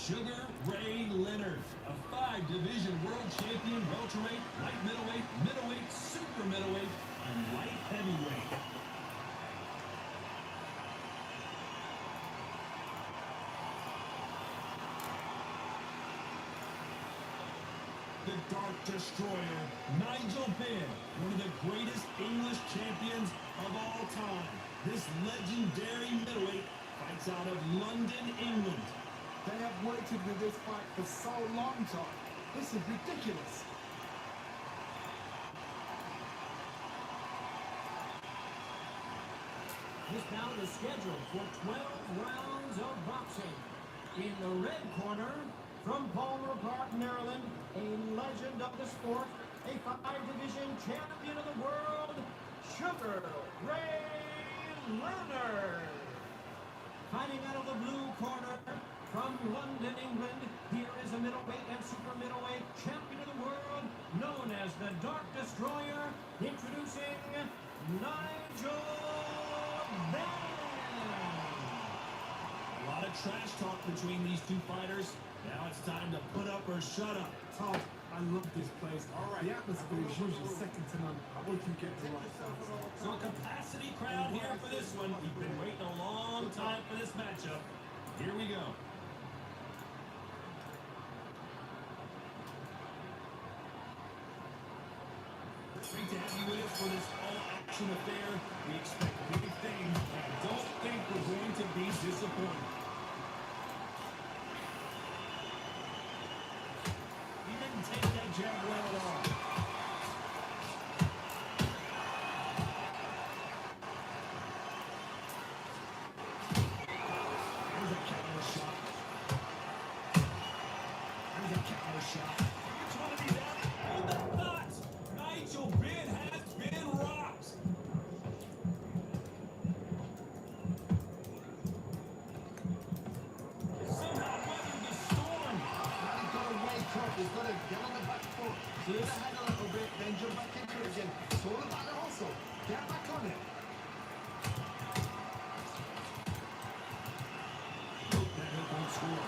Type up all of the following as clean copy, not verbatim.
Sugar Ray Leonard, a 5-division world champion, welterweight, light middleweight, middleweight, super middleweight, and light heavyweight. The Dark Destroyer, Nigel, one of the greatest English champions of all time. This legendary middleweight fights out of London, England. They have waited with this fight for so long, Tom. This is ridiculous. This bout is scheduled for 12 rounds of boxing. In the red corner, from Palmer Park, Maryland, a legend of the sport, a 5-division champion of the world, Sugar Ray Leonard. Fighting out of the blue corner, from London, England, here is a middleweight and super middleweight champion of the world, known as the Dark Destroyer, introducing Nigel. A lot of trash talk between these two fighters. Now it's time to put up or shut up. Tom, I love this place. All right. The atmosphere is usually second to none. I hope you get the right sound. So a capacity crowd here for this one. We've been waiting a long time for this matchup. Here we go. Great to have you with us for this all-action affair. We expect big things, and I don't think we're going to be disappointed. He didn't take that jab well at all. There's a counter shot. There's a counter shot. Which one of these out? Hold that thought! Nigel has been rocked. Somehow weathered the storm. He's got to wake up. He's got to get on the back foot. Clear the head a little bit, then jump back into it again. It's all about the hustle. Get back on it. Nope, that hook won't score.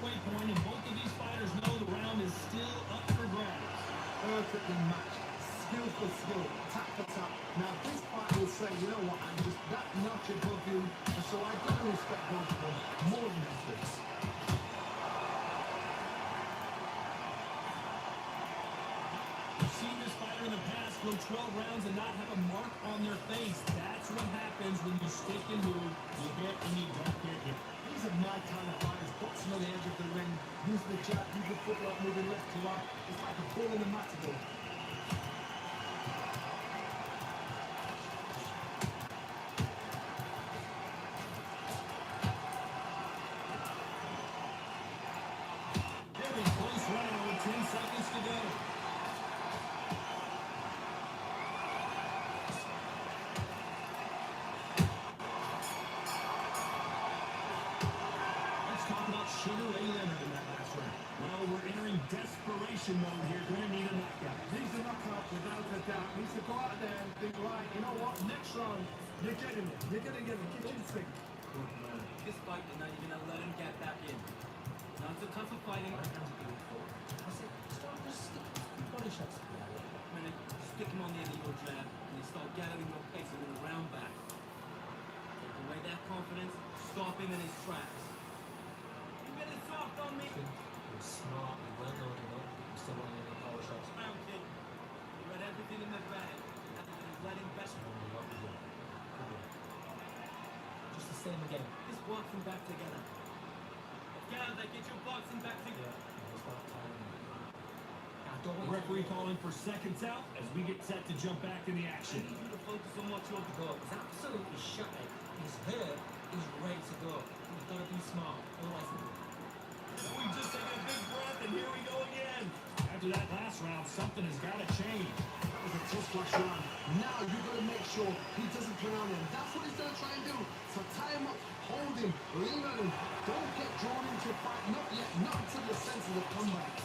Point, and both of these fighters know the round is still up for grabs. Perfectly matched. Skill for skill. Tap for tap. Now this fight will say, you know what, I'm just that notch above you, and so I gotta respect both of them more than this. We've seen this fighter in the past go 12 rounds and not have a mark on their face. That's what happens when you stick and move. You hit and you don't get hit. These are my kind of fighters, boxing on the edge of the ring, use the jab, use the footwork, moving left to right. It's like a bull in a matador. Very close round with 10 seconds to go. Sugar Ray Leonard in that last round. Well, we're entering desperation mode here. Going to need a knockout. Needs a knockout without a doubt. Needs to go out there and think, right, you know what, next round, you're getting it. You're going to get the kitchen sink. This fight, you're not even going to let him get back in. Now it's a tougher fighting. I said, start just stick body shots. When they stick him on the end of your jab, and they start gathering your pace and then round back. Take away that confidence, stop him in his tracks. Soft on me. You're smart, you well known enough, you still want to get power shots. Round kid. You read everything in the bag. Let him best. Just the same again. Just boxing back together. Calzaghe, get your boxing back together. Referee calling for seconds out as we get set to jump back in the action. I need you to focus on what you're Go. He's absolutely shattered. He's hurt. He's ready to go. He's got to be smart. Otherwise, we just take a big breath, and here we go again. After that last round, something has got to change. That was a tough flash round. Now you've got to make sure he doesn't turn on him. That's what he's going to try and do. So tie him up, hold him, lean on him. Don't get drawn into a fight. Not yet. Not until the sense of the comeback.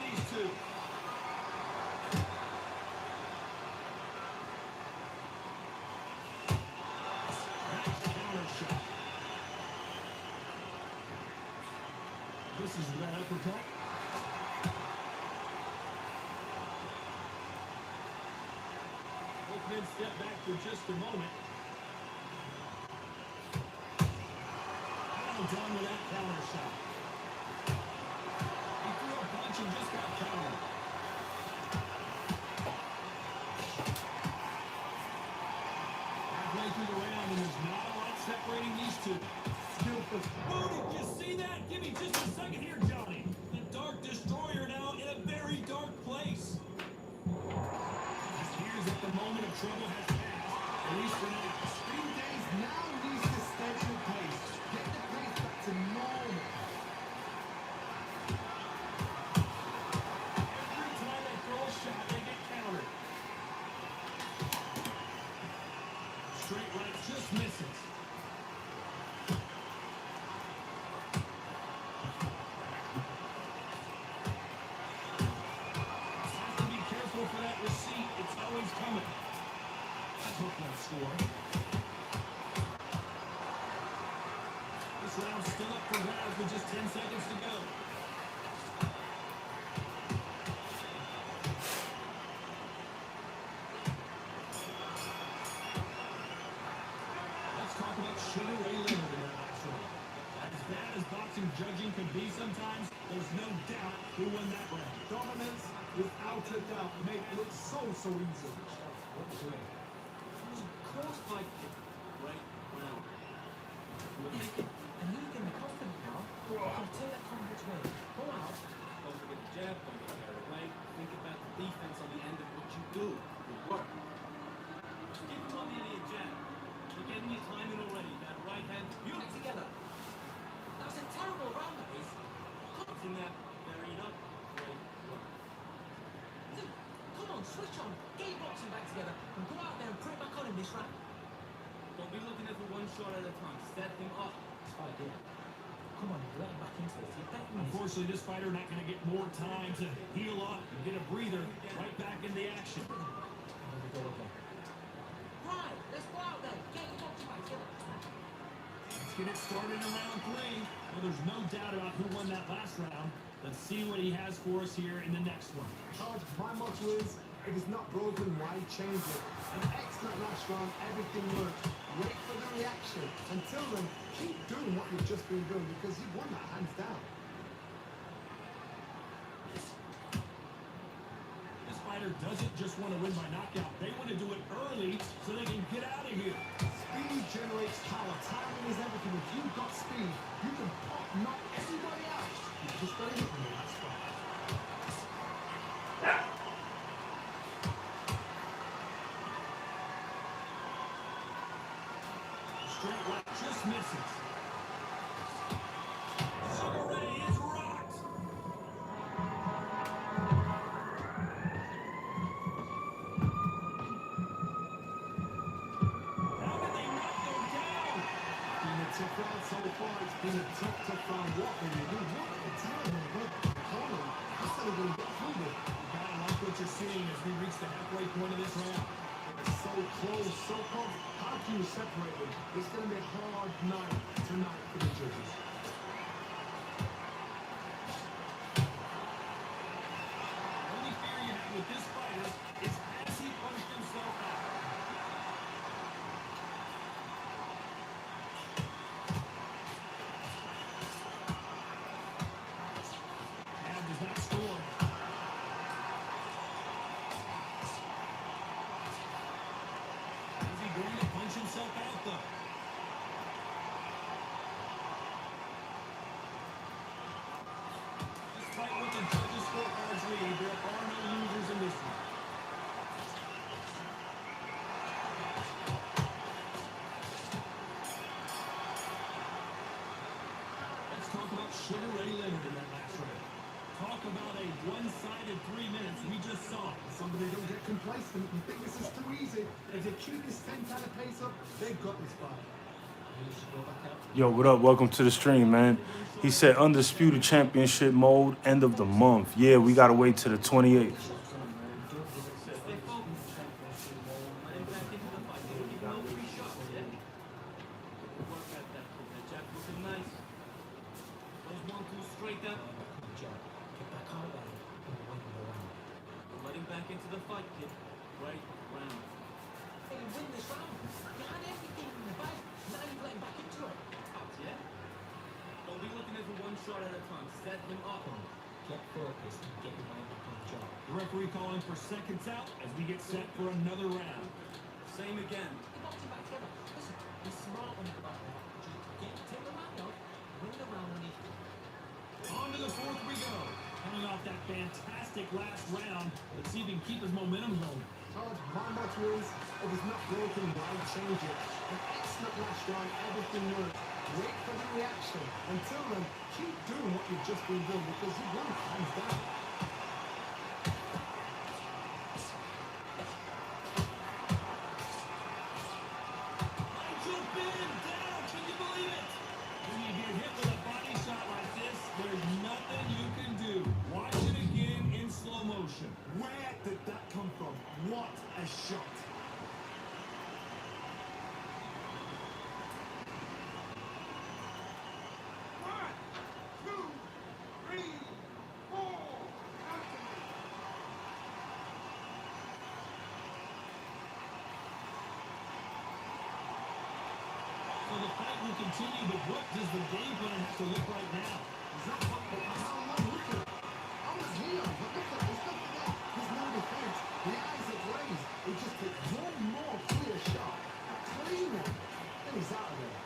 these two. Nice counter shot. This is that uppercut. Both men step back for just a moment. Done with that counter shot. He threw a punch and just got countered. Halfway through the round, and there's not a lot separating these two. Skillful. Oh, did you see that? Give me just a second here, Johnny. The Dark Destroyer now in a very dark place. It appears that the moment of trouble has passed, at least for now. Spin Days now needs to steady pace. Get the pace back to normal. Every time they throw a shot, they get countered. Straight right just misses. Have to be careful for that receipt. It's always coming. That hook won't score. This round's still up for grabs with just 10 seconds to go. Let's talk about Sugar Ray Leonard in that last round. As bad as boxing judging can be sometimes, there's no doubt who won that round. Dominance, without a doubt, made it look so easy. What was it? It was caused by right round. And you can be confident now. I'll take that confidence away. Go out. Don't forget the jab, don't get carried away. Think about the defense on the end of what you do. Good work. Just keep him on the end of your jab. You're getting your timing already. That right hand, Get beautiful. together. That was a terrible round, that is. From that, buried up. Great work. Dude, come on, switch on. Get your boxing back together and go out there and put it back on in this round. Don't be looking at the one shot at a time. Set him up. That's what I did. Come on, let him back into this. You're betting this. Unfortunately, this fighter not going to get more time to heal up and get a breather right back in the action. There we go again. Right, let's go out there. Get your boxing back together. Let's get it started in round 3. Well, there's no doubt about who won that last round. Let's see what he has for us here in the next one. Charge, my motto is, if it's not broken, why change it? An excellent last round, everything worked. Wait for the reaction. Until then, keep doing what you've just been doing because you won that hands down. This fighter doesn't just want to win by knockout. They want to do it early so they can get out of here. Speed generates power. Timing is everything. If you've got speed, you can pop, knock everybody out. You just got to hit them in that spot. Straight right just misses. Sugar Ray is rocked. How did they not go down? Been a tough round so far. It's been a tough round. What can you do? What at the time? Hold on. How are they going to get through this? Gotta like what you're seeing as we reach the halfway point of this round. It's so close, so close. How can you separate them? It's going to be a hard night tonight for the judges. Only fear you have with this fighter is has he punched himself out. Jab does not score. Is he going to punch himself out though? Despite what the judges' scorecards read, there are no losers in this one. Let's talk about Sugar Ray Leonard in that last round. Talk about a one-sided 3 minutes we just saw. Somebody don't get complacent. You think this is too easy. If they keep this same kind of pace up, they've got this fight. you should go back out. Yo, what up? Welcome to the stream, man. He said undisputed championship mode, end of the month. Yeah, we gotta wait till the 28th. Shots on, man. Don't give it to Stay focused. championship mode. Let him back into the fight. Give him no free shots, yeah? Good work at that, Crawford. Jack looking nice. Those 1-2 straight up. Good job. Get back out there and win the round. Let him back into the fight, kid. Great round. Hey, win this round. You had everything in the bag. Now you're getting back into it. Out, yeah? Don't be looking at him one shot at a time. Set him up. Come on. Get focused and get your mind back on the job. The referee calling for seconds out as we get set for another round. Same again. You're boxing back together. Listen, be smart when you go back there. Just take the round out. Win the round when you On to the fourth we go. Coming off that fantastic last round. Let's see if he can keep his momentum going. Todd, my motto is, if it's not broken, why change it? An excellent last round, everything worked. Wait for the reaction. Until then, keep doing what you've just been doing because you won hands down. Nigel Benn down. Can you believe it? When you get hit with a body shot like this, there's nothing you can do. Watch it again in slow motion. Where did that come from? What a shot. One, two, three, four. So the fight will continue, but what does the game plan have to look like now? Is that what the hell I'm looking at? I was here, but look at this. Look at that. There's no defense. The eyes are glazed. It just takes one more clear shot. A clean one. Then he's out of there.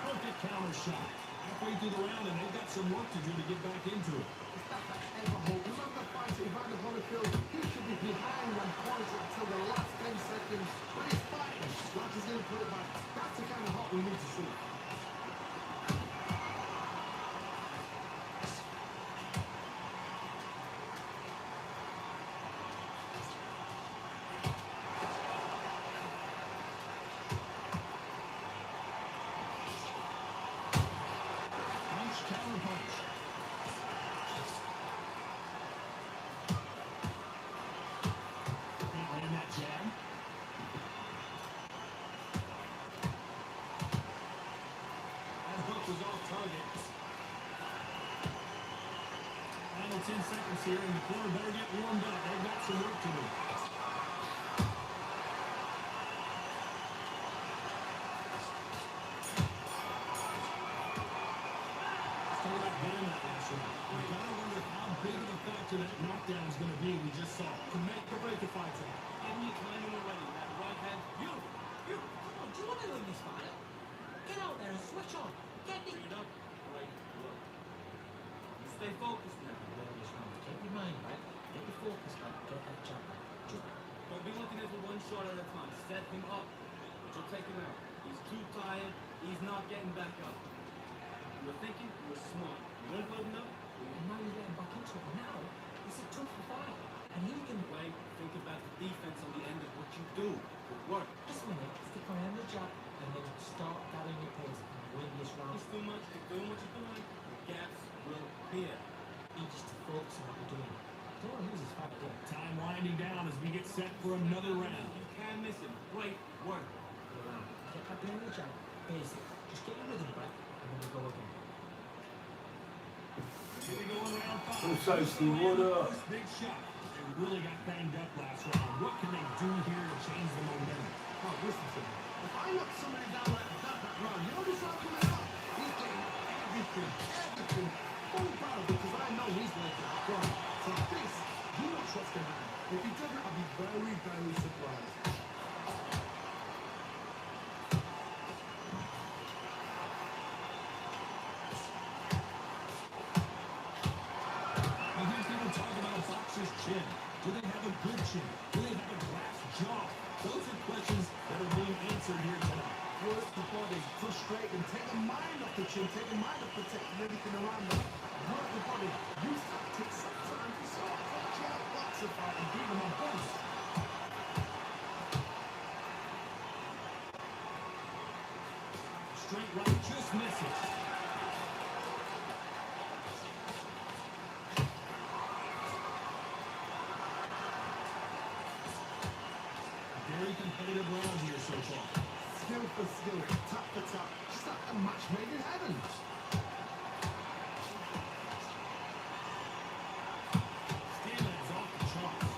Perfect counter shot. Halfway through the round, and they've got some work to do to get back into it. It's not that ever hope. Remember the fight Evander Holyfield? He should be behind and pointed until the last 10 seconds. But he's fighting. Like he's going to put it back. That's the kind of hot we need to see. Punch, counter punch. Can't land that jab. That hook was off target. Final 10 seconds here, and the corner better get warmed up. They've got some work to do. Let's talk about getting that last round. You gotta wonder how big of a factor that knockdown is going to be. We just saw to make or break a fight tonight. Give me timing already. That right hand. You! Come on, do you want to win this fight? Get out there and switch on. Get the... Bring it up. Great work. You stay focused now. Win this round. Get your mind right. Get your focus back. Get that jab back. Just Don't be looking at him one shot at a time. Set him up. But you'll take him out. He's too tired. He's not getting back up. You were thinking, you were smart. You weren't good enough. and now you're getting back into it. Now it's a tough fight. And he can Wait, think about the defense on the end of what you do. Good work. this minute stick on the jab and then start gathering your pace and win this round. It's too much. Keep doing what you're doing. The gaps will appear. You just focus on what you're doing. Don't want to lose this fight again. Time winding down as we get set for another round. You can't miss him. Great work. Get back behind the jab. Basic. Just get your rhythm back and then we go again. Here we go in round 5. What's up, Steve? What up? First big shot. They really got banged up last round. What can they do here to change the momentum? Oh, listen to me. If I knock somebody down like that round, you know this how coming out? He's getting everything full battle because I know he's like that front. So this, you know what's going to happen. If he doesn't, I'll be very, very surprised. You hear people talk about a boxer's chin. Do they have a good chin? Do they have a glass jaw? Those are questions that are being answered here tonight. Work the body, frustrate them, take the mind off the chin, take the mind off protecting everything around them. Work the body, use tactics sometimes to sort of catch out boxer fight and beat them on both. Straight right just misses. Very competitive round here so far. Skill for skill, tap for tap, just like a match made in heaven. Stamina's off the charts.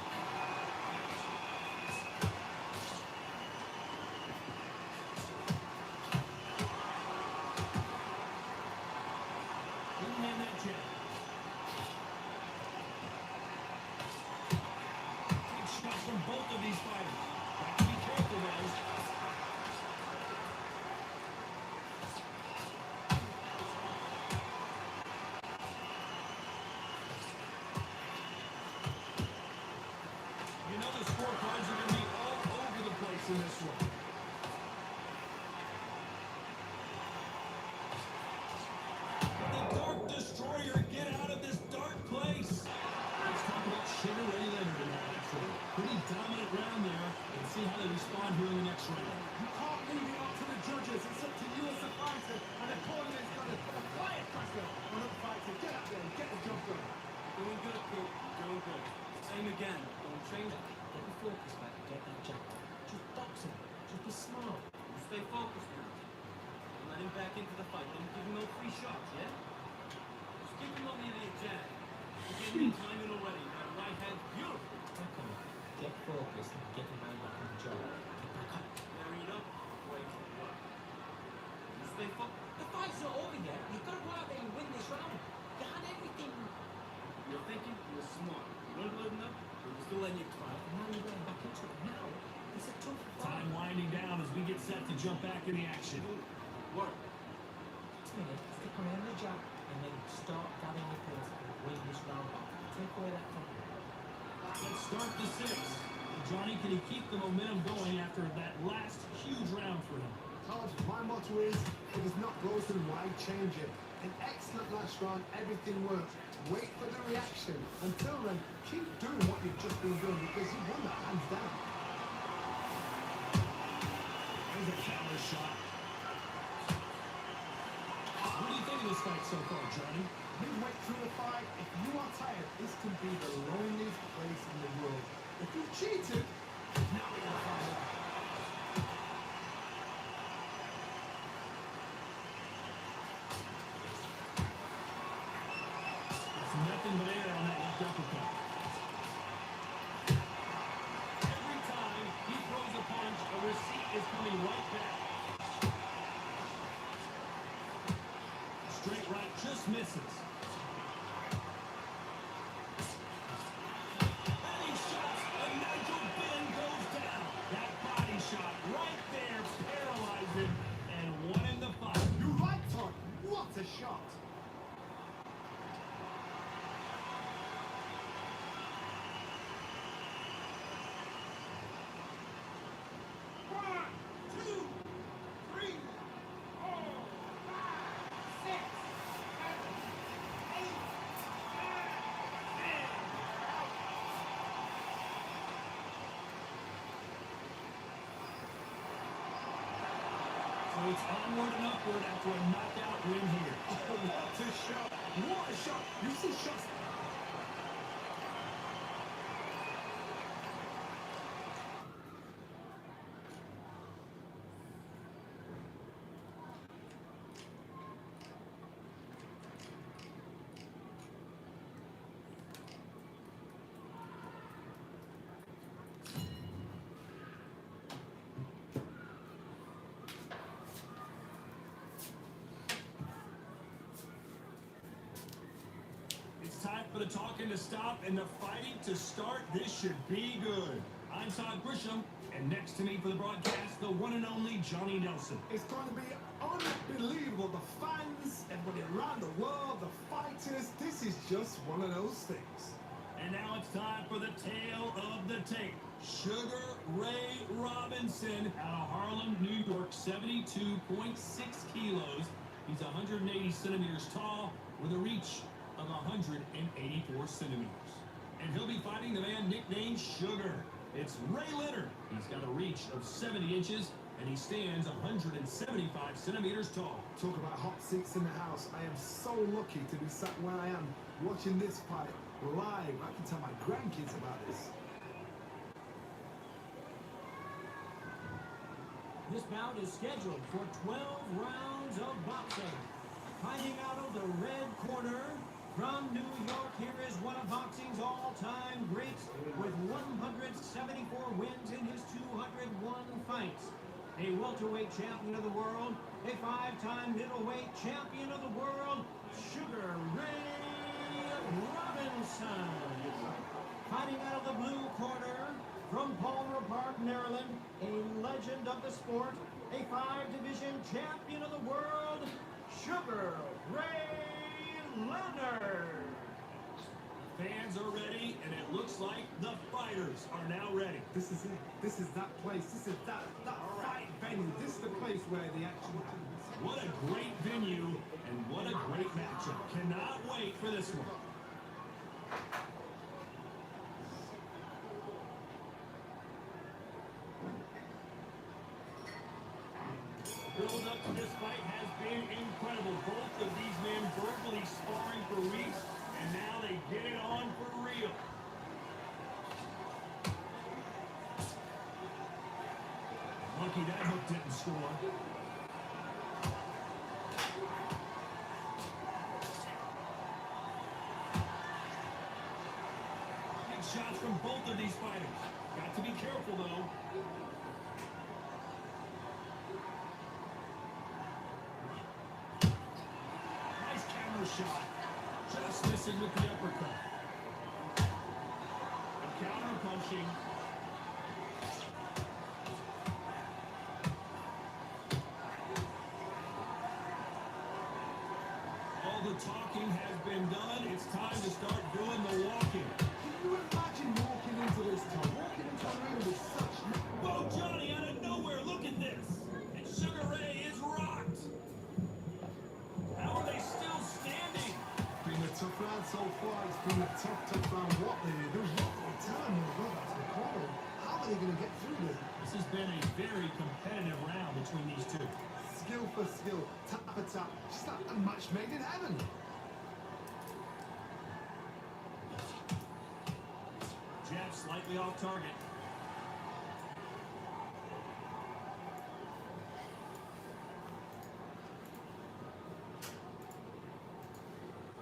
Didn't hand that jab. Good shots from both of these fighters. Got to be careful, guys. You know the scorecards are going to be all over the place in this one. The Dark Destroyer, get out of this dark place. Let's talk about Sugar Ray Leonard in that action. Pretty dominant round there. Let's see how they respond here in the next round. You can't leave it up to the judges. It's up to you as a fighter, and the opponent's got to apply a pressure on the fighter. Get up there and get the job done. Doing good, coach. Doing good. Same again. Don't change it. Get the focus back, get that jab. Just box him. Just be smart. You stay focused now. Don't let him back into the fight. Don't give him no free shots, yeah? Just keep him on the innate jab. You're getting him timing already. That right hand's beautiful. Back on him. Get focused and get your mind back on the job. Get back up. Marry it up. Wait for the work. You stay focused. The fight's not over yet. You've got to go out there and win this round. You had everything. You're thinking you're smart. You weren't good enough, but you're still letting you try. And now you're going back into it. Now, it's a tough fight. Time winding down as we get set to jump back in the action. Work. Next minute, stick on the jab and then start gathering your pace and win this round back. Take away that from you. Let's start the sixth. Johnny, can he keep the momentum going after that last huge round for him? Carl, my motto is, if it's not broken, why change it? An excellent last round, everything works. Wait for the reaction. Until then, keep doing what you've just been doing because you won that hands down. There's a counter shot. What do you think of this fight so far, Johnny? Midway through the fight, if you are tired, this can be the loneliest place in the world. If you cheated, now we're going to find out. Nothing but air on that left uppercut. Every time he throws a punch, a receipt is coming right back. Straight right just misses. And he shots, and Nigel goes down. That body shot right there paralyzed him and won him the fight. You're right, Todd. What a shot. So it's onward and upward after a knockout win here. Oh, what a shot. What a shot. You see shots. It's time for the talking to stop and the fighting to start. This should be good. I'm Todd Grisham, and next to me for the broadcast, the one and only Johnny Nelson. It's going to be unbelievable. The fans, everybody around the world, the fighters. This is just one of those things. And now it's time for the tale of the tape. Sugar Ray Robinson out of Harlem, New York, 72.6 kilos. He's 180 centimeters tall with a reach of 184 centimeters. And he'll be fighting the man nicknamed Sugar. It's Ray Leonard. He's got a reach of 70 inches and he stands 175 centimeters tall. Talk about hot seats in the house. I am so lucky to be sat where I am watching this fight live. I can tell my grandkids about this. This bout is scheduled for 12 rounds of boxing. Fighting out of the red corner from New York, here is one of boxing's all-time greats with 174 wins in his 201 fights. A welterweight champion of the world, a 5-time middleweight champion of the world, Sugar Ray Robinson. Fighting out of the blue corner from Palmer Park, Maryland, a legend of the sport, a 5-division champion of the world, Sugar Ray Leonard. Fans are ready, and it looks like the fighters are now ready. This is it. This is that place. This is that fight venue. This is the place where the action happens. What a great venue, and what a great matchup. Cannot wait for this one. Build up to this fight has been incredible. Both of these men verbally sparring for weeks, and now they get it on for real. Lucky that hook didn't score. Big shots from both of these fighters. Got to be careful, though. Nice counter shot. Just missing with the uppercut. And counter punching. All the talking has been done. It's time to start doing the walking. Can you imagine walking into this town? Walking into a ring with such... Whoa, Johnny, out of nowhere, look at this. And Sugar Ray is rocked. How are they still standing? Been a tough round so far. It's been a tough round. What they do, what they tell them to go back to the corner. How are they going to get through this? This has been a very competitive round between these two. Skill for skill, tap for tap. Just like a match made in heaven. Jab slightly off target.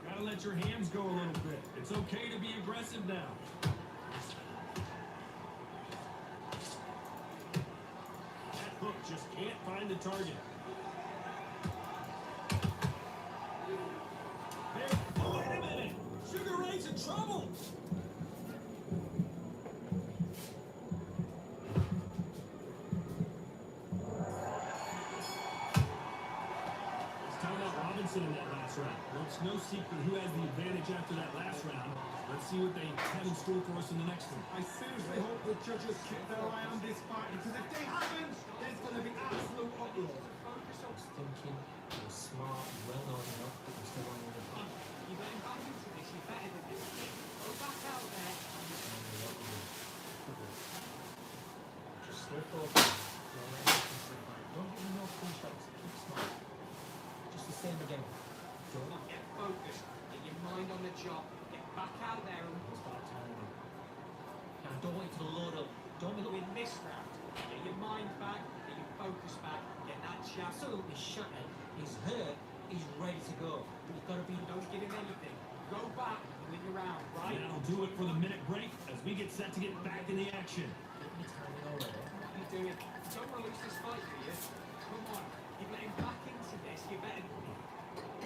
Gotta let your hands go a little bit. It's okay to be aggressive now. That hook just can't find the target. There. Oh, wait a minute! Sugar Ray's in trouble! In that last round. Well, it's no secret who has the advantage after that last round. Let's see what they have in store for us in the next one. I seriously hope the judges keep their eye on this fight, because if they haven't, there's going to be absolute uproar. Thinking you're smart, well known enough, but you're still on the fight. You better back into this, you're better than this. Go back out there. Just slow forward. Don't give me no full shots. Keep smart. Just the same again. Don't Get focused. Get your mind on the job. Get back out there and start timing. Now, don't wait for the load up. Don't be win this round. Get your mind back. Get your focus back. Get that jab. absolutely shattered. He's hurt. He's ready to go. But you've got to be. Don't give him anything. Go back and win your round, right? That'll do it for the minute break as we get set to get back in the action. Get me timing already. What are you doing? Don't want to lose this fight for you. Come on. You're getting back into this. You better.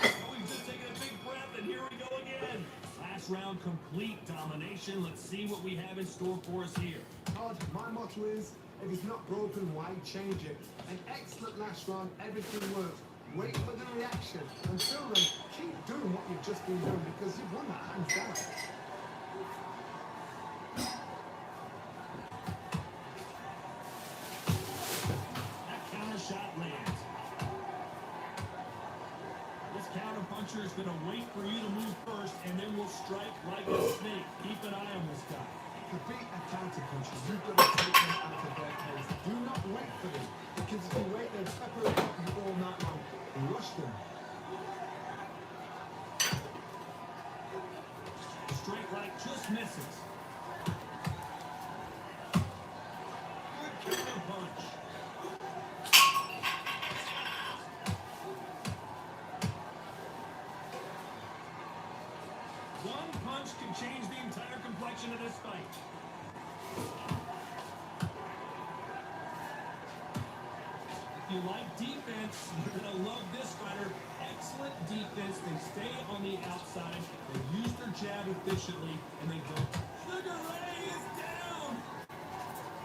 Oh, we've just taken a big breath, and here we go again. Last round, complete domination. Let's see what we have in store for us here. Todd, my motto is, if it's not broken, why change it? An excellent last round, everything works. Wait for the reaction. Until then, keep doing what you've just been doing, because you've won that hands down. That counter shot lands. This counter puncher is going to wait for you to move first, and then we'll strike like a snake. Keep an eye on this guy. To beat a counter puncher, you've got to take them out of their pace. Do not wait for them, because if you wait, they'll separate you all night long. Rush them. Straight right just misses. Good counter punch. One punch can change the entire complexion of this fight. If you like defense, you're going to love this fighter. Excellent defense. They stay on the outside. They use their jab efficiently, and they don't. Sugar Ray is down.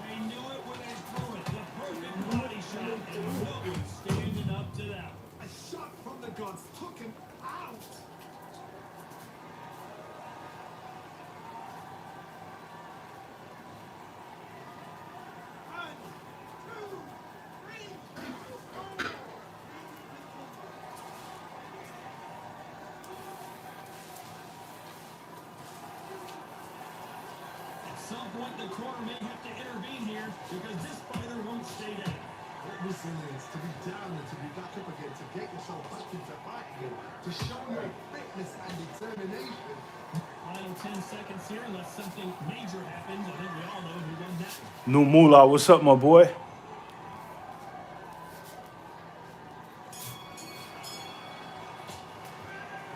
They knew it when they threw it. The perfect body shot, and nobody's standing up to that. A shot from the gods took him out. At some point, the corner may have to intervene here because this fighter won't stay down. What resilience to be down and to be back up again, to get yourself back into fight again, to show your fitness and determination. Final 10 seconds here, unless something major happens. I think we all know who won that one. New Moolah, what's up, my boy? Let's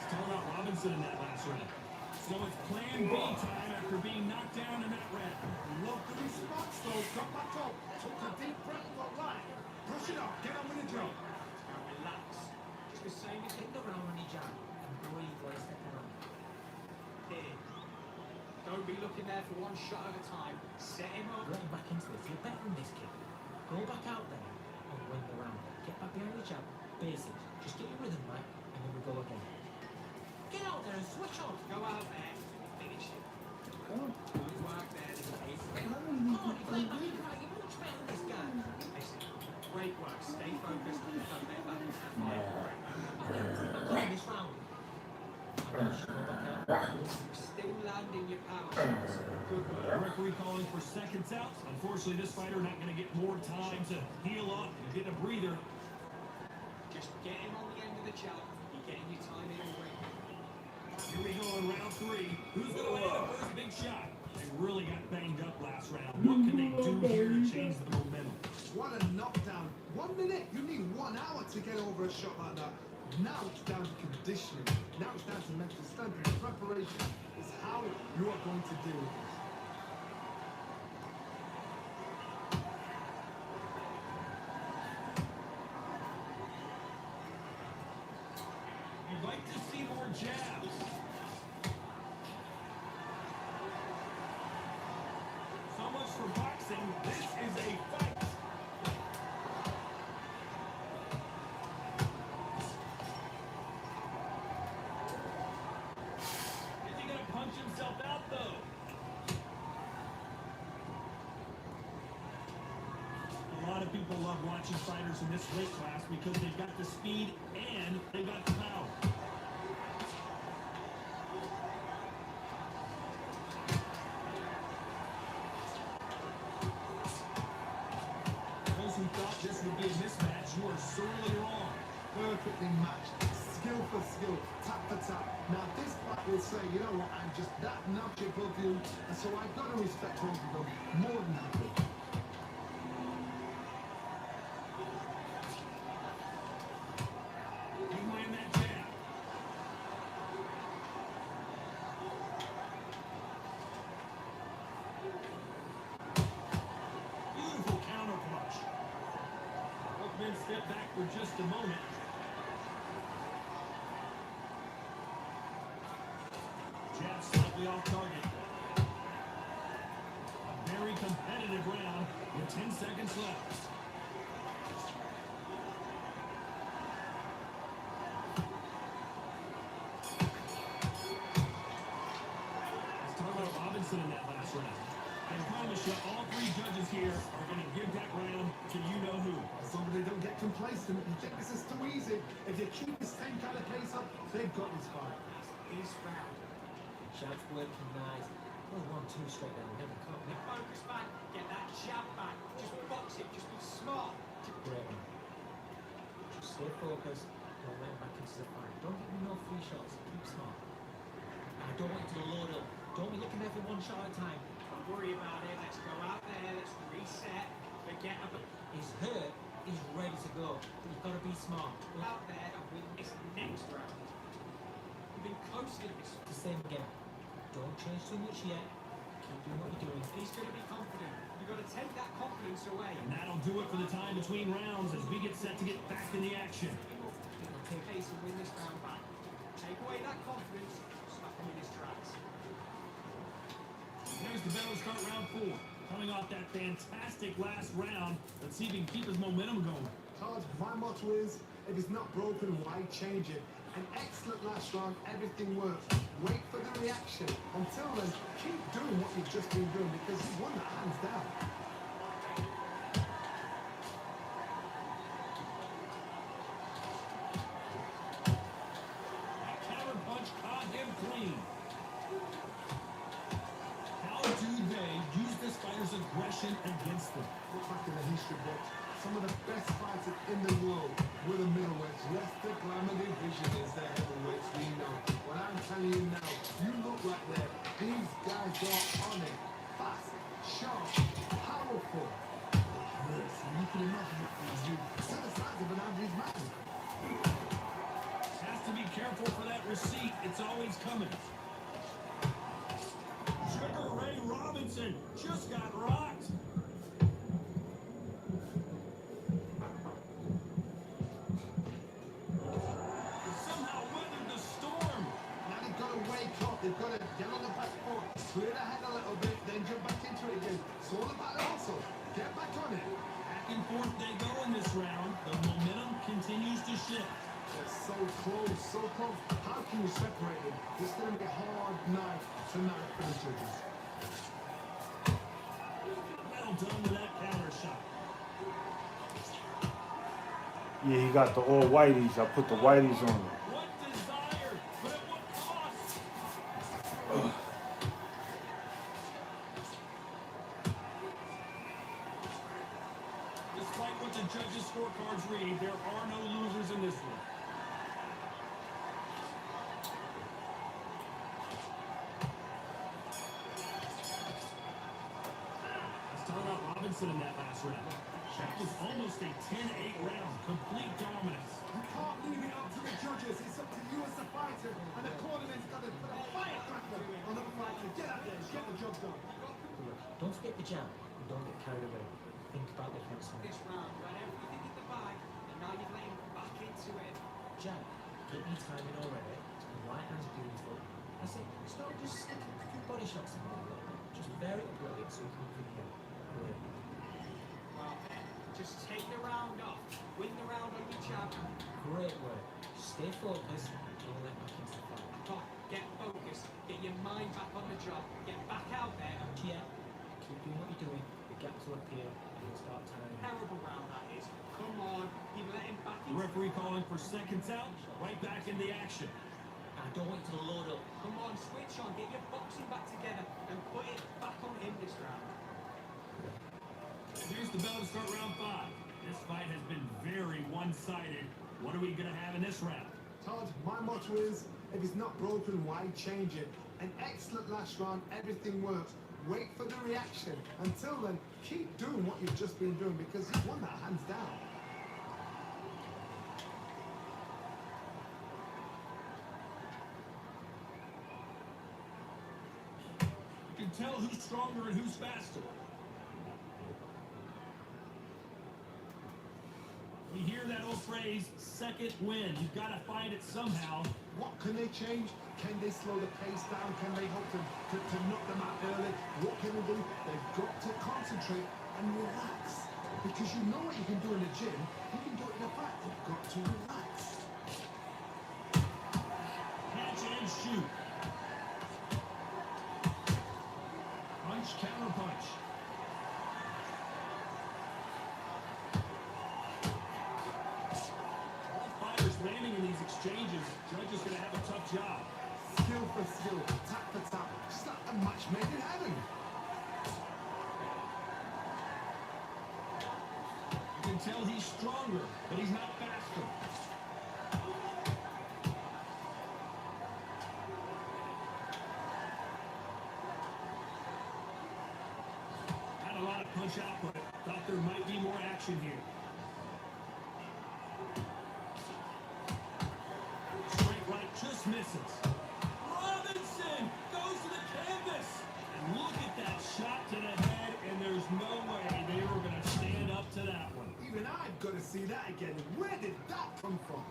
talk about Robinson in that last round. So it's plan B time after being knocked down in that round. Love the response though, come back up, took a deep breath, got right. Brush it off, get on with the job. Now relax. Just the same as hitting the ground on your jab and breathe while you're stepping on. Here. Don't be looking there for one shot at a time. Set him up. Get him back into this. You're better than this kid. Go back out there and win the round. Get back behind the jab. Basic. Just get your rhythm right and then we go again. Get out there and switch on. Go out there. Finish it. Good work there, little ace. Come on, you play back in right. You're much better than this guy. Listen, great work. Stay focused. Don't let that happen. This round. Still landing your power shots. The referee calling for seconds out. Unfortunately, this fighter not going to get more time to heal up and get a breather. Just get him on the end of the jab. You're getting your time in already. Here we go in round 3. Who's going to land the first big shot? They really got banged up last round. What can they do here to change the momentum? What a knockdown. 1 minute, you need 1 hour to get over a shot like that. Now it's down to conditioning. Now it's down to mental strength. And preparation is how you are going to deal with this. You'd like to see more jabs. So much for boxing. This is a fight. Is he going to punch himself out, though? A lot of people love watching fighters in this weight class because they've got the speed and they've got the power. Those who thought this would be a mismatch, you are sorely wrong. Perfectly matched. Skill for skill. Tap for tap. Now this fight will say, you know what, I'm just that notch above you. And so I've got to respect what you've done more than that. You land that jab. Beautiful counter punch. Both men step back for just a moment. Jab slightly off target. A very competitive round with 10 seconds left. Let's talk about Robinson in that last round. I promise you, all 3 judges here are going to give that round to you-know-who. Somebody don't get complacent. You think this is too easy. If you keep the same kind of pace up, they've got this fight. This round. Jab's working nice. Well, 1-2 straight down, never cut. Get focus back, get that jab back. Just box it, just be smart. Great one. Just stay focused, don't let him back into the fight. Don't give him no free shots, keep smart. I don't want you to load up. Don't be looking there for one shot at a time. Don't worry about it, let's go out there, let's reset. Forget about He's hurt, he's ready to go. But you've got to be smart. out there and win this next round. You've been coasting this. The same again. Don't change too much yet. Keep doing what you're doing. He's going to be confident. You've got to take that confidence away. And that'll do it for the time between rounds as we get set to get back in the action. He'll take pace and win this round back. Take away that confidence, slap him in his tracks. Here's the bell to start round 4. Coming off that fantastic last round, let's see if he can keep his momentum going. Todd, my motto is, if it's not broken, why change it? An excellent last round, everything works. Wait for the reaction. Until then, keep doing what you've just been doing because you've won that hands down. That counter punch caught him clean. How do they use this fighter's aggression against them? Look back in the history books. Some of the best fighters in the world were the middleweights. Yes, the glamour division is the heavyweights, we know. But I'm telling you now, you look like that. These guys are on it. Fast, sharp, powerful. Yes, and you can imagine what these do. Set the size of an average man. Has to be careful for that receipt. It's always coming. Sugar Ray Robinson just got rocked. Somehow weathered the storm. Now they've got to wake up. They've got to get on the back foot, clear the head a little bit, then jump back into it again. It's all about the hustle. Get back on it. Back and forth they go in this round. The momentum continues to shift. They're so close, so close. How can you separate them? It's going to be a hard night tonight for the judges. Well done with that counter shot. Yeah, he got the all whiteys. I put the whiteys on him. What desire, but at what cost? Despite what the judges' scorecards read, there are no losers in this one. Let's talk about Robinson in that last round. That was almost a 10-8 round, complete dominance. You can't leave it up to the judges. It's up to you as a fighter. And the cornerman's got to put a firecracker on the fighter. Get out there and get the job done. Don't forget the jab and don't get carried away. Think about the next one. This round, you had everything in the bag, and now you've let him back into it. Jab, get your timing already. The right hand's beautiful. I say, start just sticking a few body shots in there. Just vary it a little bit so you can move in here. Great. Well, just take the round off. Win the round on your jab. Great work. Stay focused and don't let back into the fight. Come on, get focused. Get your mind back on the job. Get back out there. Yeah, keep doing what you're doing. The gaps will appear and you'll start timing. Terrible round that is. Come on, you let him back The in. referee calling for seconds out, right back in the action. I don't want you to load up. Come on, switch on. Get your boxing back together and put it back on him this round. Here's the bell to start round 5. This fight has been very one-sided. What are we going to have in this round? Todd, my motto is, if it's not broken, why change it? An excellent last round, everything works. Wait for the reaction. Until then, keep doing what you've just been doing because you've won that hands down. You can tell who's stronger and who's faster. You hear that old phrase, second win. You've got to find it somehow. What can they change? Can they slow the pace down? Can they hope to knock them out early? What can they do? They've got to concentrate and relax. Because you know what you can do in the gym, you can do it in a fight. You've got to relax. Catch and shoot. Punch, counter punch. All fighters landing in these exchanges. Judge is going to have a tough job. Skill for skill, tap for tap. Just like a match made in heaven. You can tell he's stronger, but he's not faster. Had a lot of punch output. Thought there might be more action here. Straight right just misses. Robinson goes to the canvas. And look at that shot to the head, and there's no way they were going to stand up to that one. Even I've got to see that again. Where did that come from?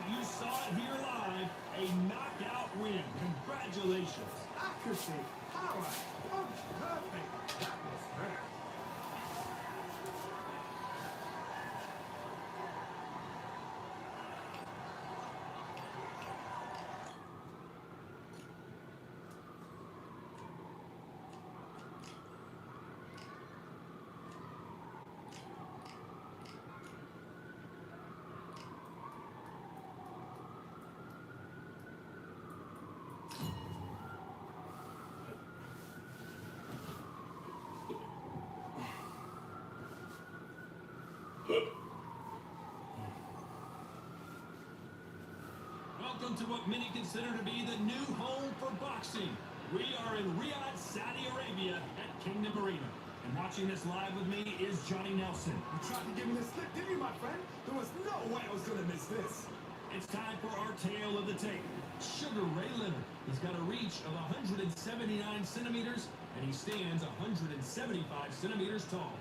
You saw it here live, a knockout win. Congratulations. Accuracy, power, punch, perfect. That was her. Welcome to what many consider to be the new home for boxing. We are in Riyadh, Saudi Arabia at Kingdom Arena. And watching this live with me is Johnny Nelson. You tried to give me the slip, didn't you, my friend? There was no way I was going to miss this. It's time for our tale of the tape. Sugar Ray Leonard. He's got a reach of 179 centimeters, and he stands 175 centimeters tall.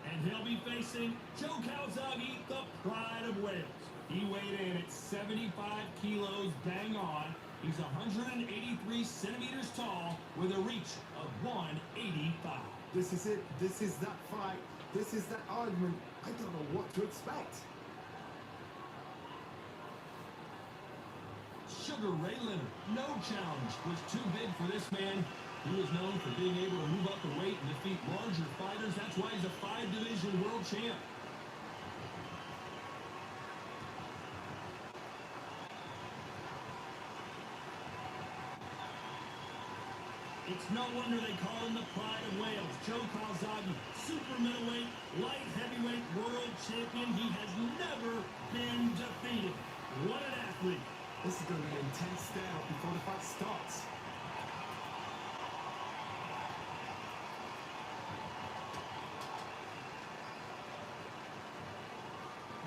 And he'll be facing Joe Calzaghe, the pride of Wales. He weighed in at 75 kilos bang on. He's 183 centimeters tall with a reach of 185. This is it. This is that fight. This is that argument. I don't know what to expect. Sugar Ray Leonard, no challenge was too big for this man. He was known for being able to move up the weight and defeat larger fighters. That's why he's a 5-division world champ. It's no wonder they call him the pride of Wales. Joe Calzaghe, super middleweight, light heavyweight world champion. He has never been defeated. What an athlete. This is going to be an intense stare before the fight starts.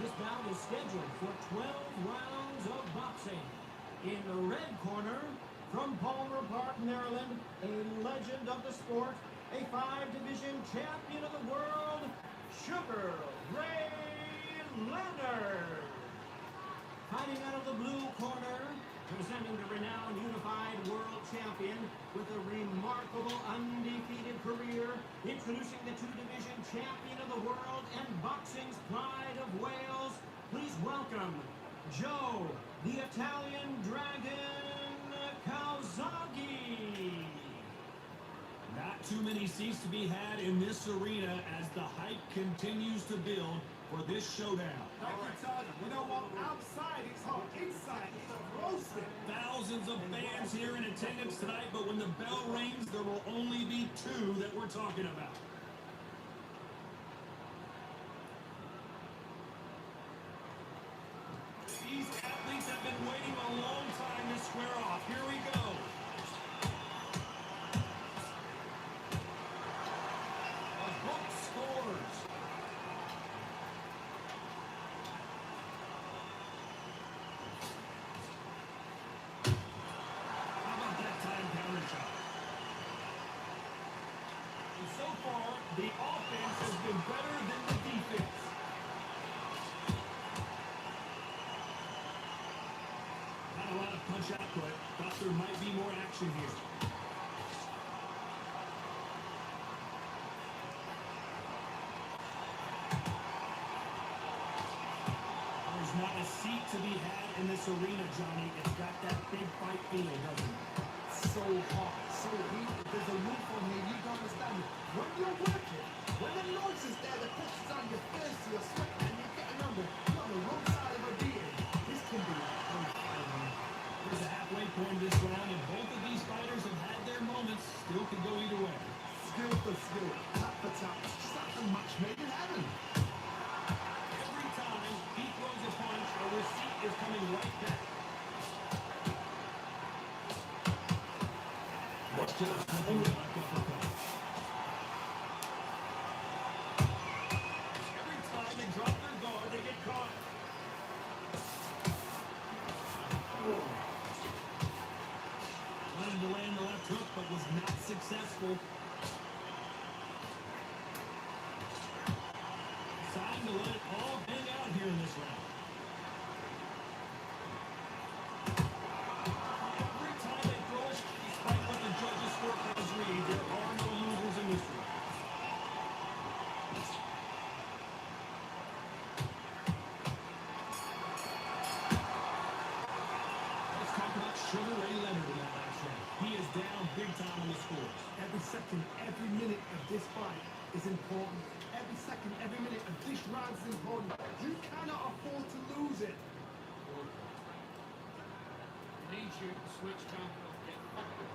This bout is scheduled for 12 rounds of boxing. In the red corner, from Palmer Park, Maryland, a legend of the sport, a 5-division champion of the world, Sugar Ray Leonard. Fighting out of the blue corner, presenting the renowned unified world champion with a remarkable undefeated career, introducing the 2-division champion of the world and boxing's pride of Wales. Please welcome Joe, the Italian Dragon, Calzaghe. Not too many seats to be had in this arena as the hype continues to build for this showdown. Thank you, Todd. You know what? Outside it's hot. Inside it's roasting. Thousands of fans here in attendance tonight, but when the bell rings, there will only be 2 that we're talking about. These athletes have been waiting a long time to square off. Here we go. A book scores. How about that time counter shot? And so far, the offense has been better than the defense. Not a lot of punch output. Thought there might be more action here. got a seat to be had in this arena, Johnny. It's got that big fight feel, doesn't it? So hot, so heat. There's a roof on here, you don't understand it. When you're working, when the noise is there, the pressure's on your face, you're sweating, and you're getting on the wrong side of a beating. This can be unfighting. There's a halfway point in this round, and both of these fighters have had their moments. Still could go either way. Skill for skill, tap for tap. It's just like a match made in heaven. Every time he throws a punch, a receipt is coming right back. Let's just hold it like uppercut. Every time they drop their guard, they get caught. Wanted to land the left hook, but was not successful. Deciding to let it all hang out here in this round. Every time they throw it, despite what the judges scorecards read, there are no losers in this round. Let's talk about Sugar Ray Leonard in that last round. He is down big time on the scores. Every second, every minute of this fight is important. Every second, every minute of this round is important. You cannot afford to lose it. Need you to switch down and get fucked with.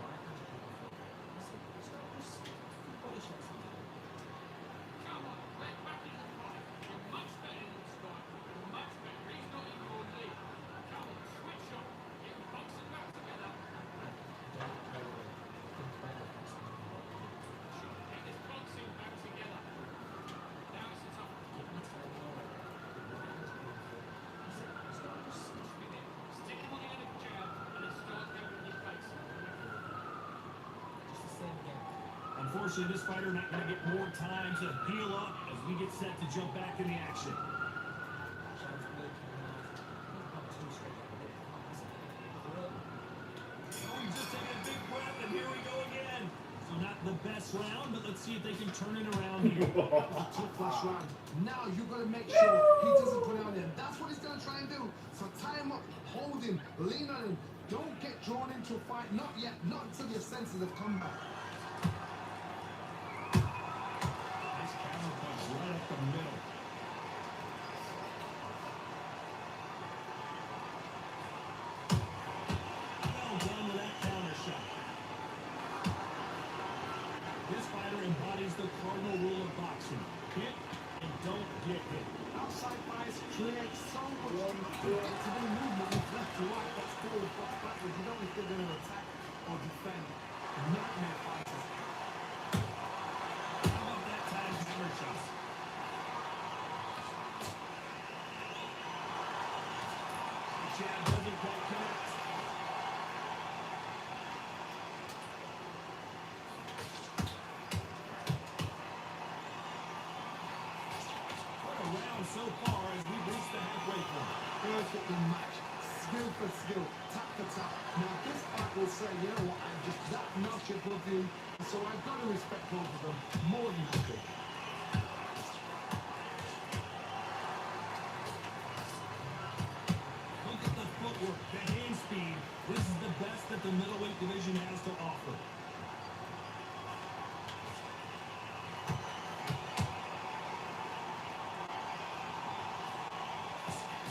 Come on, get back in the fight. You're much better than Scott. You're much better. He's not in your league. Come on, switch up. Get boxing back together. Get this boxing back together. Now it's a tough one. Stick him on the end of the jab and then start going in your face. Just the same again. Unfortunately, this fighter not going to get more time to heal up as we get set to jump back in the action. Chance really coming out. Not too straight up. Oh, he's just taking a big breath, and here we go again. So not the best round, but let's see if they can turn it around here. That was a tough last round. Now you've got to make sure he doesn't put it on him. That's what he's going to try and do. So tie him up, hold him, lean on him. Don't get drawn into a fight. Not yet. Not until your senses have come back. Nice counter punch right up the middle. Well done with that counter shot. This fighter embodies the cardinal rule of boxing. Hit and don't get hit. Outside fights create so much predictable movement with left to right. That's forward, box backwards. You don't know if they're going to attack or defend. Nightmare fighters. How about that time counter shot? The jab doesn't quite connect. What a round so far as we've reached the halfway point. Perfectly matched. Skill for skill. Tap for tap. Now this fight will say, you know what, I'm just that notch above you. So I've got to respect both of them more than you do. Look at the footwork, the hand speed. This is the best that the middleweight division has to offer.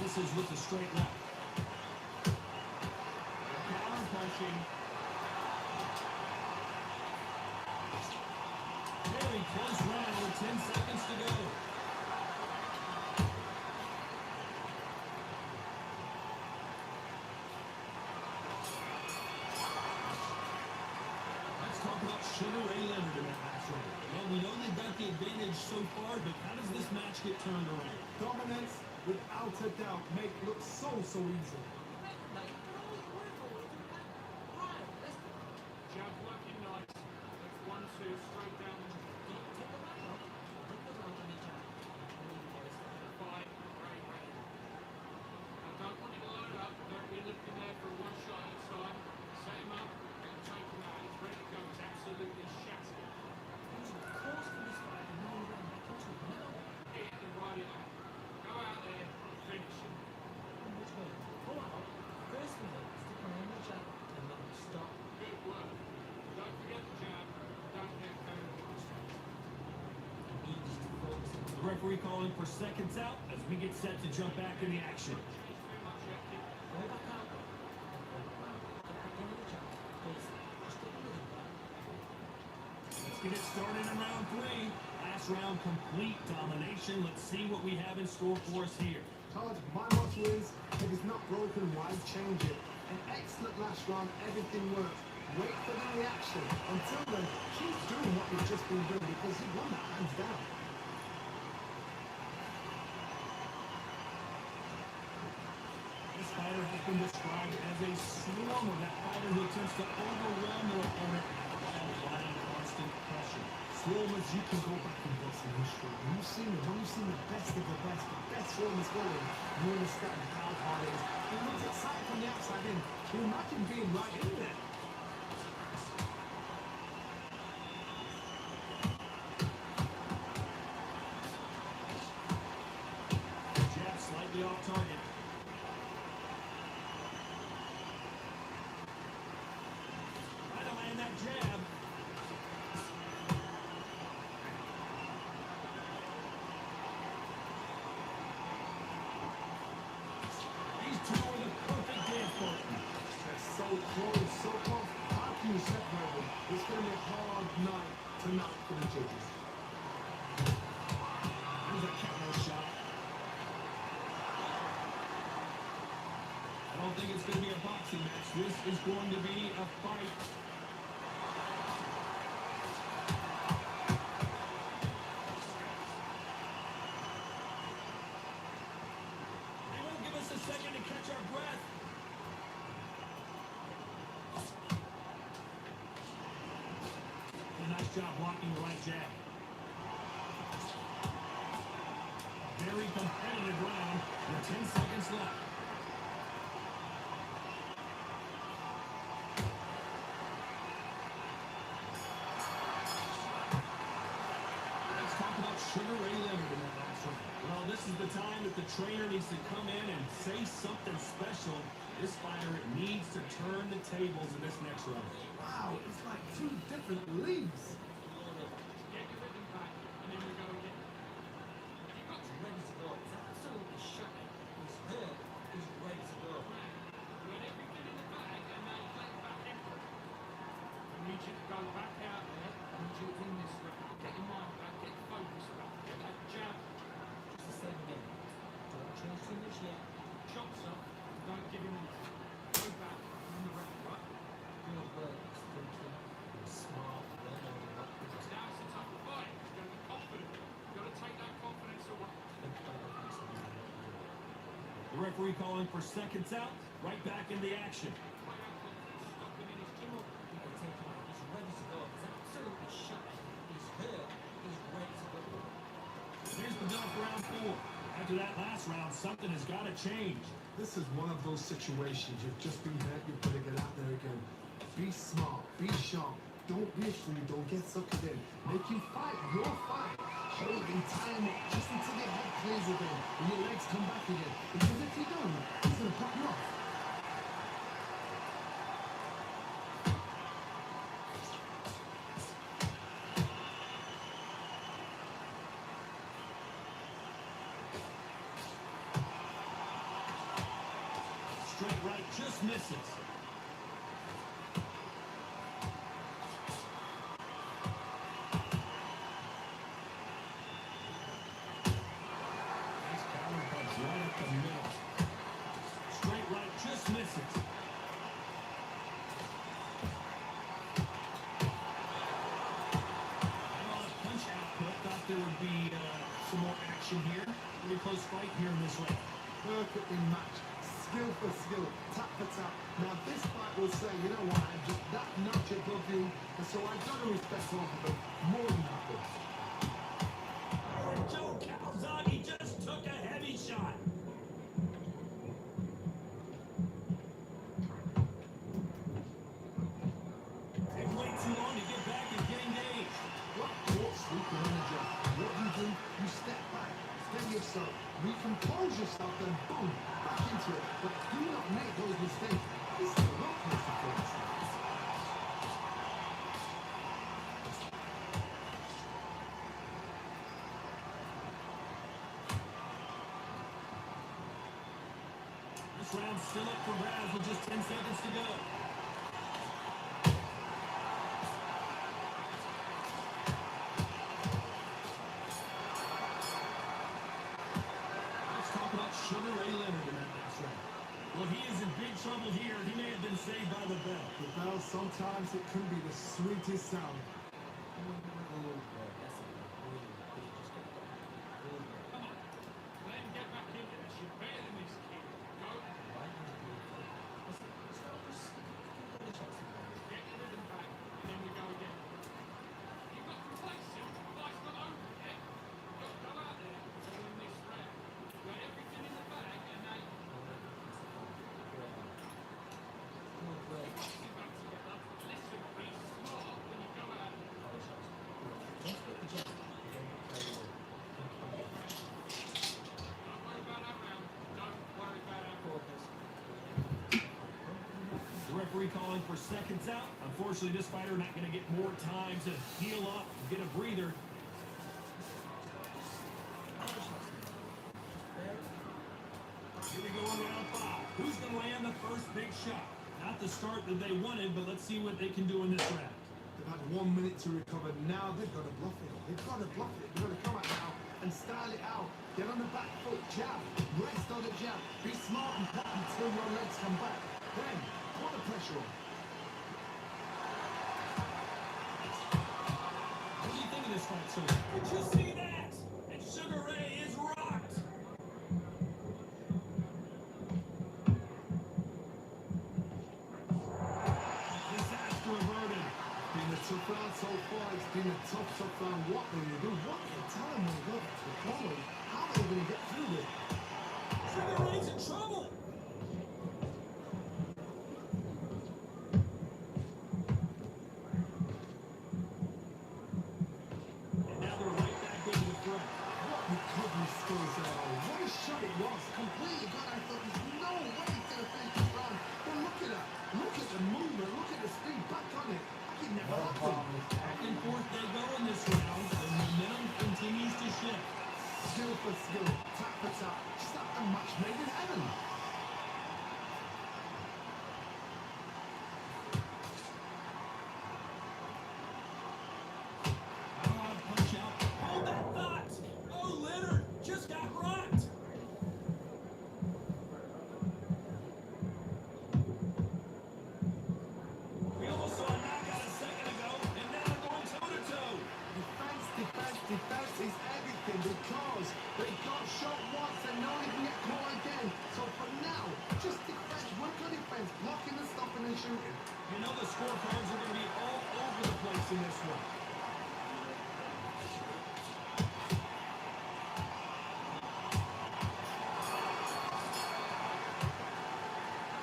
This is with the straight left. Counter punching. Very close round with 10 seconds to go. Let's talk about Sugar Ray Leonard in that last round. Well, we know they've got the advantage so far, but how does this match get turned around? Dominance, without a doubt, make it look so easy. Jab working nice. That's 1-2 straight down. Fight. Great, great. I don't want you to load up. Don't be looking there for one shot at a time. Set him up and take him out. He's ready to go. He's absolutely shattered. Hit and ride it out. Go out there and finish him. The referee calling for seconds out as we get set to jump back in the action. Go back out. Get back into the jump. Please. Just get rid of that. Let's get it started in round 3. Last round, complete domination. Let's see what we have in store for us here. Todd, my motto is, if it's not broken, why change it? An excellent last round, everything worked. Wait for the reaction. Until then, keep doing what you've just been doing because you won that hands down. This fighter has been described as a swarm of that fighter who attempts to overwhelm their opponent while applying constant pressure. Swarm as you can go back and boxing history. When you've seen the best of the best swarm is going, you understand how hard it is. It looks exciting from the outside in. You imagine being right in there. Jab slightly off target. Try to land that jab. These two are the perfect dance partners. They're so close, so close. How can you separate them? It's going to be a hard night tonight for the judges. There's a counter shot. I don't think it's going to be a boxing match. This is going to be a fight. They won't give us a second to catch our breath. A nice job blocking the right jab. Very competitive round with 10 seconds left. Let's talk about Sugar Ray Leonard in that last one. Well, this is the time that the trainer needs to come in and say something special. This fighter needs to turn the tables in this next round. Wow, it's like 2 different leagues. Get your rhythm back, and then we go again. He got ready to go. He's absolutely shutting. He's hurt. He's ready to go. You had everything in the bag, and now you're playing back in for it. I need you to go back out there. I need you to win this round. Get your mind back, get focused back. Get that jab, Just the same again. Don't change too much yet. chops up, don't give him anything. Go back, win the round, right? Good work. He's thinking. He's smart. Well known what to do. Now it's a tough fight. You've got to be confident. You've got to take that confidence away. Think about what he's doing. The referee calling for seconds out. Right back in the action. Play that confidence, stop him in his You know, you can take him out. He's ready to go. He's absolutely shutting. He's hurt. He's ready to go. Here's the bell for round 4. After that last round, something has got to change. This is one of those situations. You've just been hurt. You've got to get out there again. Be smart. Be sharp. Don't be a fool. Don't get sucked in. Make you fight your fight. Hold and tie him up just until your head clears again and your legs come back again. Because if you don't, he's going to put you off. Straight right just misses. Nice counter punch right up the middle. Straight right just misses. And on a punch output, thought there would be some more action here. Pretty close fight here in this round. Perfectly matched. Skill for skill. Tap for tap. Now this fight will say, you know what, I'm just that notch above you. And so I've got to respect both of them more than happy. Joe Calzaghe just took a heavy shot. It wait too long to get back and get engaged. What caught sleeping on the job? What do? You step back, steady yourself, recompose yourself, and boom, back into it. But do not make those mistakes. This is a rough place to fix. round still up for grabs with just 10 seconds to go. Let's talk about Sugar Ray Leonard in that last round. Well, he is in big trouble here. He may have been saved by the bell. The bell, sometimes it can be the sweetest sound. Let him get back into this. You're better than this kid. Go. Get your rhythm back, and then we go again. You've got to place him. Fight's not over yet. Go out there and win this round. Got everything in the bag, and now you're about to get up. Listen, be smart when you go out. Don't worry about our round. Don't worry about our quarters. The referee calling for seconds out. Unfortunately, this fighter not going to get more time to heal up, get a breather. Here we go on round 5. Who's going to land the first big shot? Not the start that they wanted, but let's see what they can do in this round. They've had 1 minute to recover. Now they've got to bluff it. They've got to bluff it. They've got to come out now and style it out. Get on the back foot, jab, rest on the jab. Be smart and pop until your legs come back. Then put the pressure on. What do you think of this fight so far? Did you see that? And Sugar Ray is rocked. Disaster averted. Been a tough round so far. It's been a tough round. What will you do? What can you tell them when you go to the corner? How are they going to get through this? Sugar Ray's in trouble. And now they're right back into the front. What recovery skills there are. What a shot it was. Completely gone. I thought there's no way he's going to finish this round. But look at that. Look at the movement. Look at the speed. Back on it. Like it never happened. Back and forth they go in this round. The momentum continues to shift. Skill for skill. Tap for tap. Just like a match made in heaven. I don't want to punch out. Hold that thought. Oh, Leonard just got rocked. We almost saw a knockout a second ago, and now they're going toe-to-toe. Defense, defense, defense is everything because they got shot once and now they can get caught again. So for now, just defense, work on defense, blocking and stopping and shooting. You know the scorecards are going to be all over the place in this one.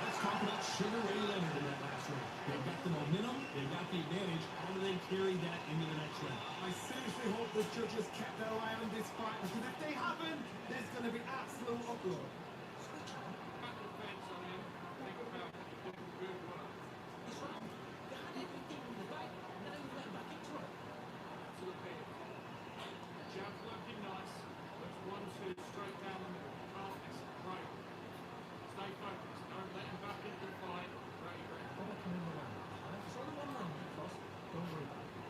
Let's talk about Sugar Ray Leonard in that last round. They've got the momentum, they've got the advantage. How do they carry that into the next round? I seriously hope the judges kept their eye on this fight because if they haven't, there's going to be absolute uproar. Back the fence on him. Think about it. You're doing good work. To the pin. Jab's looking nice. That's 1-2 straight down the middle. Can't miss it. Right. Stay focused. Don't let him back into the fight. Ready, ready.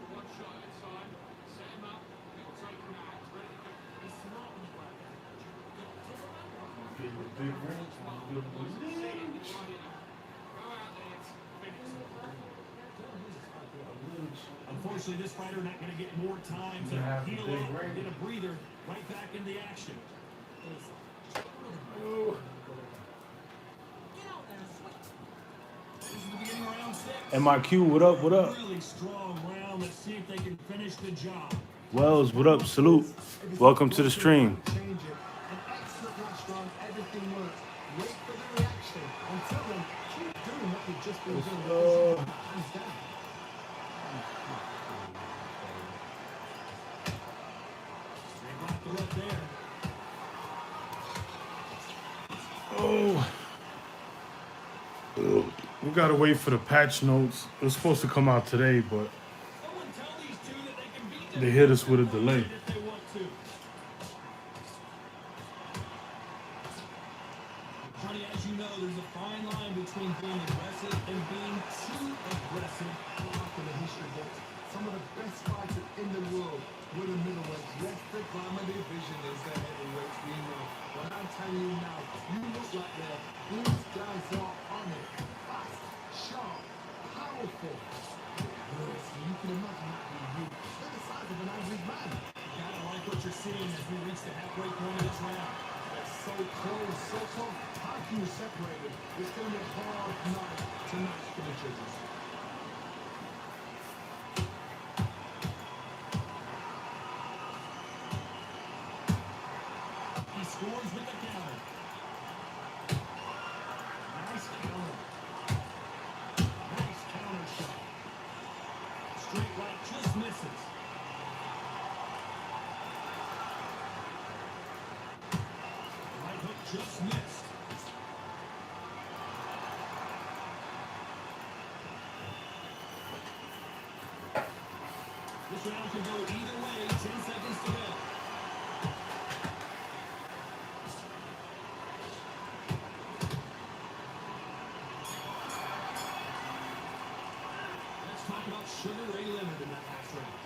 One shot at a time. Set him up. He'll take him out. He's ready to go. He's smart when he's like that. Go out there. Finish it. Unfortunately, this fighter not going to get more time to heal up, get a breather, right back in the action. This is the beginning of round 6. MIQ, what up, what up? Really strong round. Let's see if they can finish the job. Wells, what up? Salute. Welcome to the stream. Change it. An excellent last round. Everything works. Wait for the reaction. Until then, keep doing what you've just been doing. Hands down. They blocked the left there. We gotta wait for the patch notes. It was supposed to come out today, but Someone tell these two that they can beat them they hit us with a delay. if they want to. Johnny, as you know, there's being aggressive and being too aggressive. Mark in the history books. Some of the best fighters in the world were the middleweights. Yes, the glamour division is the heavyweights, we know. But I'm telling you now, you look like these guys are on it. Fast, sharp, powerful. Yes, you can imagine that being you. They're the size of an average man. You gotta like what you're seeing as we reach the halfway point of this round. They're so close, so close. How can you separate them? It's going to be a hard night tonight for the judges. He scores with the counter. Nice counter. Nice counter shot. Straight right just misses. Right hook just missed. This round can go either way. 10 seconds to go. Let's talk about Sugar Ray Leonard in that last round.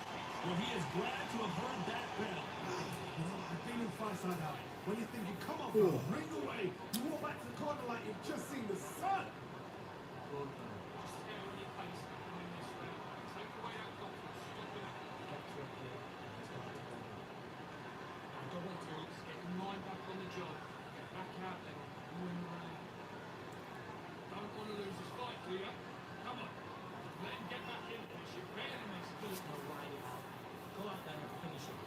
Well, he is glad to have heard that bell. You know, I've been in fights like that. When you think you come up, ring away. You walk back to the corner like you've just seen the sun. Just stay on your pace and in this round. Take away that confidence. Stop it. Don't wait till it's get your mind back on the job. Get back out there. Win the round. Don't want to lose this fight, do you? Come on. Let him get back in this. You barely makes it. There's no way. Go out there and finish it.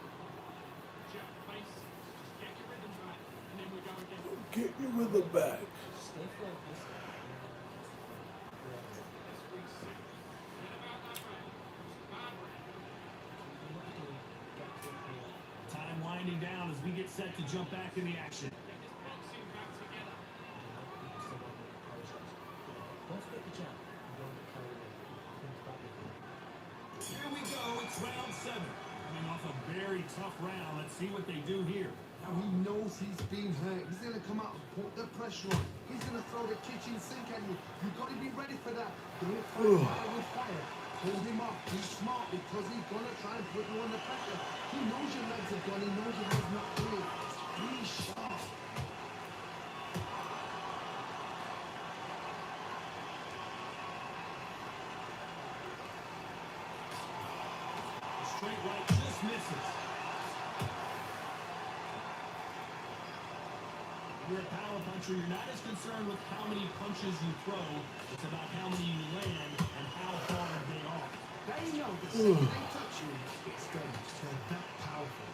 Jab face. Just get your rhythm back. And then we go again. Get your rhythm back. Stay focused. Let's reset. Forget about that round. It was a bad round. Do what you do. Get to it here. Time winding down as we get set to jump back in the action. Get this boxing back together. Don't forget the jab. You don't get carried away. Think back with you. Here we go. It's round 7. Coming off a very tough round. Let's see what they do here. Now he knows he's been hurt. He's going to come out and put the pressure on. He's going to throw the kitchen sink at you. You've got to be ready for that. Don't fight fire with fire. Hold him off. Be smart because he's going to try and put you under pressure. He knows your legs are gone. He knows your head's not clear. Be sharp. Straight right just misses. You're a power puncher. You're not as concerned with how many punches you throw. It's about how many you land and how hard they are. They know the second they touch you, it's done. They're that powerful.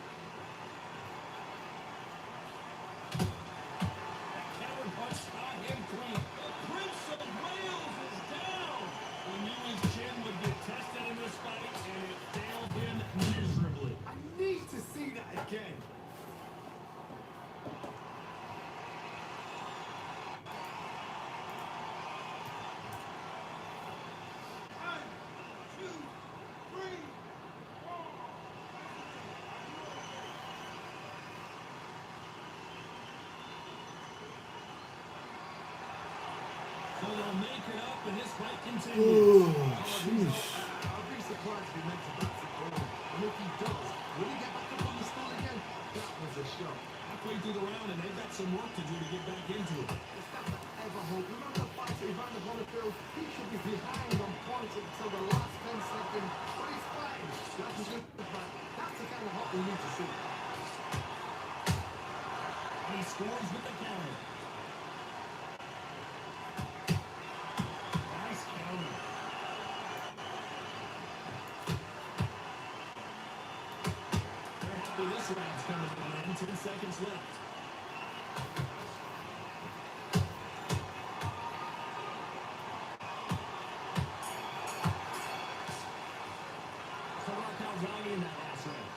That counter punch got him clean. The Prince of Wales is down. We knew his chin would get tested in this fight, and it failed him miserably. I need to see that again. One, two, three, four. So they'll make it up, and this fight continues. I'll be surprised if he makes a back to corner. And if he does, will he get back up on the stool again? That was a shot. Halfway through the round, and they've got some work to do to get back into it. It's not that ever hope. Remember the fight that Evander Holyfield? He should be behind on points until the last 10 seconds. But he's fighting. That's a good fight. That's the kind of hope we need to see. And he scores with the counter. Nice counter. They're happy this round's coming to an end. 10 seconds left. So about Calzaghe in that last round.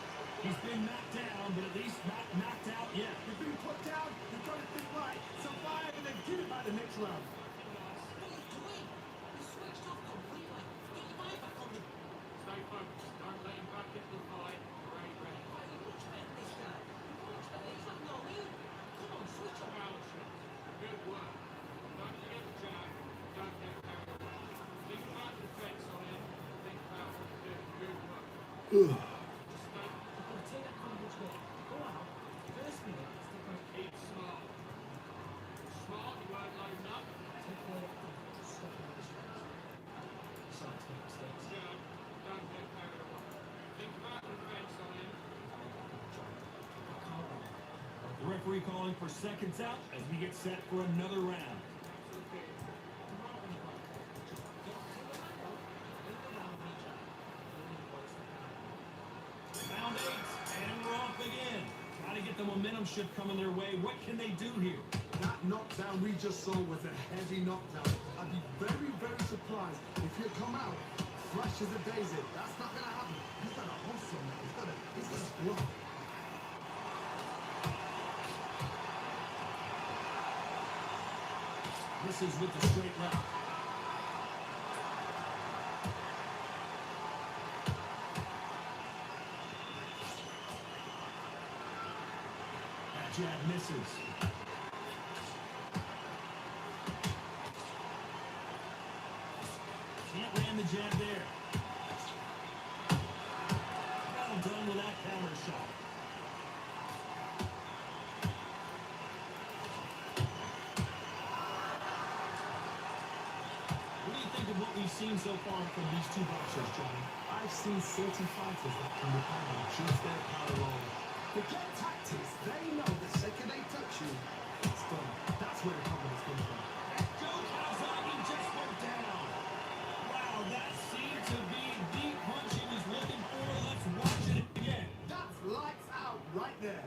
He's been knocked down, but at least not knocked out yet. You've been put down. You've got to think right. Survive and then get it by the next round. What are you doing? You switched off completely. Get your mind back on the... Stay focused. Don't let him back into the fight. Great round. Why are you much better, this guy? Much better. He's like no lead. Come on, switch off. Power shot. Good work. Don't forget the jab. Don't take that confidence with it. Go out, first minute, stick on Keep smart. Smart, you weren't loading up. take the stuff out of the strengths. Start to make mistakes. Joe, don't get carried away. Think about the defense on him. I can't win. The referee calling for seconds out as we get set for another round. Round 8, and we're off again. Trying to get the momentum shift coming their way. What can they do here? That knockdown we just saw was a heavy knockdown. I'd be very, very surprised if he'll come out fresh as a daisy. That's not going to happen. He's got a hustle, man. He's got a block. This is with the straight left. That jab misses. Can't land the jab there. Well done with that counter shot. What do you think of what we've seen so far from these two boxers, Johnny? I've seen certain fighters that can depend on just their power roll. Forget tactics. They know the second they touch you, it's done. That's where the confidence comes from. Joe Calzaghe just went down. Wow, that seemed to be the punch he was looking for. Let's watch it again. That's lights out right there.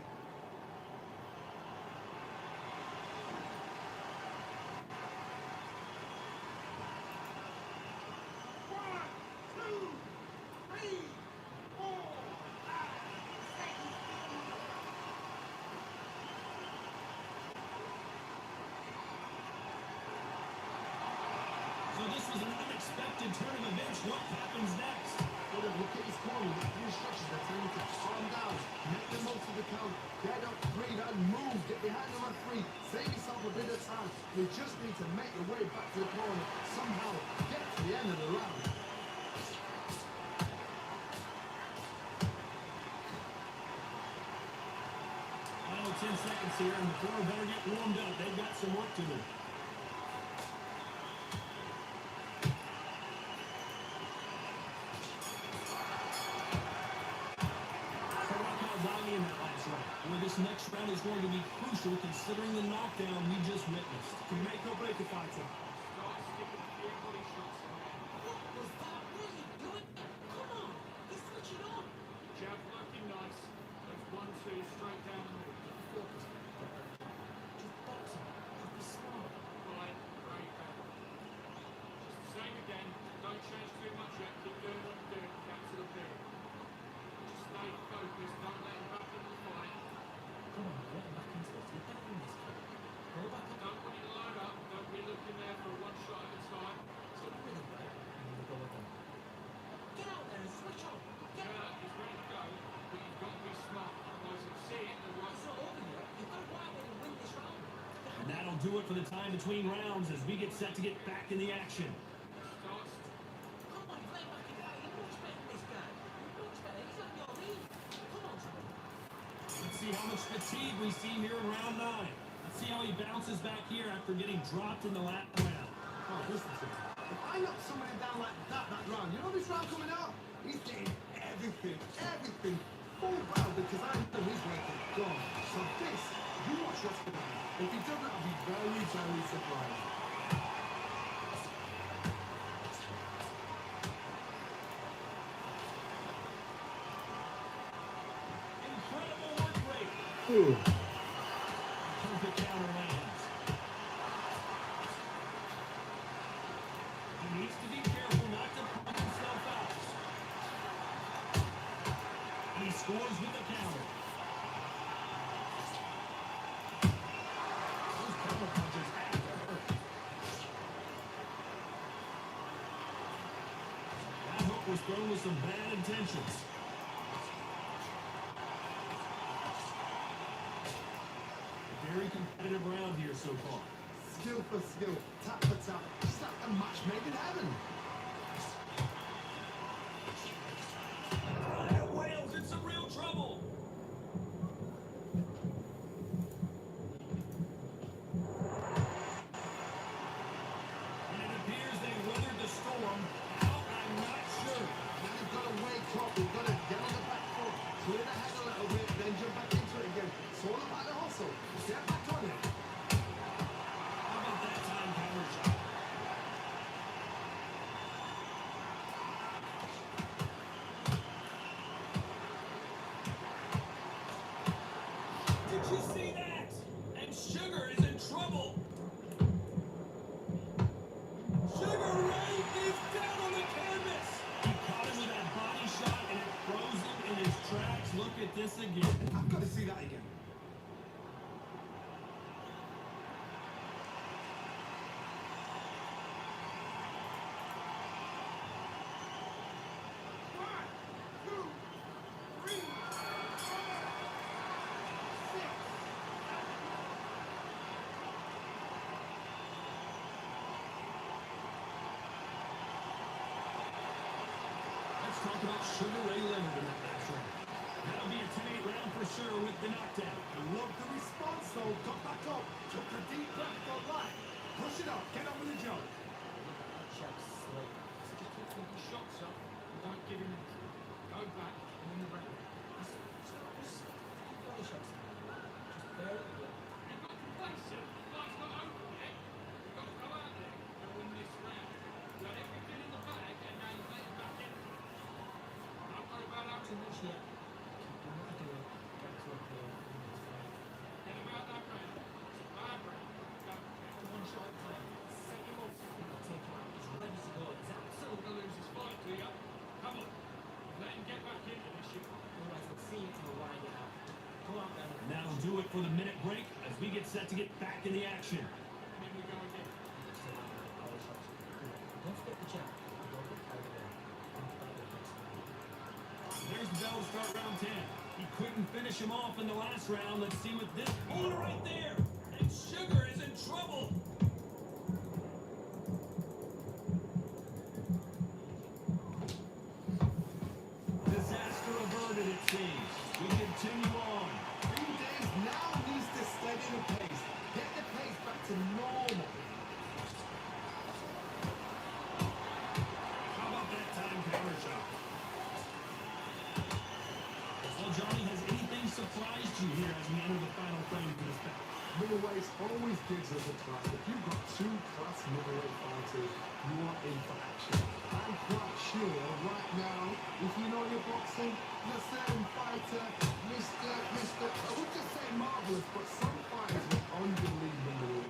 So this was an unexpected turn of events. What happens next? Well, then look at his corner. With the instructions, they're telling him to calm down, make the most of the count, get up, breathe, and move. Get behind the referee. Save yourself a bit of time. You just need to make your way back to the corner. Somehow get to the end of the round. Final 10 seconds here, and the corner better get warmed up. They've got some work to do. In that last round. Well, this next round is going to be crucial considering the knockdown we just witnessed. Can make or break a fighter. Start sticking a few body shots in there. What was that? What are you doing? Come on, he's switching on. Jab looking nice. That's 1-2 straight down the middle. Focus. Just boxing. Just be smart. Right, great. Just the same again. Don't change too much yet. Keep doing what you're doing. Cancel the period. Just stay focused. Don't let him back into the fight. Come on, get him back into it. You're better than this kid. Go back up. Don't want you to load up. Don't be looking there for one shot at a time. Take a really break and then go again. Get out there and switch on. Get out. He's ready to go, but you've got to be smart. Otherwise, you'll see it in the right It's not over yet. You've got to go out there and win this round. And that'll do it for the time between rounds as we get set to get back in the action. starts. Come on, play back in the fight. You're much better than this guy. You're much better. He's on your league. Come on, son. Let's see how much fatigue we see here in round 9. Let's see how he bounces back here after getting dropped in the last round. Oh, listen to me. If I knock somebody down like that round, you know this round coming out? He's getting everything full well because I know his work is gone. So this, you watch what's going to happen. If he doesn't, I'll be very, very surprised. Incredible work rate. Perfect counter lands. He needs to be careful not to put himself out. And he scores with the counter. Those counter punches have to hurt. That hook was thrown with some bad intentions. Very competitive round here so far. Skill for skill, tap for tap. Just like a match made in heaven. little bit, then jump back into it again. It's all about the hustle. Get back on it. How about that time counter shot? Did you see that? And Sugar is in trouble. Sugar Ray is down on the canvas. He caught him with that body shot and it froze him in his tracks. Look at this again. I've got to see that again. Let's talk about Sugar Ray Leonard in that last round. That'll be a 10-8 round for sure with the knockdown. I love the response though. Got back up, took a deep breath, got right. Push it up, get on with the job. Check slate. Just keep taking shots up. Don't give him anything. Go back and then the record. Just body shots. Just barely. You've got to place it. The fight's not over yet. You've got to go out there and win this round. You had everything in the bag and now you let it back in. Don't worry about that. Too much yet. Keep doing what you're doing. Get to a clear. Get him out that round. It's a bad round. Go. One shot at a time. Set him up. Take him out. He's ready to go. He's Still absolutely. gonna lose his fight, do you? Come on. Let him get back into this shit. Otherwise, we'll see it till wind it out. Go out there. And that'll do it for the minute break as we get set to get back in the action. And then we go again. Don't forget the jab. Don't get carried away. Don't play the next one. There's the bell to start round 10. He couldn't finish him off in the last round. Let's see what this... Oh, right there! And Sugar is in trouble! Disaster averted, it seems. We continue on. 3 days now needs to steady the pace. Get the pace back to normal. How about that time counter shot? Well, Johnny, has anything surprised you here as we enter the final frame of this bout? Middleweight always gives us a class. If you've got 2 class middleweight fighters, you are in for action. I'm quite sure right now, if you know your boxing, you're certain fighter, Mr. I would just say marvelous, but some fighters are unbelievable.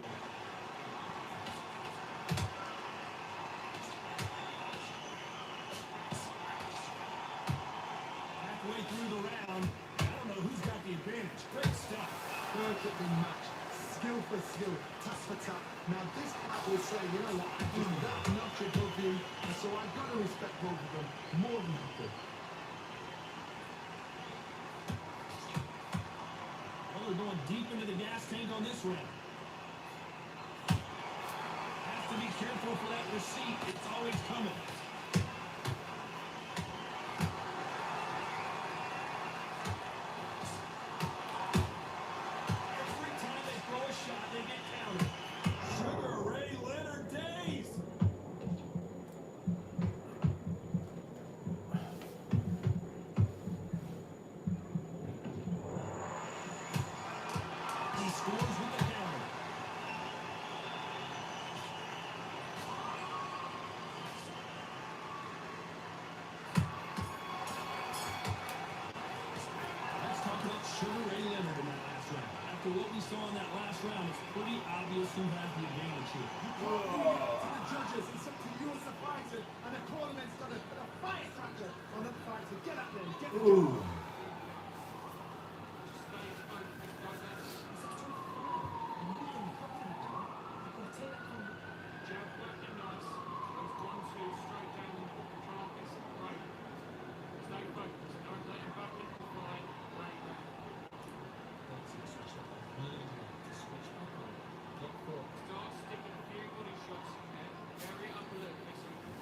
Halfway through the round, I don't know who's got the advantage. Great stuff. Perfectly matched. Skill for skill, tap for tap. Now this guy will say, you know what, I'm that notch above you, and so I've got to respect both of them more than I could. Well, we're going deep into the gas tank on this round. Has to be careful for that receipt. It's always coming. Every time they throw a shot, they get countered. Sugar Ray Leonard days. He scores with the counter. Let's talk about Sugar Ray Leonard in that last round. After what we saw in that last round, it's pretty obvious who has the advantage here. To the judges, it's up to you as a fighter, and the tournament's got a firecracker on the fighter. Get up there, get the job. Stay focused. Go there. Jab working nice. Goes 1-2 straight down the middle. Try and get some break. Stay focused. Don't let him back into the fight. Lay back. Start sticking a few body shots in there. Vary it up a little bit so you can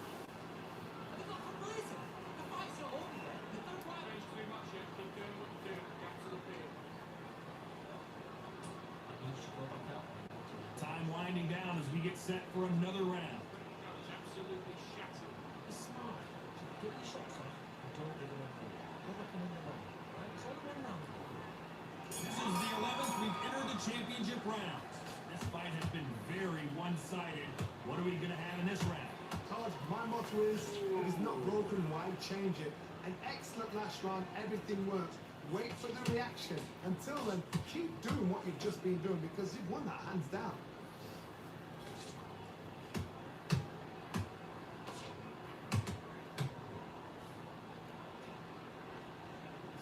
change too much yet. Keep doing what you're doing. Gap to the field. Time winding down as we get set for another round. That was absolutely shattered. Get your shots off and don't give them a call. Go back in the line. Right? It's all the way around. championship rounds. This fight has been very one-sided. What are we going to have in this round? Todd, my motto is, if it's not broken, why change it? An excellent last round, everything worked. Wait for the reaction. Until then, keep doing what you've just been doing because you've won that hands down.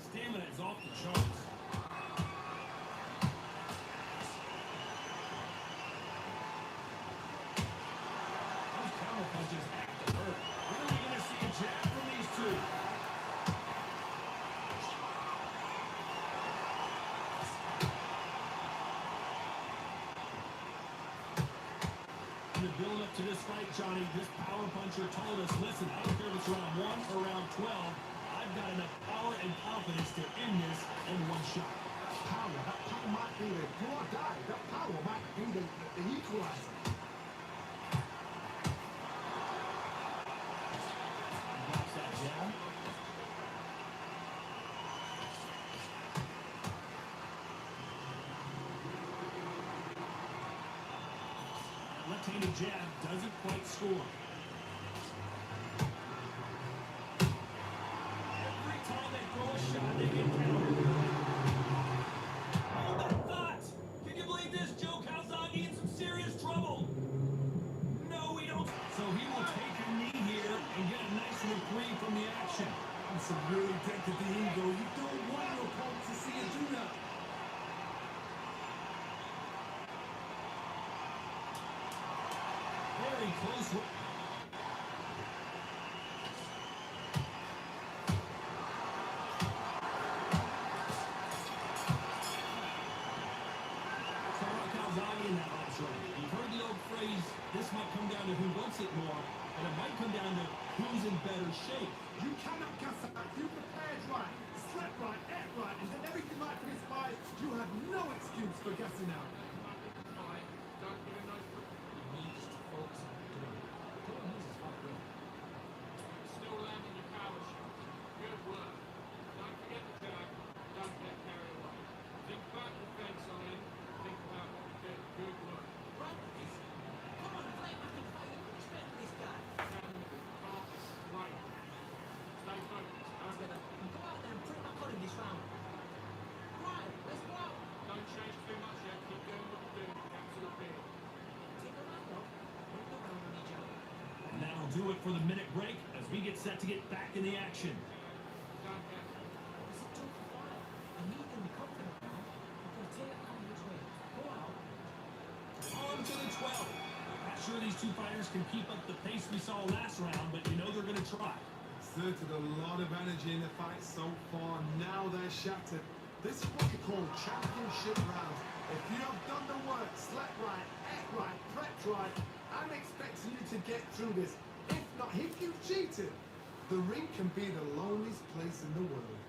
Stamina is off the charts. Those counter punches have to hurt. When are we going to see a jab from these two? In the build-up to this fight, Johnny, this power puncher told us, listen, I don't care if it's round 1 or round 12, I've got enough power and confidence to end this in one shot. That power might be the do or die. That power might be the equalizer. Blocks that jab. Left-handed jab doesn't quite score. Every time they throw a shot, they get countered. Hold that thought! Can you believe this? Joe Calzaghe in some serious trouble. No, we don't. So he will take a knee here and get a nice reprieve from the action. That's a really dead to the ego. You don't want your opponent to see you do that. Very close. Calzaghe in that last round. You've heard the old phrase, this might come down to who wants it more, and it might come down to who's in better shape. You cannot guess that. You prepared right, slept right, ate right, and did everything right for this fight. You have no excuse for guessing out. Don't give him no He needs to focus on doing it. Doing his is not good. Still landing your power shot. Good work. Don't forget the jab. Don't get carried away. Think about the defense on him. Think about what you did. Good work. Right, come on, play back and fight. Respect this guy. Down the middle. Fast. Right. Stay focused. I was gonna go out there and print my card in this round. Right, let's go out. Don't change too much yet. Keep doing what you're doing. Capture the field. Take a round though. Bring the round on each other. And that'll do it for the minute break as we get set to get back in the action. Don't get It's a tough fight. I need them to be confident now. I'm gonna take it out of his way. Go out. On to the 12th. Not sure these two fighters can keep up the pace we saw last round, but you know they're going to try. Exerted a lot of energy in the fight so far. Now they're shattered. This is what you call championship rounds. If you have done the work, slept right, ate right, prepped right, I'm expecting you to get through this. If not, if you've cheated, the ring can be the loneliest place in the world.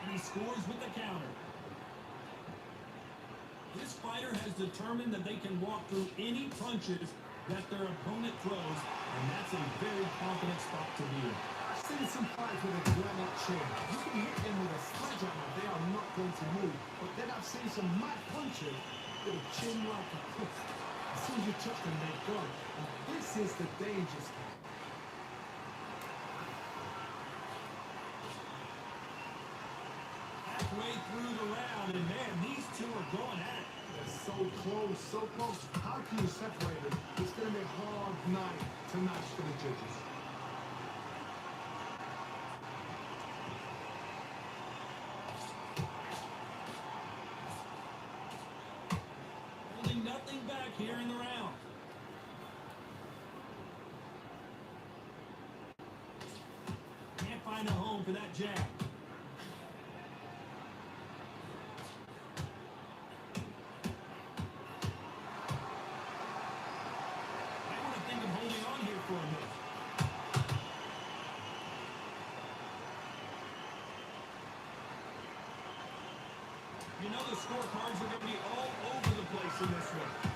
And he scores with the counter. This fighter has determined that they can walk through any punches that their opponent throws, and that's a very confident spot to be in. I've seen some fights with a granite chin. You can hit them with a sledgehammer, they are not going to move. But then I've seen some mad punches with a chin like a cliff. As soon as you touch them, they're gone. And this is the danger spot. Halfway through the round, and man, these two are going at it. They're so close, so close. How can you separate them? It's going to be a hard night tonight for the judges. Holding nothing back here in the round. Can't find a home for that jab. I want to think of holding on here for a minute. You know the scorecards are going to be all over the place in this one.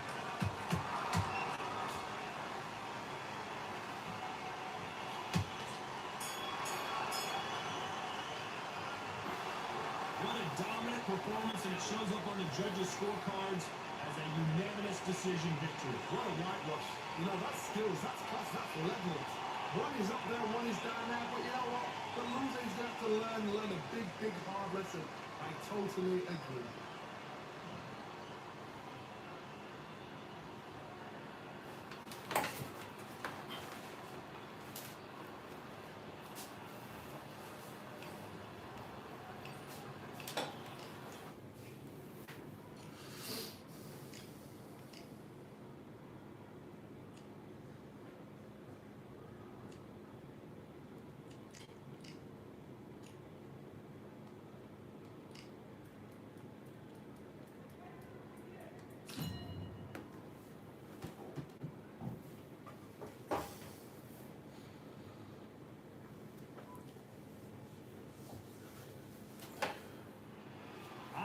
it shows up on the judges' scorecards as a unanimous decision victory. What a whitewash. You know, that's skills, that's class, that's level. One is up there, one is down there, but you know what? The loser is going to have to learn a big, big hard lesson. I totally agree.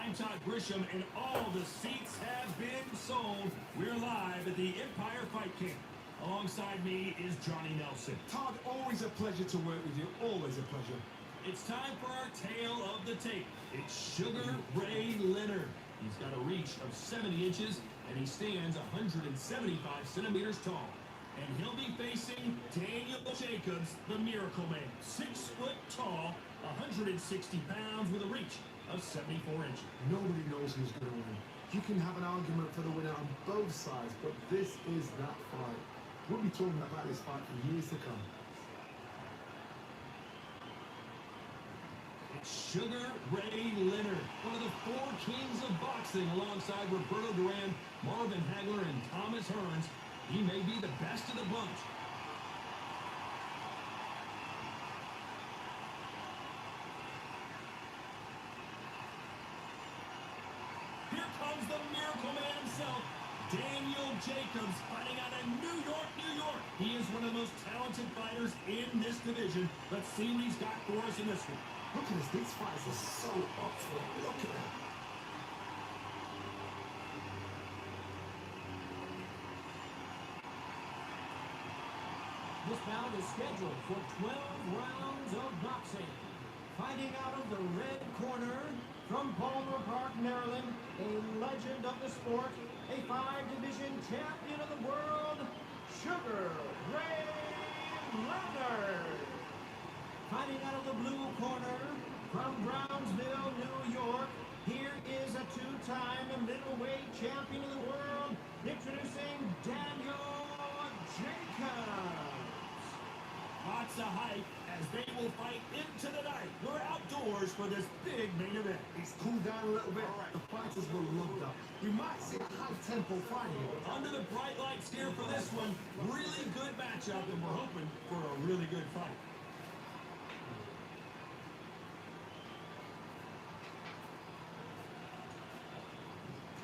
I'm Todd Grisham, and all the seats have been sold. We're live at the Empire Fight Camp. Alongside me is Johnny Nelson. Todd, always a pleasure to work with you, always a pleasure. It's time for our tale of the tape. It's Sugar Ray Leonard. He's got a reach of 70 inches, and he stands 175 centimeters tall. And he'll be facing Daniel Jacobs, the Miracle Man. 6 foot tall, 160 pounds with a reach of 74 inches. Nobody knows who's going to win. You can have an argument for the winner on both sides, but this is that fight. We'll be talking about this fight for years to come. It's Sugar Ray Leonard, one of the 4 kings of boxing alongside Roberto Duran, Marvin Hagler, and Thomas Hearns. He may be the best of the bunch. Here comes the Miracle Man himself, Daniel Jacobs, fighting out of New York, New York. He is one of the most talented fighters in this division. Let's see what he's got for us in this one. Look at this, these fights are so up for it. Look at that. This bout is scheduled for 12 rounds of boxing. Fighting out of the red corner from Palmer Park, Maryland, a legend of the sport, a 5-division champion of the world, Sugar Ray Leonard. Fighting out of the blue corner from Brownsville, New York, here is a 2-time middleweight champion of the world, introducing Daniel Jacobs. Lots of hype as they will fight into the night. We're outdoors for this big main event. It's cooled down a little bit. The fighters were loved up. We might see a high-tempo fight here. Under the bright lights here for this one, really good matchup, and we're hoping for a really good fight.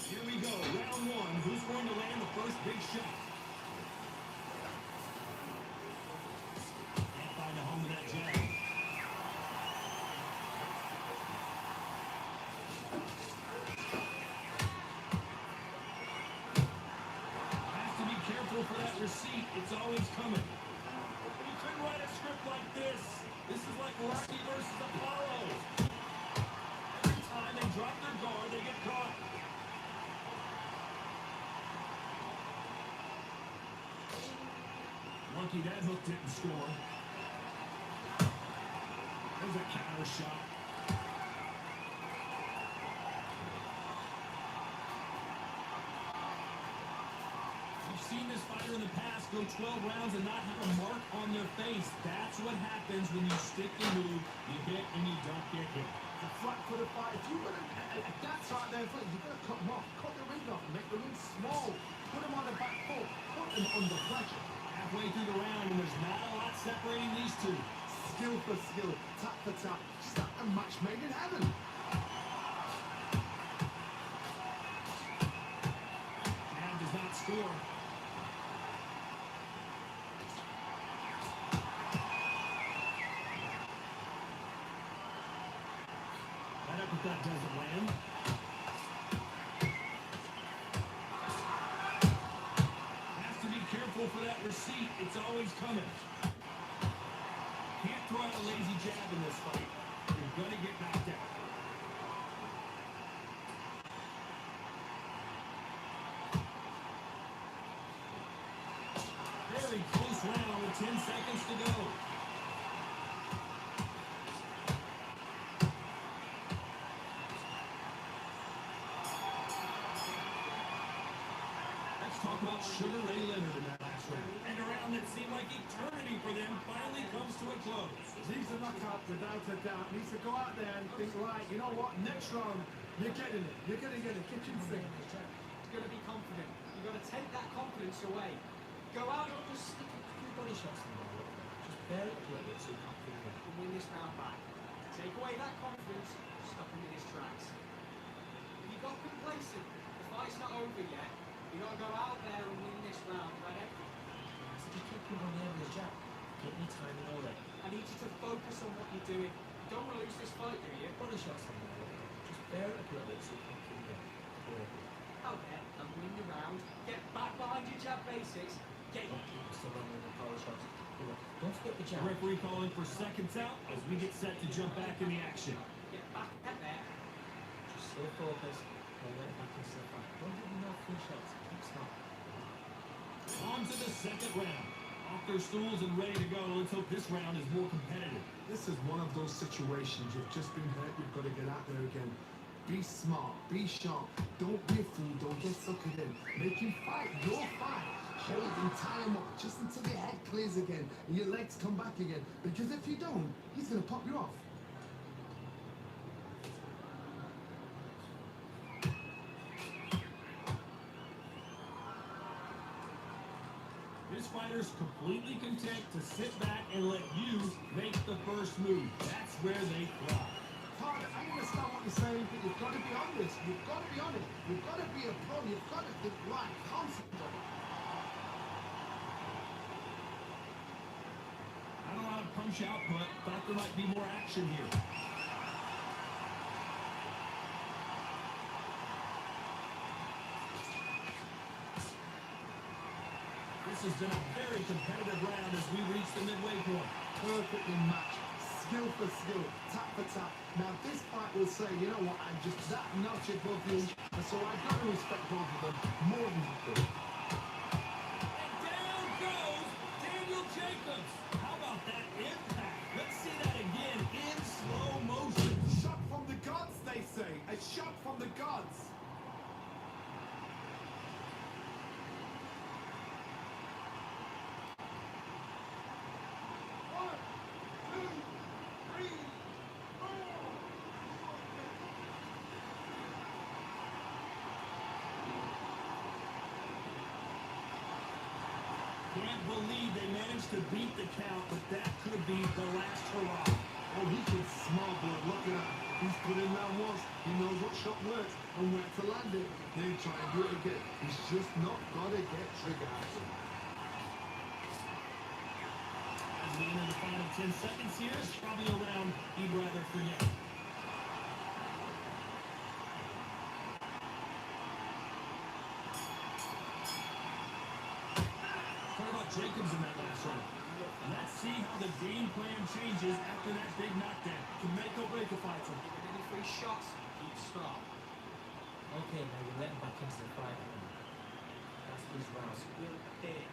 Here we go, round 1. Who's going to land the first big shot? Can't find a home with that jab. Has to be careful for that receipt. It's always coming. You couldn't write a script like this. This is like Rocky versus Apollo. Every time they drop their guard, they get caught. Lucky that hook didn't score. There's a counter shot. We've seen this fighter in the past go 12 rounds and not have a mark on their face. That's what happens when you stick and move. You hit and you don't get hit. The flat-footed fight. If you're going to, that's right there, you're going to cut them off. Cut the ring off, make the ring small. Put them on the back foot. Put them under pressure. Halfway through the round, and there's not a lot separating these two. Skill for skill, tap for tap. Just like a match made in heaven. Jab does not score. That uppercut doesn't land. For that receipt, it's always coming. Can't throw out a lazy jab in this fight. You're gonna get knocked out. this round with 10 seconds to go. Let's talk about Sugar Ray Leonard in that last round. And a round that seemed like eternity for them finally comes to a close. He's a knockout without a doubt. Needs to go out there and think, right, you know what, next round, you're getting it. You're going to get a kitchen sink. You've got to be confident. You've got to take that confidence away. Go out and just stick a few body shots in there. Just bear it up a little bit so you can't feel it. And win this round back. Take away that confidence, stop him in his tracks. If you got complacent, the fight's not over yet. You got to go out there and win this round. Right? So you keep him on the end of the jab. Get me timing all that. I need you to focus on what you're doing. You don't want to lose this fight, do you? Body shots in there. Just bear it up a little bit so you can't feel it. Out there and win the round. Get back behind your jab basics. Get still running with the power shots. Don't forget the jab. The referee calling for seconds out as we get set to jump back in the action. Get back at there. Just stay focused. Don't let it back into the fight. Don't give them no free shots. Keep smart. On to the second round. Off their stools and ready to go. Let's hope this round is more competitive. This is one of those situations. You've just been hurt. You've got to get out there again. Be smart. Be sharp. Don't be a fool. Don't get suckered in. Make him fight your fight. Hold and tie him up just until your head clears again and your legs come back again. Because if you don't, he's going to pop you off. This fighter's completely content to sit back and let you make the first move. That's where they thrive. Carter, I understand what you're saying, but you've got to be honest. You've got to be honest. You've got to be a pro. You've got to think right. Concentrate. I don't know how to punch output. Thought there might be more action here. This has been a very competitive round as we reach the midway point. Perfectly matched. Skill for skill. Tap for tap. Now this fight will say, you know what, I'm just that notch above you. And so I've got to respect both of them more than you do. And down goes Daniel Jacobs. How about that impact? Let's see that again in slow motion. Shot from the gods, they say. A shot from the gods. Can't believe they managed to beat the count, but that could be the last hurrah. Oh, he can smell blood. Look at that. He's put in that once. He knows what shot works and where to land it. Then try and do it again. He's just not got to get trigger action. As we enter the final 10 seconds here, it's probably a round he'd rather forget. What about Jacobs in that last round? Let's see how the game plan changes after that big knockdown. To make or break a fighter. Give him any free shots, keep strong. Okay, now you're letting back into the fight. That's his round. Will hit.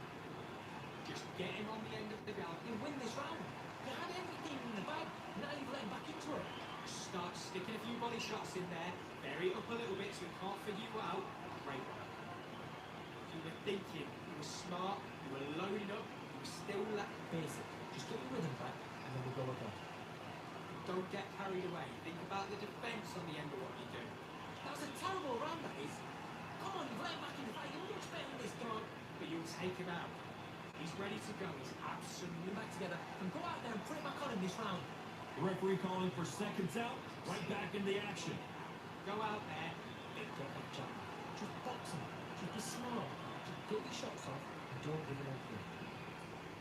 Just get him on the end of the belt. You win this round. You had everything in the bag. Now you've let him back into it. Start sticking a few body shots in there. Vary it up a little bit so he can't figure you out. Great one. You were thinking, you were smart, you were loading up, you were still Basic. Just get your rhythm back and then we'll go again. Don't get carried away. Think about the defense on the end of what you do. That was a terrible round, that is. Come on, you've let him back in the fight. You're much better than this, dog. But you'll take him out. He's ready to go. He's absolutely Back together and go out there and put it back on him this round. The referee calling for seconds out, right back in the action. Go out there. Get that jab. Just box him. Just be smart. Just get your shots off and don't give it anything.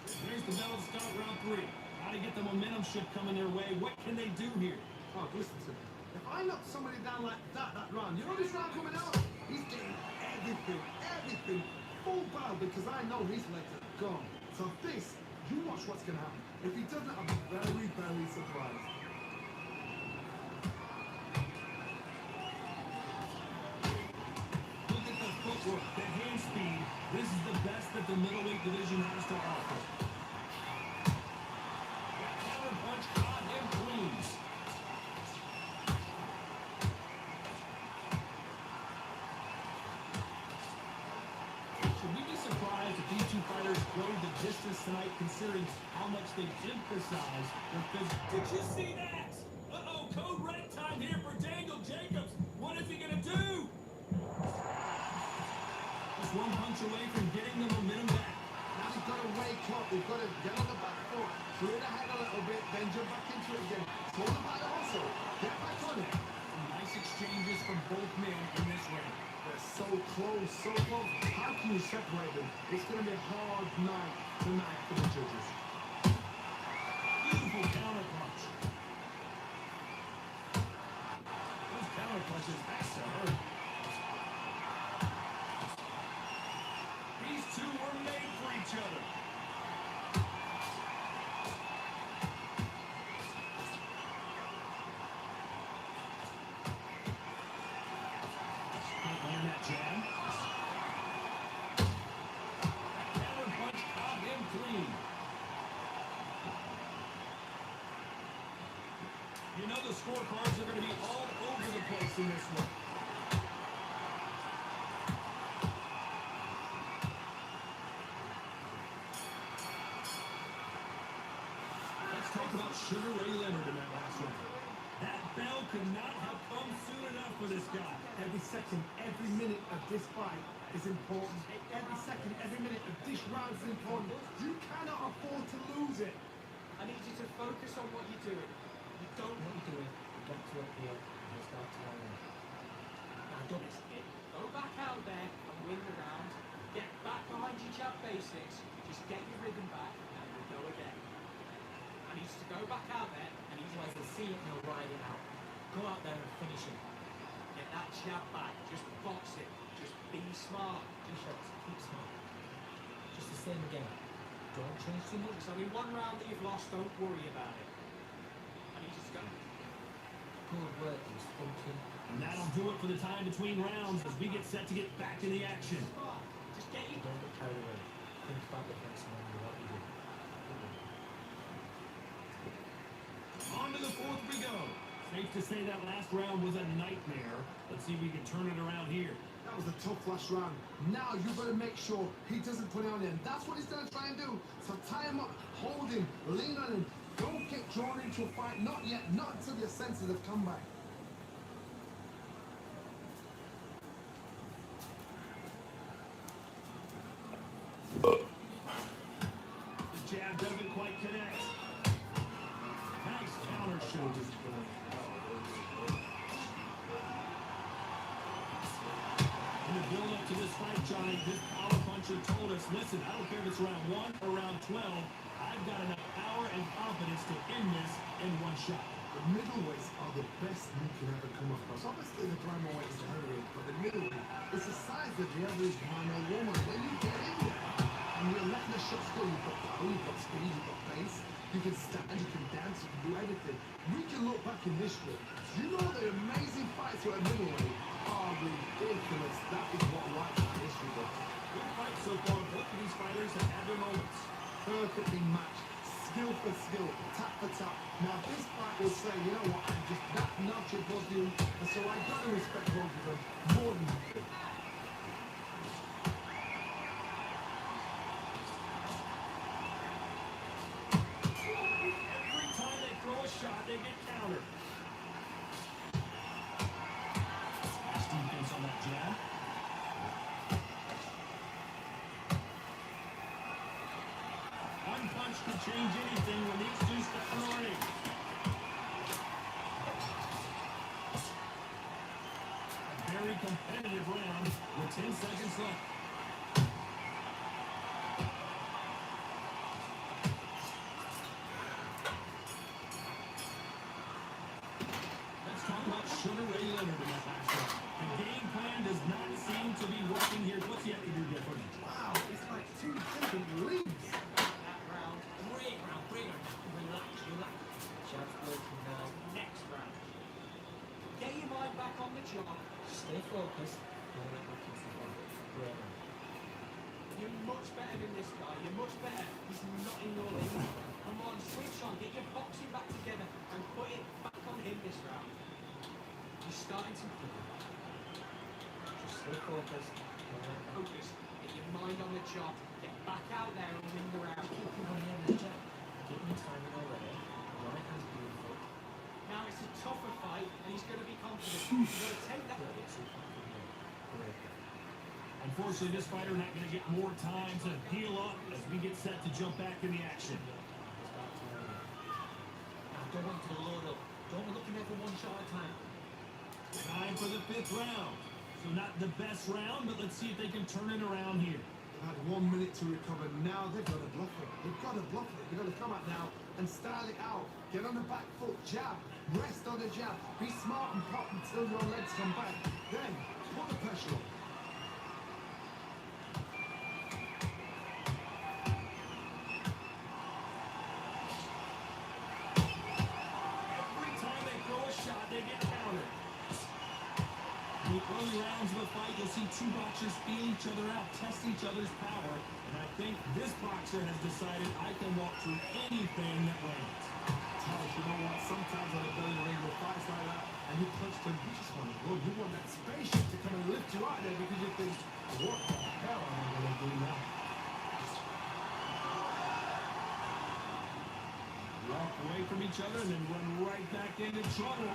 There's the bell to start round 3. How to get the momentum shift coming their way. What can they do here? Oh, listen to me. If I knock somebody down like that round, you know this round coming out? He's getting everything, full barrel because I know his legs are gone. So this, you watch what's going to happen. If he doesn't, I'll be very, very surprised. Look at the footwork, the hand speed. This is the best that the middleweight division has to offer. fight considering how much they emphasize their physical. Did you see that? Uh-oh, code red time here for Daniel Jacobs. What is he going to do? Just one punch away from getting the momentum back. Now you've got to wake up. You've got to get on the back foot, clear the head a little bit, then jump back into it again. Pull the back hustle. Get back on it. Some nice exchanges from both men in this round. They're so close, so close. How can you separate them? It's going to be a hard night tonight for the judges. Beautiful counter punch. Those counter punches have to hurt. These two were made for each other. Can't land that jab. That counter punch caught him clean. You know the scorecards are going to be all over the place in this one. Let's talk about Sugar Ray Leonard in that last one. That bell could not have come soon enough for this guy. Every second, every minute of this fight is important. Every second, every minute of this round is important. You cannot afford to lose it. I need you to focus on what you're doing. You don't What you're doing, you've got to appeal and you start to line up. Now, don't miss it. go back out there and win the round. Get back behind your jab basics. Just get your rhythm back and we'll go again. I need you to go back out there and he's Otherwise, they'll see it and they'll ride it out. Go out there and finish it. get that jab back. Just box it. Just be smart. Two shots, keep smart. Just the same again. Don't change too much. It's only one round that you've lost. Don't worry about it. I need you to go. Good work, he was thinking. And that'll do it for the time between rounds as we get set to get back to the action. Smart. Just get your Don't get carried away. Think about the next one and what you do. On to the fourth we go. Safe to say that last round was a nightmare. Let's see if we can turn it around here. That was a tough last round. Now you've got to make sure he doesn't put it on him. That's what he's going to try and do. So tie him up, hold him, lean on him. Don't get drawn into a fight. Not yet. Not until your senses have come back. The jab doesn't quite connect. Nice counter show this point. In the build-up to this fight, Johnny, this power puncher told us, listen, I don't care if it's round 1 or round 12, I've got enough power and confidence to end this in one shot. The middleweights are the best you can ever come across. Obviously, the flyweight is the heavyweight, but the middleweight is the size of the average man or woman. When you get in there and you're letting the shots go, you've got power, you've got speed, you've got pace, you can stand, you can dance, you can do everything. We can look back in history. You know the amazing fights were at middleweight are ridiculous. That is what life in history does. Good fight so far. Both of these fighters have had their moments. Perfectly matched. Skill for skill, tap for tap. Now this fight will say, you know what, I'm just that notch above you, and so I got to respect both of them more than you do. Every time they throw a shot, they get countered. Nice defense on that jab. One punch could change anything when these two step in the ring. A very competitive round with 10 seconds left. Let's talk about Sugar Ray Leonard in that last round. The game plan does not seem to be working here. What's he have to do different? Wow, it's like two different leagues. that round. Great round. Great round. Relax. Relax. Jab's working now. Next round. Get your mind back on the job. Stay focused. Don't get back into the fight. Great round. You're much better than this guy. You're much better. He's not in your league. Come on, switch on. Get your boxing back together and put it back on him this round. You're starting to Just stay focused. Don't let back. focus. Get your mind on the job. Get back back out there and win the round. Keep him on the end of the jab. Give me timing already. The right hand's beautiful. Now it's a tougher fight, and he's going to be confident. He's going to take that. Good, it's super good. Great. Unfortunately, this fighter not going to get more time to heal up as we get set to jump back in the action. Now, don't wait to load up. Don't be looking there for one shot at a time. Time for the 5th round. So not the best round, but let's see if they can turn it around here. They've had 1 minute to recover. Now they've got to bluff it. They've got to bluff it. They've got to come out now and style it out. Get on the back foot, jab. Rest on the jab. Be smart and pop until your legs come back. Then put the pressure on. Every time they throw a shot, they get countered. In the early rounds of the fight, you'll see two boxers feel each other out, test each other's power, and I think this boxer has decided I can walk through anything that lands. Terence, you know what? Sometimes on a belly ring with fights like that, and you punch them, you just want to go. You want that spaceship to come and lift you out there because you think, what the hell am I going to do now? Walk away from each other and then run right back into trouble.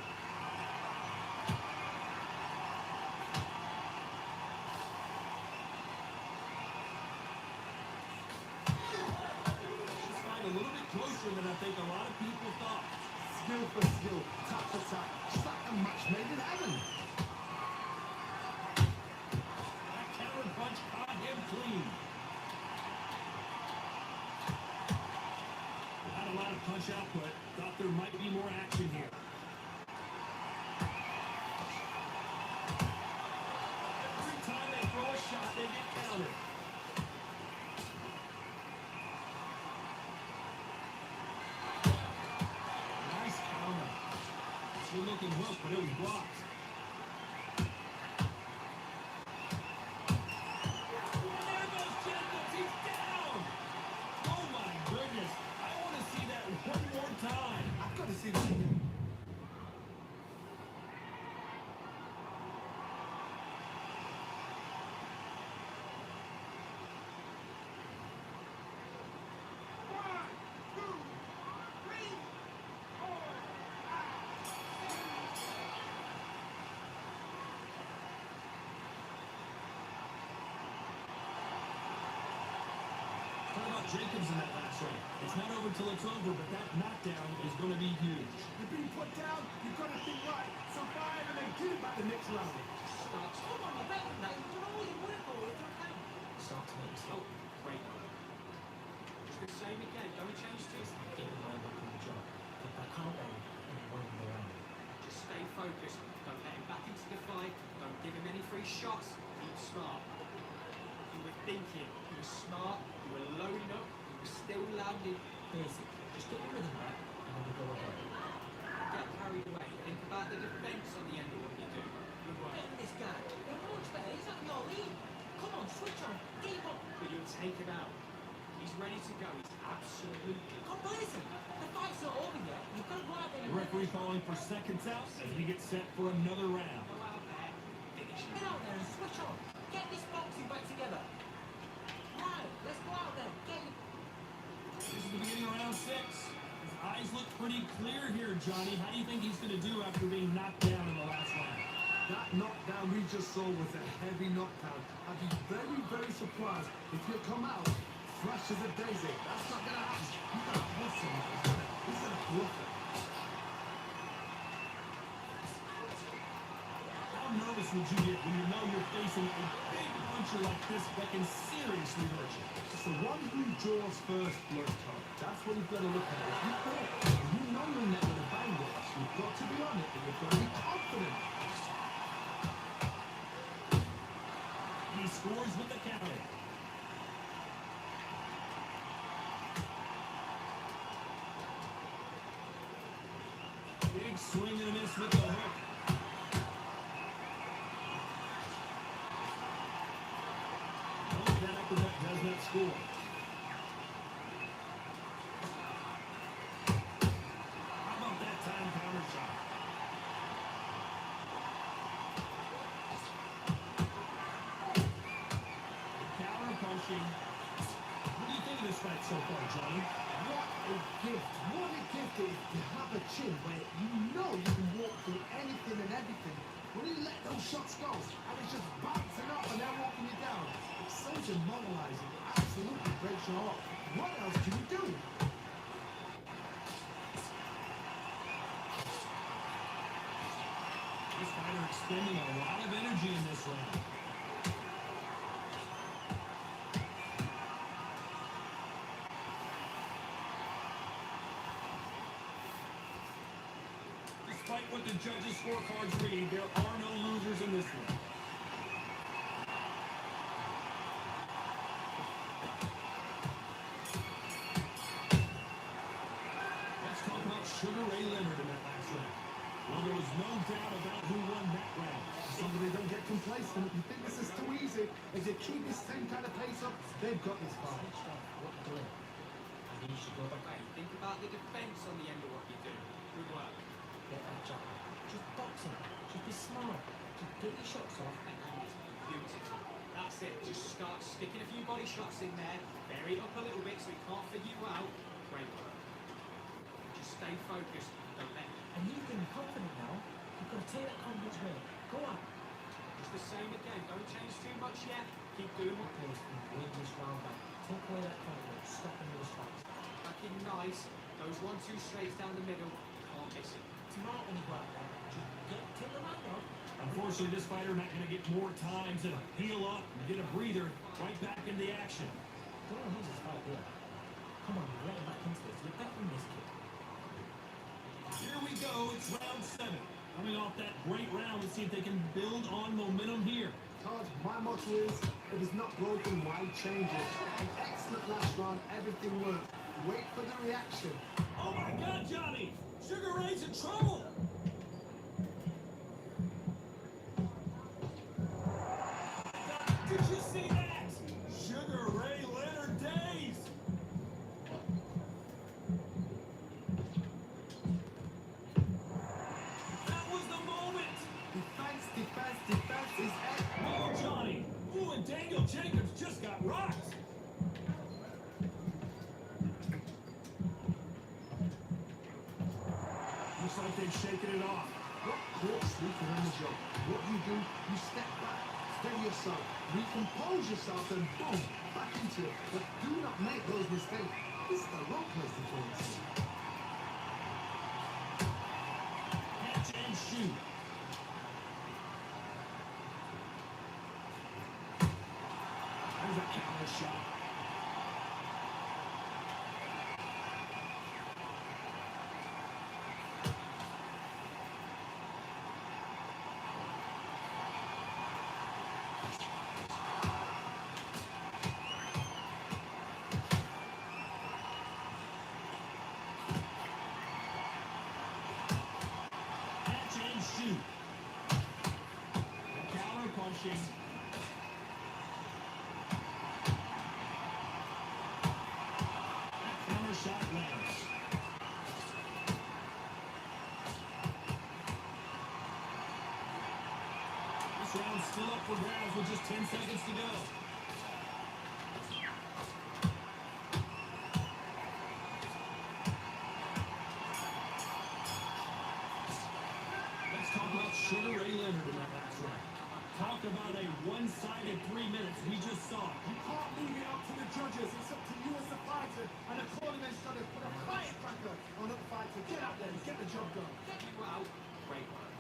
This fight a little bit closer than I think a lot of people thought. Skill for skill, tap for tap, just like a match made in heaven. That counter punch caught him clean. Not a lot of punch output. Thought there might be more action here. Every time they throw a shot, they get countered. Nice counter. Good looking hook, but it was blocked. There goes Jacobs. He's down. Oh my goodness. I want to see that one more time. I've got to see this again. What about Jacobs in that last round? It's not over till it's over, but that knockdown is going to be huge. You're being put down, you've got to think right. Survive and then give it back the next round. Starts. Come on, I bet than that. You've done all your work already. Start to make Oh, great. Just the same again. Don't change this. Get the line back on the job. Get that count down and win the round. Just stay focused. Don't let him back into the fight. Don't give him any free shots. Keep smart. You were thinking. You were smart. You were loading up. You were still landing. Basic. Just get your rhythm back and then we go ahead. Get carried away. Think about the defense on the end of what you do. Good work. Get this guy. You're much better. He's on your lead. Come on, switch on. Get him up. But you'll take him out. He's ready to go. He's absolutely. Come on, listen. The fight's not over yet. You've got to go out there The and referee calling for seconds out as we get set for another round. Go out there. Finish him. get out there and switch on. Get this boxing back together. Right, let's go out there. Get him. This is the beginning of round 6. His eyes look pretty clear here, Johnny. How do you think he's going to do after being knocked down in the last round? That knockdown we just saw was a heavy knockdown. I'd be very, very surprised if he'll come out fresh as a daisy. That's not going to happen. He's going to hustle him. He's going to bluff it. How nervous would you get when you know you're facing a big puncher like this that can seriously hurt you? It's the one who draws first blood, Tom. That's what you've got to look at. If you thought, you know you're never going to bang it. You've got to be on it, and you've got to be confident. He scores with the counter. Big swing and a miss with the hook. Nope, that uppercut does not score. How about that time counter shot? Counter punching. Johnny. What a gift. What a gift it is to have a chin where you know you can walk through anything and everything. When you let those shots go, and it's just bouncing up and they're walking you down, it's so demoralizing. It absolutely breaks your heart. What else can you do? This fighter expending a lot of energy in this round. Despite what the judges' scorecards read, there are no losers in this one. Let's talk about Sugar Ray Leonard in that last round. Well, there was no doubt about who won that round. Somebody don't get complacent. You think this is too easy. If they keep this same kind of pace up, they've got this fight. Switched off what you're doing. I think you should go back. Okay, think about the defense on the end of what you do. Good work. Get that job. Just boxing. Just be smart. Just get your shots off and Beautiful. That's it. Just start sticking a few body shots in there. Bury it up a little bit so he can't figure you out. Great work. Just stay focused. Don't let And you can be confident now. You've got to take that confidence with you. Go on. Just the same again. Don't change too much yet. Keep doing what Please, win this round back. Take away that confidence. Stop them with the shots. fucking nice. Those 1-2 straights down the middle. Can't miss it. Tomorrow when you go out there, just take the round off. Unfortunately, this fighter not going to get more time to heal up and get a breather right back into the action. Don't lose this fight here. Come on, let him back into this. You're better than this kid. Here we go. It's round 7. Coming off that great round, let's see if they can build on momentum here. Todd, my motto is, if it's not broken, why change it? An excellent last round, everything worked. Wait for the reaction. Oh my God, Johnny! Sugar Ray's in trouble! Did you see that? Sugar Ray Leonard days! That was the moment! Defense, defense, defense is Oh, Johnny! Ooh, and Daniel Jacobs just got rocked! Looks like they've shaken it off. What caught sleeping on the job? What do? You step back, steady yourself, recompose yourself, and boom, back into it. But do not make those mistakes. This is the wrong place to throw it. Catch and shoot. There's a counter shot. Catch and shoot. Counter punching. That counter shot lands. This round's still up for grabs with just 10 seconds to go. Let's talk about Sugar Ray Leonard in that last round. Talk about a one-sided 3 minutes we just saw. You can't leave it up to the judges. It's up to you as the fighter. And the tournament's got to put a firecracker on the fighter. Get out there and get the job done. You out. Great work.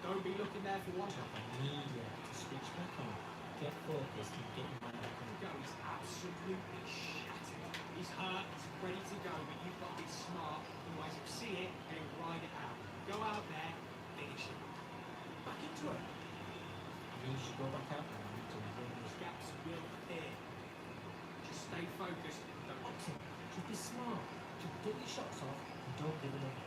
Don't be looking there for one. I need you to switch back on. Get focused and get your mind back on the Go. He's absolutely shattered. He's hurt. He's ready to go. But you've got to be smart. Otherwise, you see it and you ride it out. Go out there, finish it. back into it. You should go back out there and win this. Gaps will appear. Just stay focused. Don't Boxing. Just be smart. Just get your shots off and don't give it up.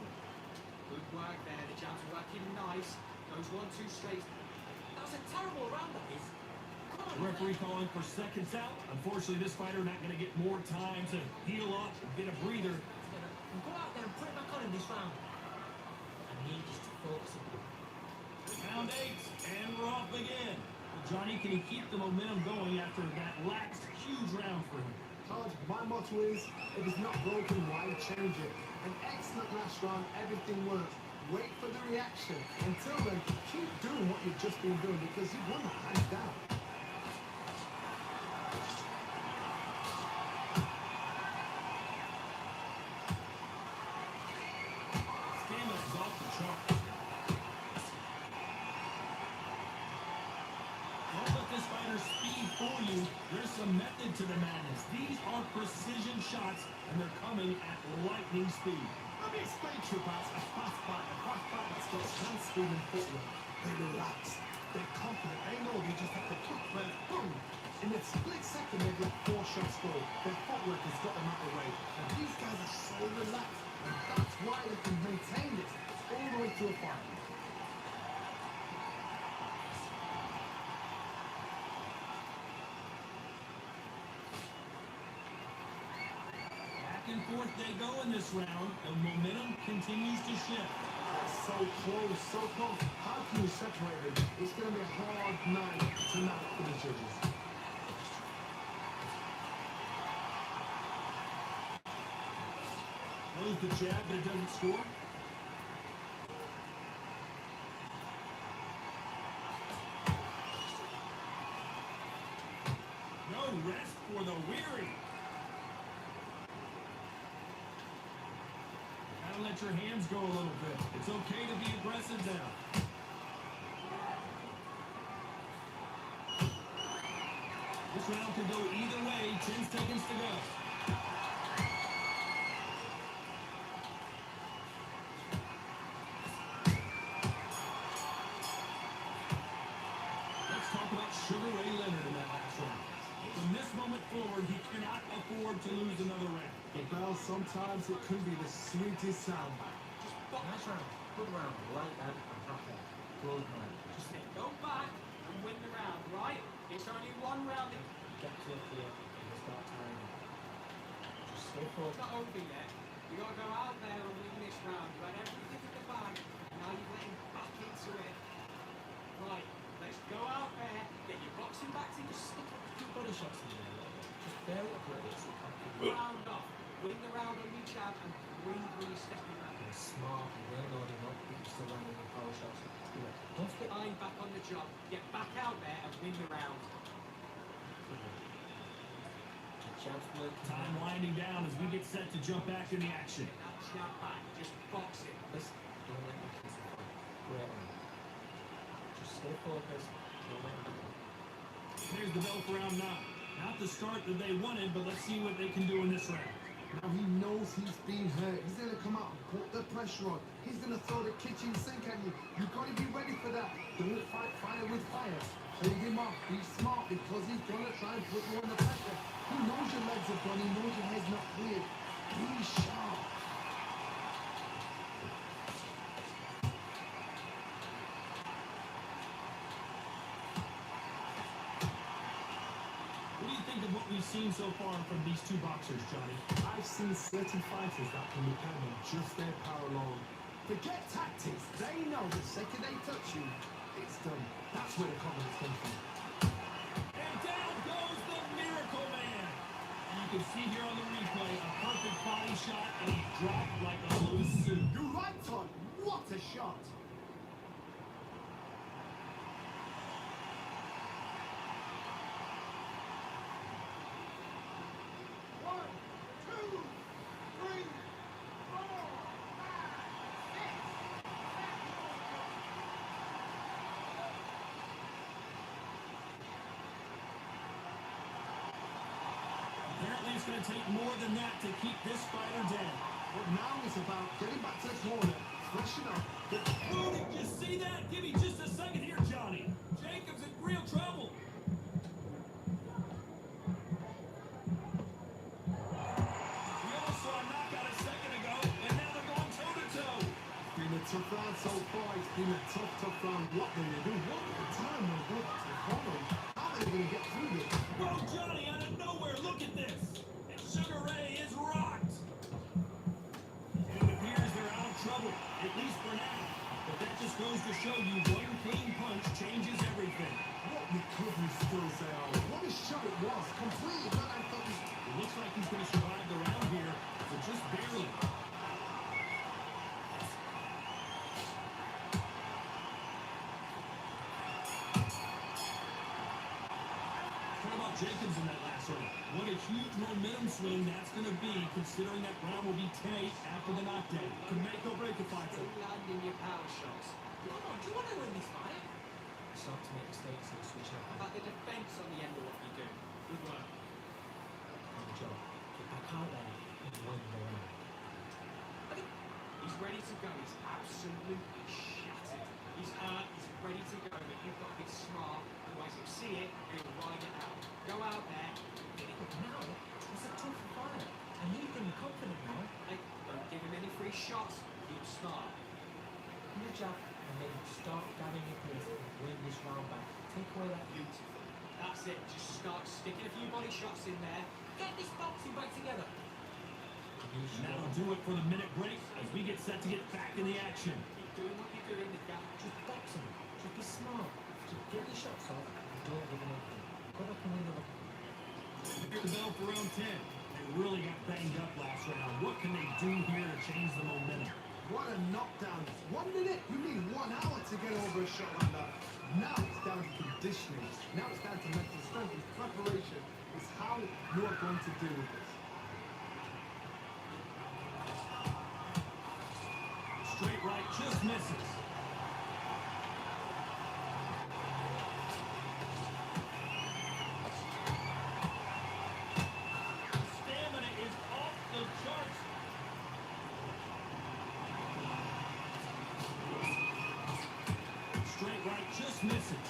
Good work there. The jab's working nice. Those 1-2 straights. That was a terrible round, that is. Come on, The referee calling for seconds out. Unfortunately, this fighter not going to get more time to heal up and get a breather. And go out there and put it back on in this round. I need you to focus on it. Round 8, and we're off again. Johnny, can he keep the momentum going after that last huge round for him? Todd, my motto is, if it's not broken, why change it? An excellent last round, everything worked. Wait for the reaction. Until then, keep doing what you've just been doing because you've won that hands down. Stamina is off the chart. Don't let this fighter's speed fool you. There's some method to the madness. These are precision shots, and they're coming at lightning speed. Let me explain to you about a fast fighter that's got hand speed and footwork. They relax. They're confident. They know they just have to quick breath, boom. In a split second, they've let 4 shots go. Their footwork has got them out of the way. And these guys are so relaxed. And that's why they can maintain this all the way to a fight. Back and forth they go in this round. The momentum continues to shift. So close, so close. How can you separate them? It's going to be a hard night tonight for the judges. Throws the jab, but it doesn't score. No rest for the weary. Gotta let your hands go a little bit. It's okay to be aggressive now. This round could go either way. 10 seconds to go. Let's talk about Sugar Ray Leonard in that last round. From this moment forward, he cannot afford to lose another round. The bell, sometimes it could be the sweetest sound. Nice round. Good round. Like that. I'm happy. Good round. Just say, go back and win the round, right? It's only one round. Get to it here and start tiring. Just stay It's focused. not over yet. You got to go out there and win this round. You had everything in the bag, and now you're getting back into it. Right, let's go out there, get your boxing back to your stick up. 2 body shots in there a little bit. Just barely upgrade so you can't keep Round off. Win the round on your jab and breathe when you're stepping back. You're smart and well loading up, but you're still landing with power shots. Do it. Don't forget Line back on the job. Get back out there and win the round. jabs work. Time winding down as we get set to jump back in the action. Get that jab back. Just box it. Listen, don't let me kiss the fight. Great one. Just stay focused. Don't let me go. Here's the bell for round 9. Not the start that they wanted, but let's see what they can do in this round. Now he knows he's being hurt. He's going to come out and put the pressure on. He's going to throw the kitchen sink at you. You've got to be ready for that. Don't fight fire with fire. Hold him off. Be smart because he's going to try and put you under pressure. He knows your legs are gone. He knows your head's not clear. Be sharp. What do you think of what we've seen so far from these two boxers, Johnny? I've seen certain fighters that can depend on just their power alone. Forget tactics. They know the second they touch you, it's done. That's where the confidence comes from. And down goes the Miracle Man. And you can see here on the replay a perfect body shot, and he dropped like a loose suit. You're right, Todd. What a shot. Apparently it's going to take more than that to keep this fighter down. But now it's about getting back to the corner, freshen up, get Oh, did you see that? Give me just a second here, Johnny. Jacob's in real trouble. We all saw a knockout a second ago, and now they're going toe-to-toe. It's been a tough round so far. It's been a tough round. What do they do? What at the time when they go back to the corner? How are they going to get through this? Whoa, Johnny, out of nowhere, look at this. And Sugar Ray is rocked. And it appears they're out of trouble, at least for now. But that just goes to show you one clean punch changes everything. What recovery skills they are. What a shot it was. Completely. But I thought It looks like he's going to survive the round here, but just barely. What about Jacobs in that last round? What a huge momentum swing that's going to be, considering that round will be 10-8 after the knockdown. Can make or break a fight. Still landing your power shots. Come on, do you want to win this fight? I start to make mistakes and switch up. How about the defense on the end of what you do? Good work. Good job. Get back out there and win the round. I think he's ready to go. He's absolutely shattered. He's hurt. He's ready to go. But you've got to be smart. Otherwise, you'll see it and you'll ride it out. Go out there. Get it. But now, it's a tough fight. And he's getting confident now. Hey, don't give him any free shots. Keep smart. Good job. And then start gathering your pace and win this round back. Take away that Beautiful. That's it. Just start sticking a few body shots in there. Get this boxing back together. And that'll do it for the minute break as we get set to get back in the action. Keep doing what you're doing. The gap. Just box him. Just be smart. Just get your shots off and don't give him anything. Go back and win the round. Here's the bell for round 10. They really got banged up last round. What can they do here to change the momentum? What a knockdown. 1 minute, you need 1 hour to get over a shot like that. Now it's down to conditioning. Now it's down to mental strength. It's preparation. It's how you are going to deal with this. Straight right just misses. Stamina is off the charts. Straight right just misses.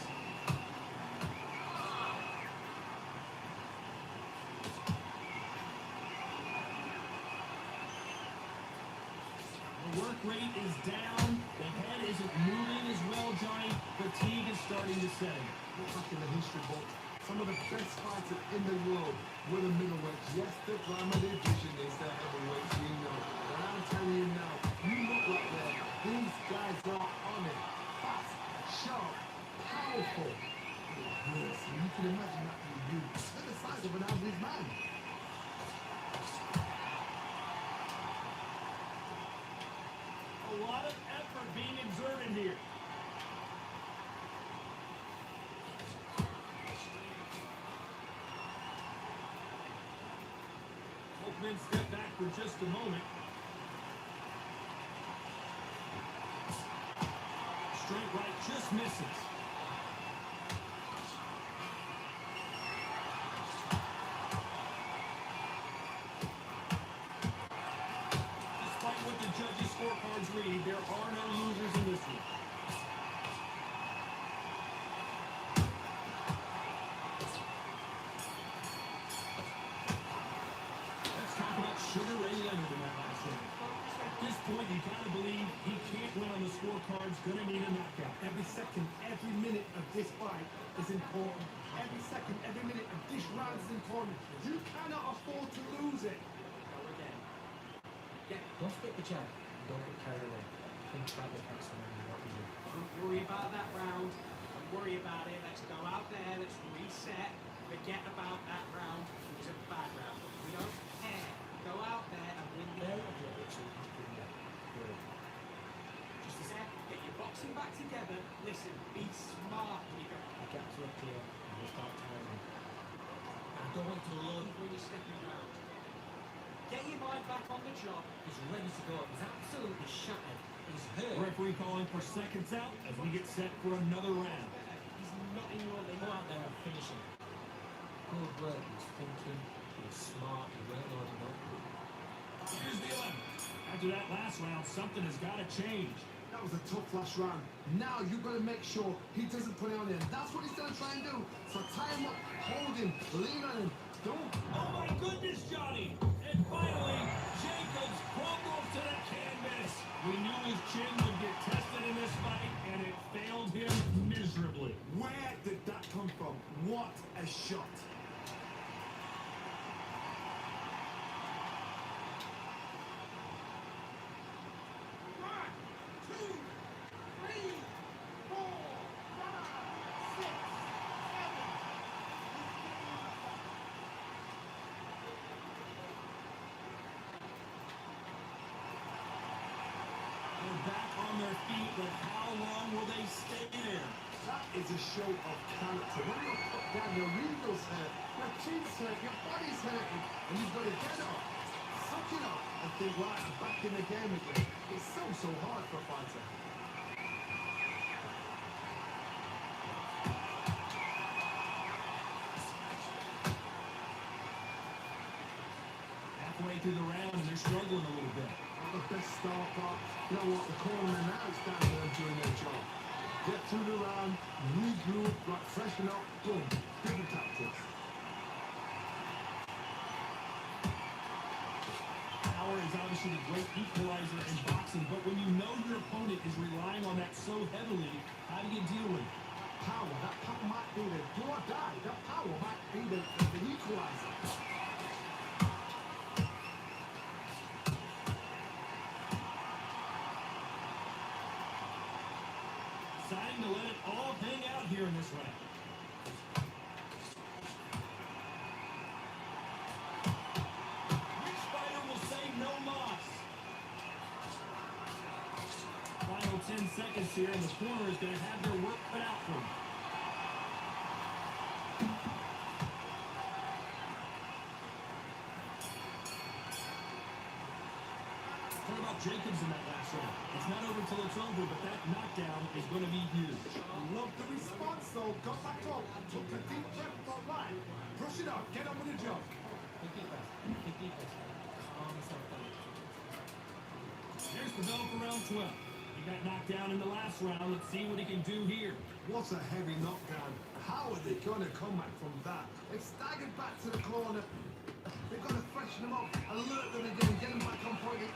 The work rate is down. The head isn't moving as well, Johnny. Fatigue is starting to set in. Look back in the history book. Some of the best fighters in the world were the middleweights. Yes, the primary division is the heavyweights, we know. But I'm telling you now, you look like that. These guys are on it. Fast, sharp, powerful. Yes, and you can imagine that for you. They're the size of an average man. A lot of effort being exerted here. Both men step back for just a moment. Straight right just misses. Despite what the judges' scorecards read, there are no losers in this one. Let's talk about Sugar Ray Leonard in that last one. At this point, you gotta believe he can't win on the scorecards, gonna need a knockout. Every second, every minute of this fight is important. Every second, every minute of this round is important. You cannot afford to lose it. Go again. Don't forget the jab. Don't get carried away. Think about the next one and what you do. Don't worry about that round. Don't worry about it. Let's go out there. Let's reset. Forget about that round. It was a bad round. We don't care. Go out there and win the There game. you go. It's happy there. Good. Just a sec. Get your boxing back together. Listen, be smart when you go. The gaps are clear and we start timing. I don't want to load. When you're stepping around. Get your mind back on the job. He's ready to go. He's absolutely shattered. He's hurt. Referee calling for seconds out as we get set for another round. He's not in your Go out there and finish him. Good work. He's thinking. He's smart. He won't load him up. Here's the 11. After that last round, something has got to change. That was a tough last round. Now you've got to make sure he doesn't put it on him. That's what he's going to try and do. So tie him up, hold him, lean on him. Don't. Oh my goodness, Johnny! And finally, Jacobs crumbles to the canvas. We knew his chin would get tested in this fight, and it failed him miserably. Where did that come from? What a shot. One, two, three, four, five, six, seven. on their feet, but how long will they stay there? That is a show of character. When you're put down, your wrinkles hurt, your chin's hurt, your body's hurting, and you've got to get up, suck it up, and think, right, I'm back in the game again. It's so hard for a fighter. Halfway through the round, and they're struggling a little bit. Not the best start, but you know what? The corner now is down to them doing their job. Get through the round, regroup, like freshen up, boom, different tactics. Power is obviously the great equalizer in boxing, but when you know your opponent is relying on that so heavily, how do you deal with it? Power, that power might be the do or die. That power might be the equalizer. Deciding to let it all hang out here in this round. Which fighter will say no mas? Final 10 seconds here, and the corner is going to have their work cut out for them. What about Jacobs in that last round? It's not over until it's over, but that knockdown is going to be huge. Love the response though. Got back up, took a deep breath, got right. Brush it up, get on with the job. Take defense. Take defense. Calm yourself down. There's the bell for round 12. He got knocked down in the last round. Let's see what he can do here. What a heavy knockdown. How are they going to come back from that? They staggered back to the corner. They've got to freshen them up, alert them again, get them back on point.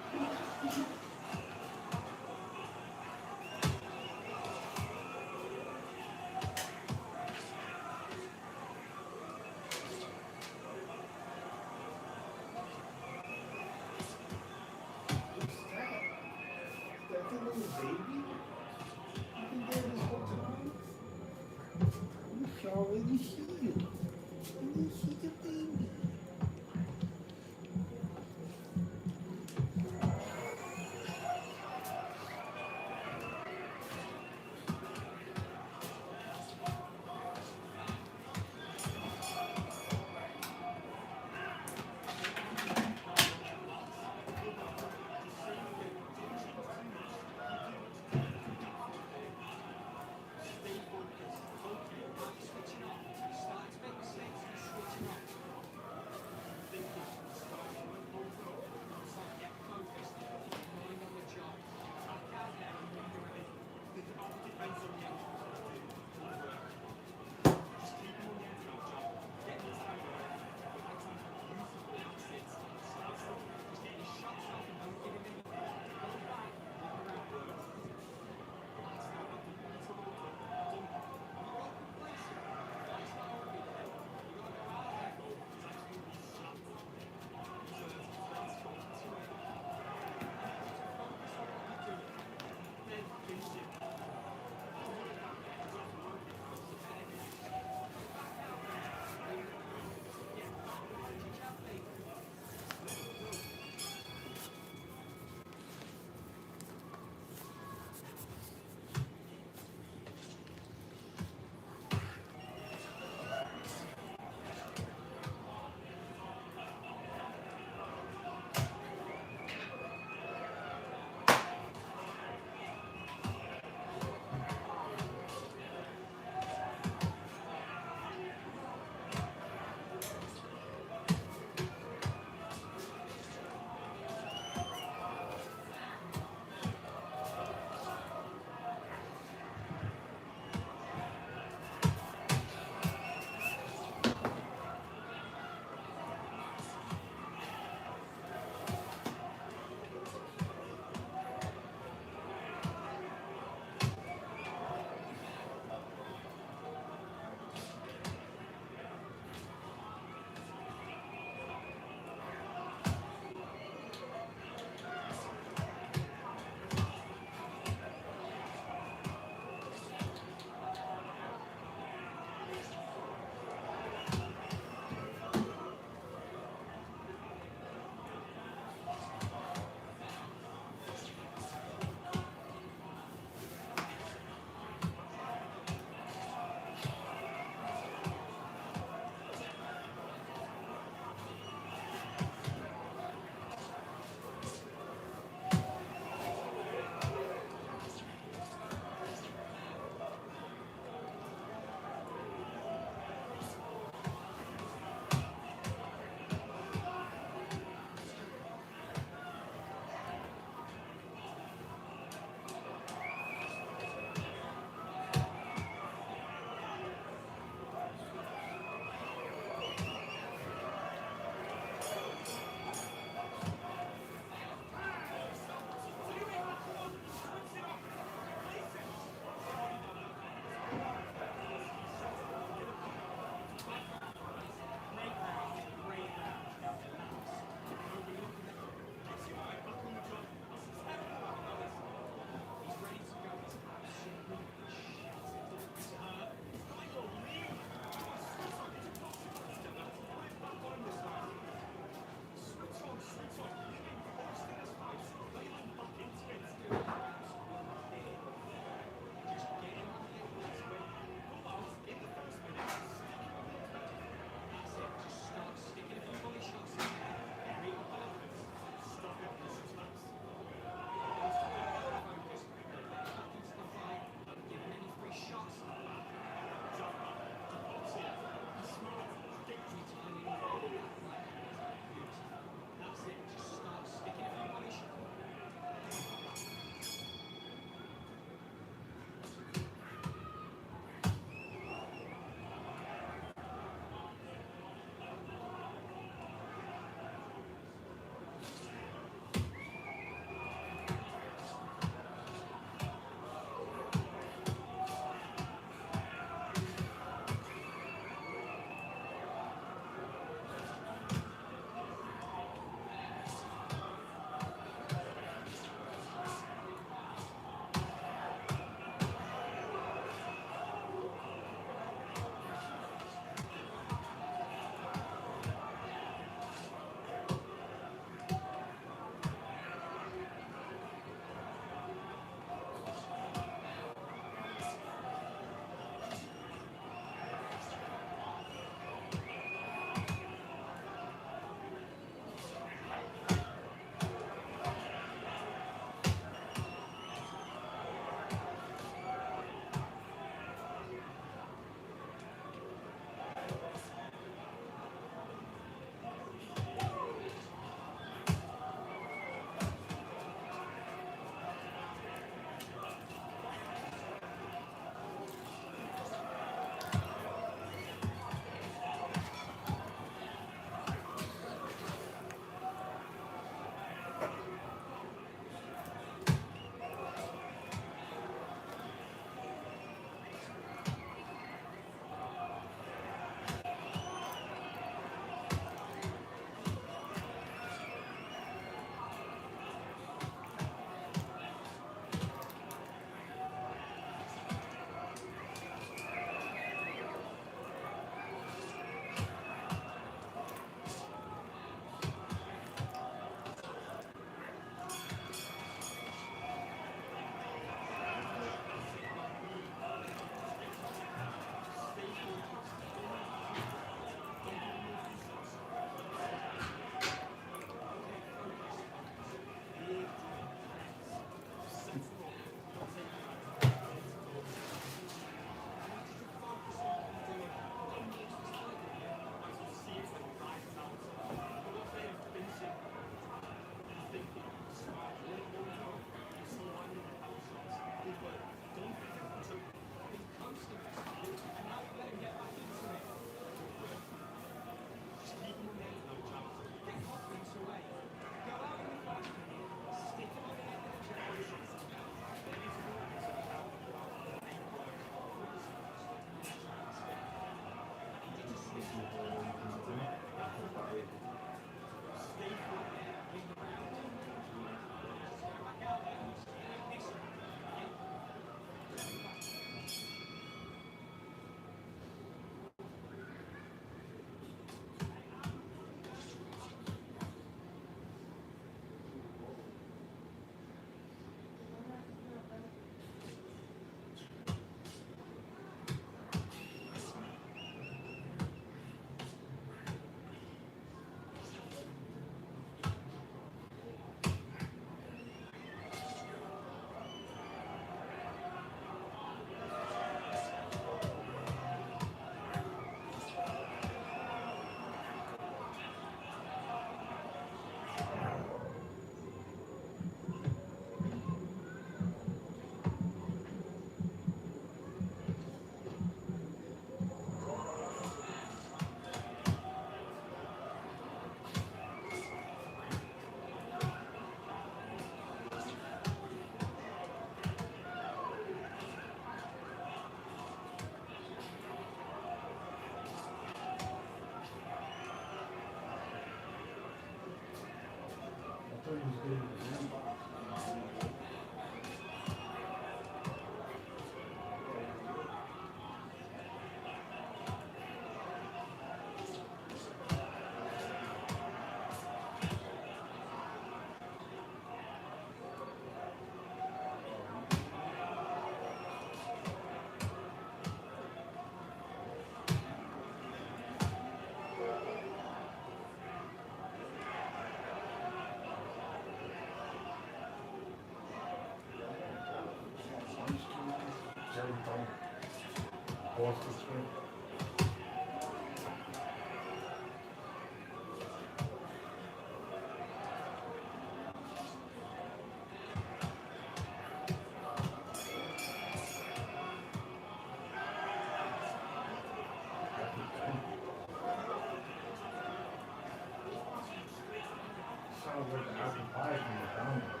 Sounds like an apple pie from McDonald's.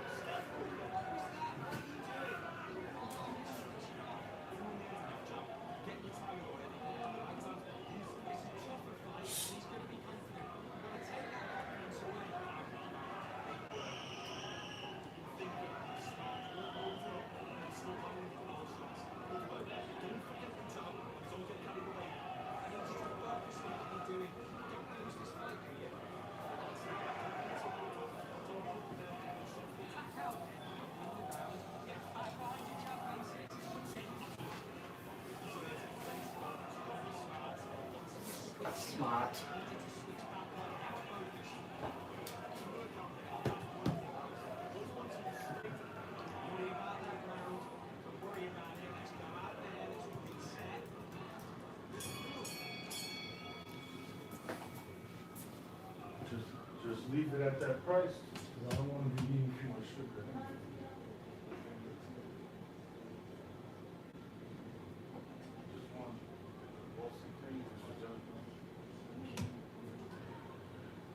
Smart. Just leave it at that price, because I don't want to be eating too much sugar. Just want Boston cream for my judgment.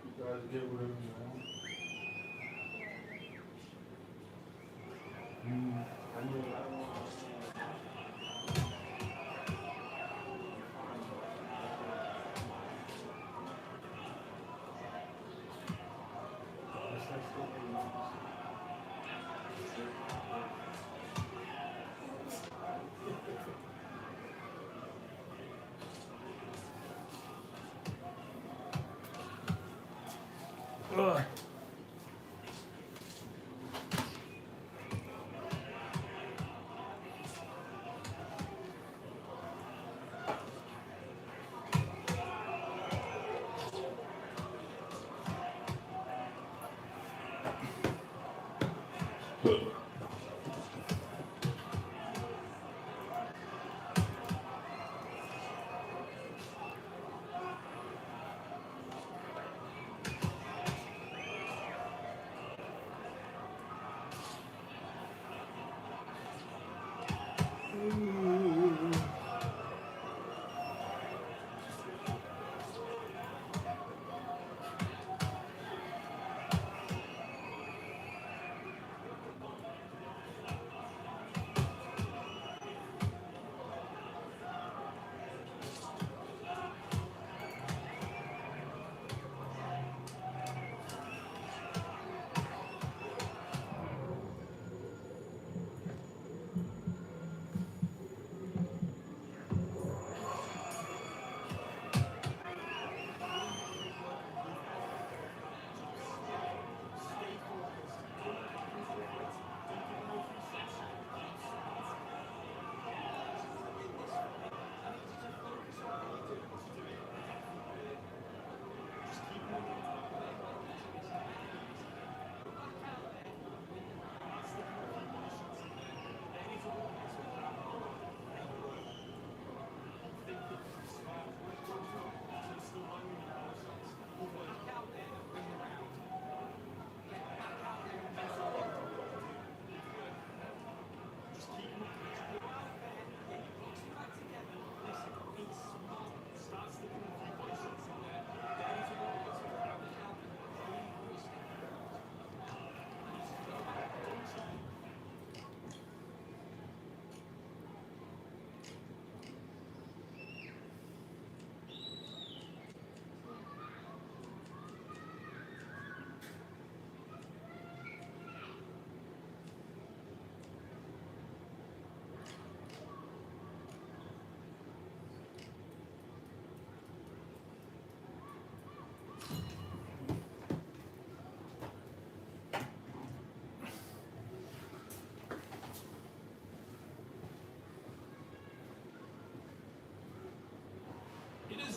You guys get whatever you want. I know what I want. Ugh.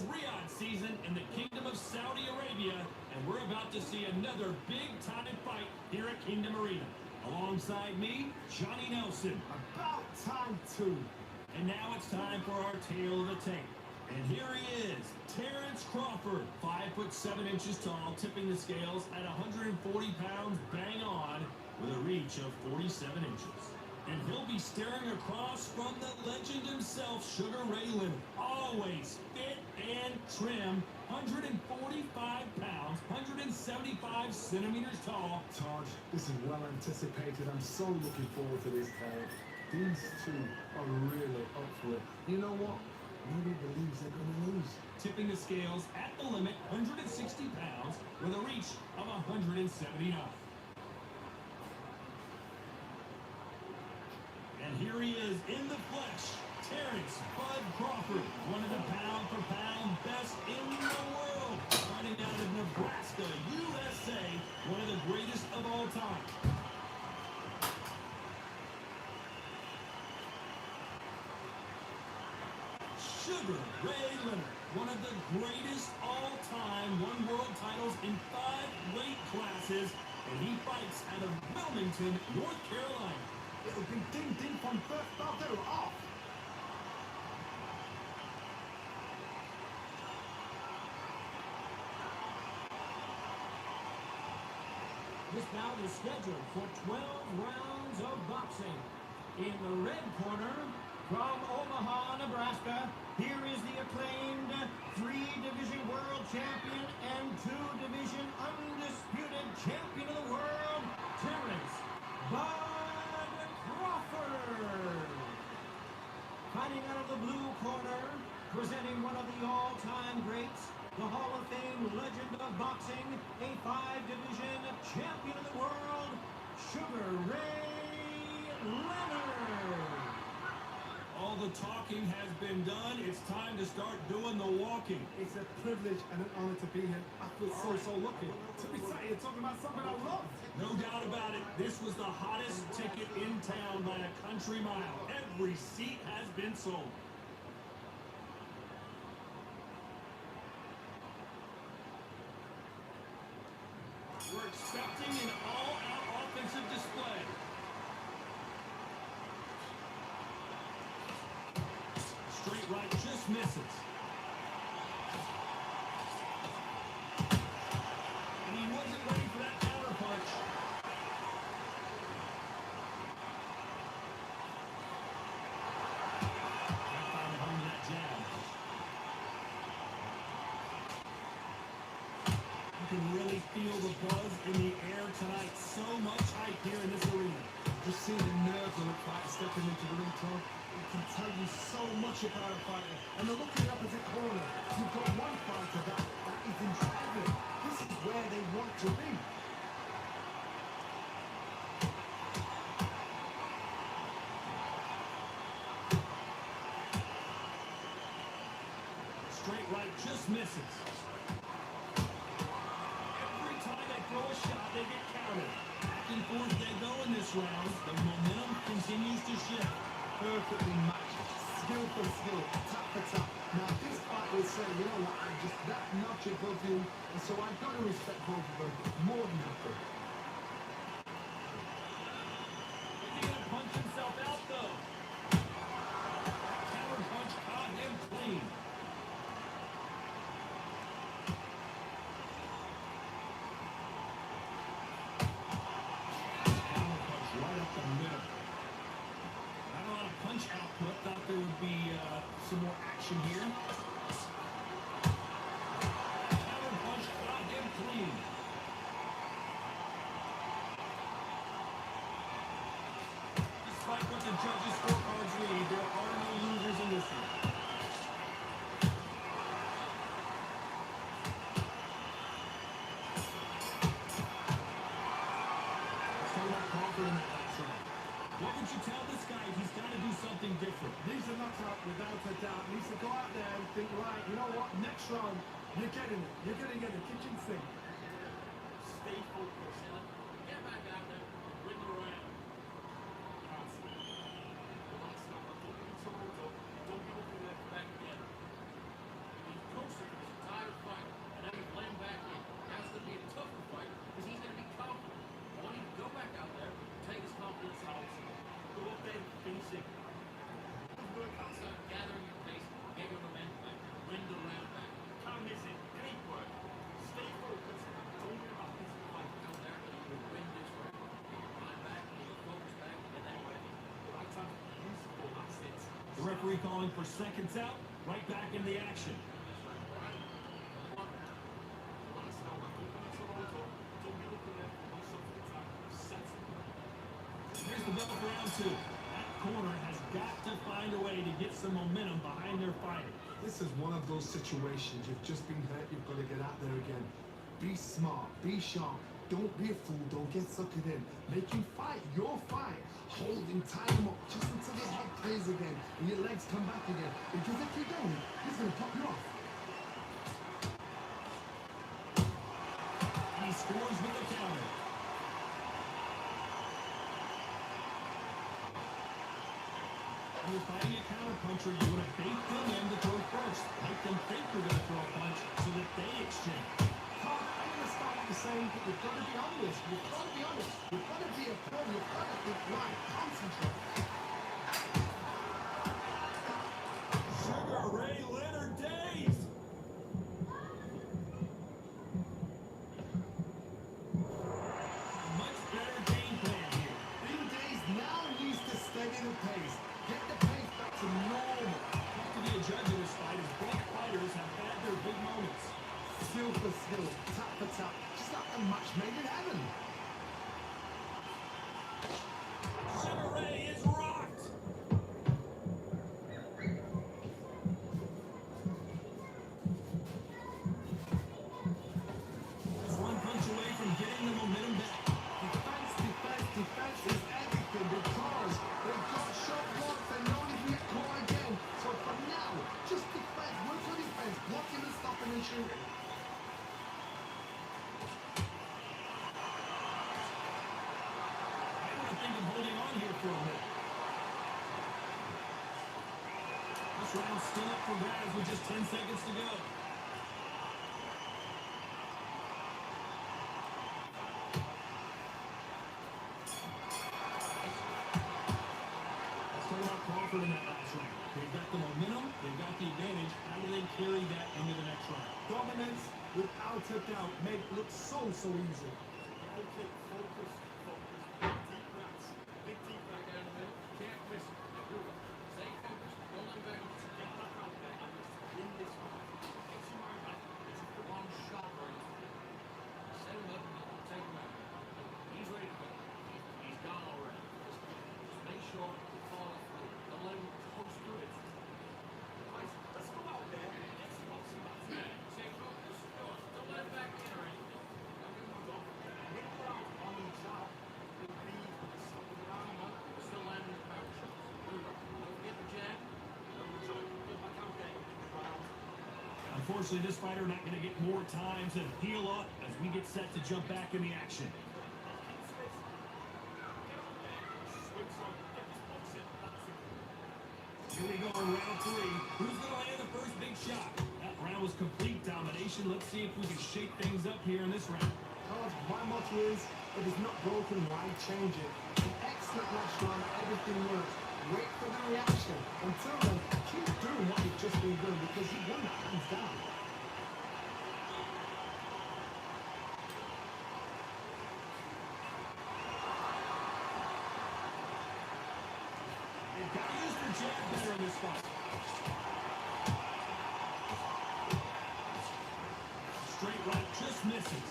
It's Riyadh season in the Kingdom of Saudi Arabia, and we're about to see another big-time fight here at Kingdom Arena. Alongside me, Johnny Nelson. About time too. And now it's time for our tale of the tape. And here he is, Terence Crawford, 5'7" tall, tipping the scales at 140 pounds bang on, with a reach of 47 inches. And he'll be staring across from the legend himself, Sugar Ray Leonard. Always fit and trim, 145 pounds, 175 centimeters tall. Todd, this is well anticipated. I'm so looking forward to this fight. These two are really up for it. You know what? Nobody believes they're going to lose. Tipping the scales at the limit, 160 pounds, with a reach of 179. And here he is in the flesh, Terence Bud Crawford, one of the pound-for-pound best in the world, fighting out of Nebraska, USA, one of the greatest of all time. Sugar Ray Leonard, one of the greatest all-time, won world titles in 5 weight classes, and he fights out of Wilmington, North Carolina. It'll be ding-ding from first off. They're off. This bout is scheduled for 12 rounds of boxing. In the red corner, from Omaha, Nebraska, here is the acclaimed 3-division world champion and 2-division undisputed champion of the world, Terence Bud Crawford. Fighting out of the blue corner, presenting one of the all-time greats, the Hall of Fame legend of boxing, a 5-division champion of the world, Sugar Ray Leonard. All the talking has been done. It's time to start doing the walking. It's a privilege and an honor to be here. I feel so lucky to be sat here talking about something I love. No doubt about it, this was the hottest ticket in town by a country mile. Every seat has been sold. We're expecting an all-out offensive display. Straight right just misses. And he wasn't ready for that counter punch. Got found home to that jab. You can really feel the buzz in the air tonight. So much hype here in this arena. Just seeing the nerves on the fight stepping into the ring, Tom, it can tell you so much about a fighter. And the look in the opposite corner, you've got one fighter that is intriguing. This is where they want to be. Straight right just misses. Every time they throw a shot, they get countered. Back and forth they go in this round. The momentum continues to shift. Perfectly matched, skill for skill, tap for tap. Now this fight will say, you know what, I'm just that notch above you, and so I've got to respect both of them more than happy. Is he gonna punch himself out though? That counter punch caught him clean. Counter punch right up the middle. Not a lot of punch output. Thought there would be some more action here. Counter punch got him clean. Despite what the judges' scorecards read, there are no losers in this one. Let's talk about Crawford in that last round. What would you tell this guy if he's got to do something different? These are not out without a doubt. Needs to go out there and think, right, you know what, next round, you're getting it. You're going to get the kitchen sink. Stay focused. Get back out there. Win the round. That's it. Relax now. Don't be too hold up. Don't be looking there for that again. If he goes The referee calling for seconds out, right back in the action. Here's the bell for round 2. That corner has got to find a way to get some momentum behind their fighter. This is one of those situations. You've just been hurt. You've got to get out there again. Be smart. Be sharp. Don't be a fool. Don't get suckered in. Make him fight your fight. Hold him, tie him up just until your head clears again and your legs come back again. Because if you don't, he's going to pop you off. And he scores with a counter. When you're fighting a counter-puncher, you want to bait them in to throw first. Make them think you're going to throw a punch so that they exchange. Carl, I'm going to start with saying that you've got to be honest. You've got to be honest. You've got to be a pro. You've got to think right. Concentrate. Sugar Ray Leonard days. Much better game plan here. Big Days now needs to steady the pace. Get the pace back to normal. Have to be a judge in this fight as both fighters have had their big moments. Skill for skill, tap for tap, just like a match made in heaven. Sugar Ray is rocked. That's one punch away from getting the momentum back. Defense, defense, defense is everything because they've got shot blocks and no need to get caught again. So for now, just defense, work for defense, blocking and stopping and shooting. I would think of holding on here for a minute. This round's still up for grabs with just 10 seconds to go. Let's talk about Crawford in that last round. They've got the momentum, they've got the advantage. How do they carry that into the next round? Dominance, without a doubt, made it look so easy. Okay, focus, focus. Deep breaths. Big deep breath down the middle. Can't miss it. Stay focused. Don't let go. Get back out there and just win this fight. Get your mind back. It's a one shot right now. Set him up and take him out. He's ready to go. He's gone already. Just make sure you follow through. Don't let him coast through it. Guys, let's go out there and get some boxing back. Stay focused. Don't let him back in or anything. Don't give him a go. Hit him around on the job. He'll be stopping around him. Still landing the power shots. Move up. Don't forget the jab. Don't enjoy it. Get back out there. Round. Unfortunately, this fighter not going to get more time to heal up as we get set to jump back in the action. Here we go in round 3. Who's going to land the first big shot? That round was complete domination. Let's see if we can shake things up here in this round. Carl, my motto is, if it's not broken, why change it? An excellent last round, everything works. Wait for the reaction. Until then, keep doing what you've just been doing because you won that hands down. They've got to use their jab better in this fight. Straight right just misses.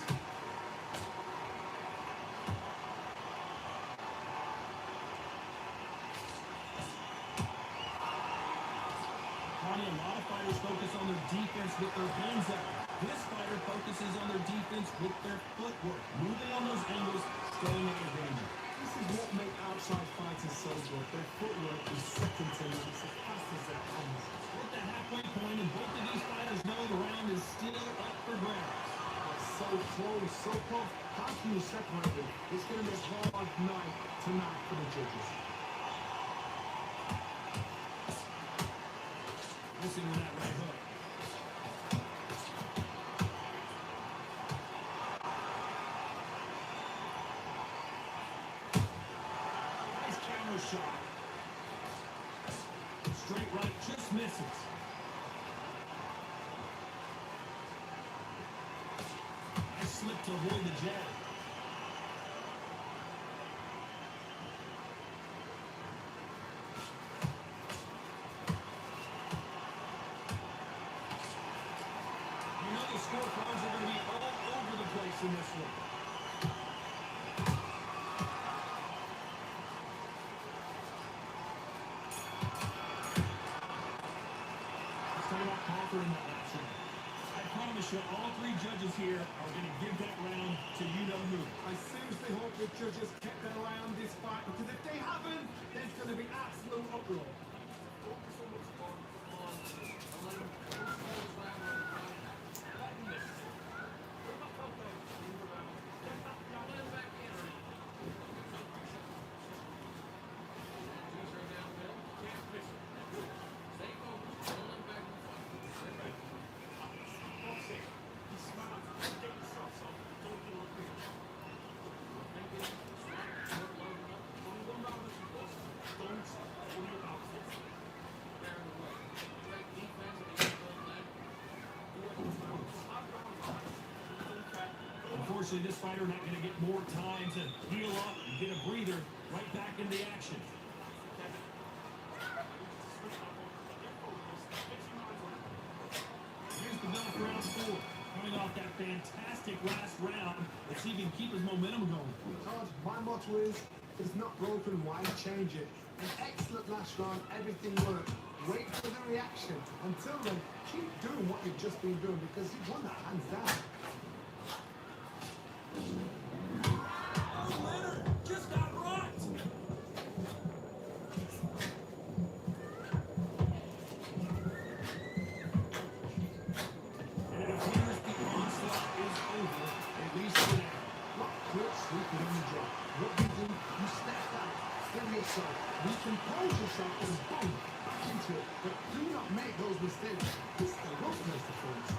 Connie, a lot of fighters focus on their defense with their hands up. This fighter focuses on their defense with their footwork. Moving on those angles, staying out of danger. This is what makes outside fighters so good. Their footwork is second to none. It's as fast as their hands. We're at the halfway point, and both of these fighters know the round is still up for grabs. So close, so close. How can you separate them? It's going to be a hard night tonight for the judges. Missing with that right hook. Nice counter shot. Straight right just misses. Nice slip to avoid the jab. Alicia, all three judges here are going to give that round to you-know-who. I seriously hope the judges kept their eye on this fight, because if they haven't, there's going to be absolute uproar. Focus on what's going on and let him go forward round on the ground. Let him miss. Put him back out there. Move around. Get back. Let him back in. These are downhill. Can't miss him. Good. Stay focused. Hold him back in the fight. Stay back. Box it. Be smart. Get your shots off. Don't do it big. Thinking. Smart. Don't load him up. Only one round as you boss. Don't worry about it. Bearing away. Great defense. They get the leg. Do it. Hot round fight. Don't cut. Unfortunately, this fighter not going to get more time to heal up and get a breather. Right back into the action. Here's the bell for round 4. Coming off that fantastic last round. Let's see if he can keep his momentum going. Todd, my motto is, if it's not broken, why change it? An excellent last round, everything worked. Wait for the reaction. Until then, keep doing what you've just been doing, because you've won that hands down. Leonard just got rocked. And it appears the onslaught is over, at least for now. What quick sweeping on the job. What you do, you step back, steady yourself, recompose yourself, and boom, back into it. But do not make those mistakes. It's the rough place to fall into.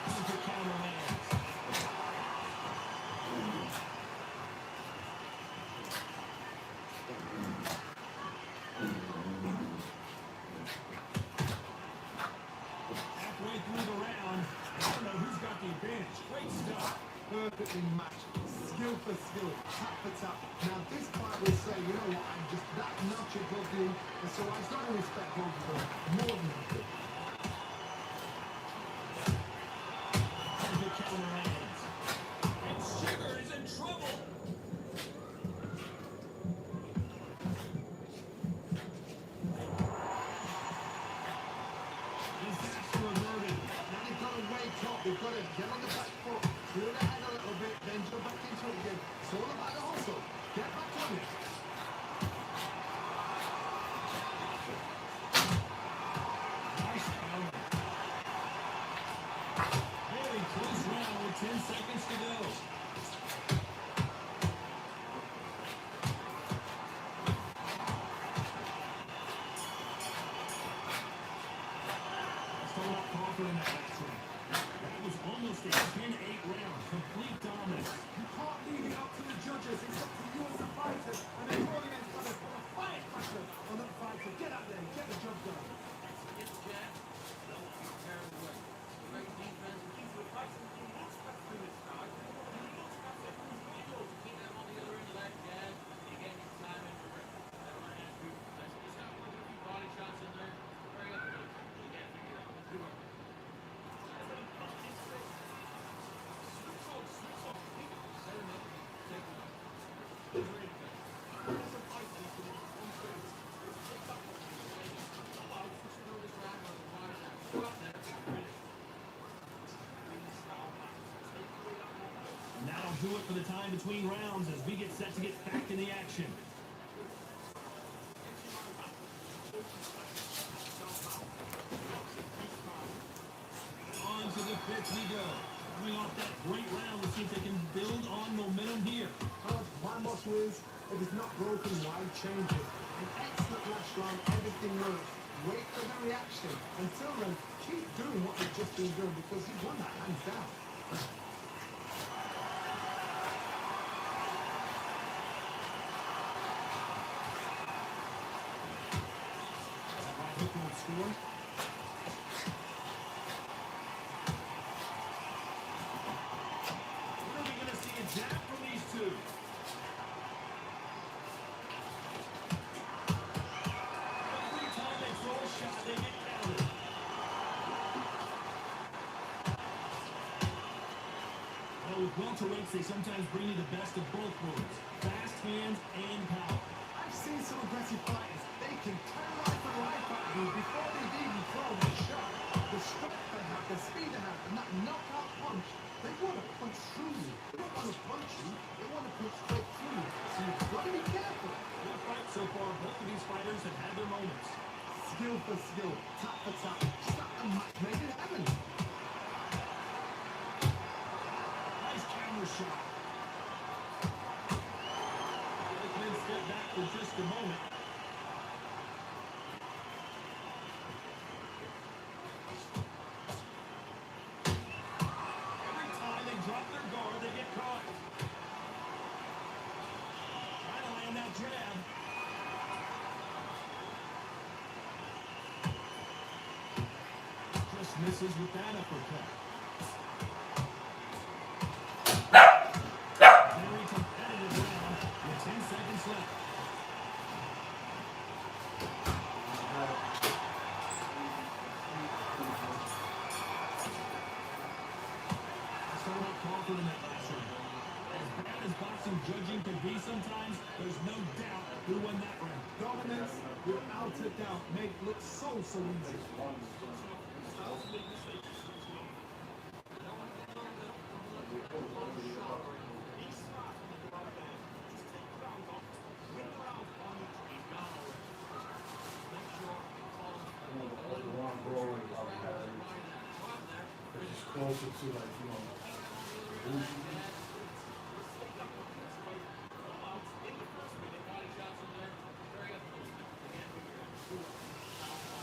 Counter counter lands. Halfway through the round, I don't know who's got the advantage. Great stuff. Perfectly matched, skill for skill, tap for tap. Now this fight will say, you know what, I'm just that notch above you, and so I've got to respect both of them more than I do. Counter counter lands. And Sugar is in trouble. Disaster averted. Now you've got to wake up, you've got to get on the back foot, clear the head a little bit, then jump back into it again. It's all about the hustle. Get back on it. Nice counter. Very close round with 10 seconds to go. Let's talk about Crawford in that last round. That was almost a 10-8 round. Complete dominance. You can't leave it up to the judges. It's up to you as a fighter. And the tournament got to put a fight pressure on that fighter. Get out there and get the job done. It's jab. Don't be carried away. Great defense. Keep the fight. You won't stop through this side. You won't stop it. You go. Keep them on the other end of that jab. You get your time in your rip. That might have to be professional. He's got one or two body shots in there. Bring up the you can't figure it out. Do it. Switch off. Set him up. Take him out. Great defense. There's a fight that you can one thing. Take up. And that'll do it for the time between rounds as we get set to get back in the action. On to the 5th we go. Coming off that great round, let's see if they can build on momentum here. Todd, my motto is, if it's not broken, why change it? An excellent last round, everything worked. Wait for the reaction. Until then, keep doing what you've just been doing, because you've won that hands down. Right hook won't score. When are we going to see a jab from these two? Every time they throw a shot, they get countered. Well, with welterweights, they sometimes bring you the best of both worlds. Fast hands and power. I've seen some aggressive fighters. They can turn life and life out of you before they've even thrown a skill for skill, tap for tap. Start the match made in heaven. Nice camera shot. Can step back for just a moment. Every time they drop their guard, they get caught. Trying to land that jab. Just misses with that uppercut. Very competitive round with 10 seconds left. Started out Crawford in that last round. As bad as boxing judging can be sometimes, there's no doubt who won that round. Dominance, without a doubt, make it look so easy. It's closer to like, you know,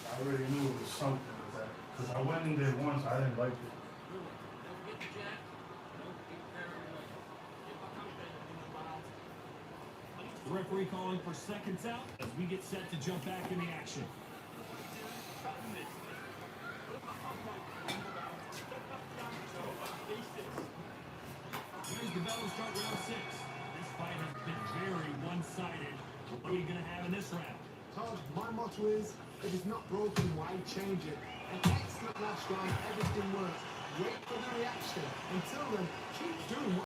I already knew it was something with that. Because I went in there once, I didn't like it. The referee calling for seconds out as we get set to jump back in the action. Here's the bell to start round 6. This fight has been very one-sided. What are we going to have in this round? Todd, my motto is, if it's not broken, why change it? An excellent last round, everything works. Wait for the reaction. Until then, keep doing what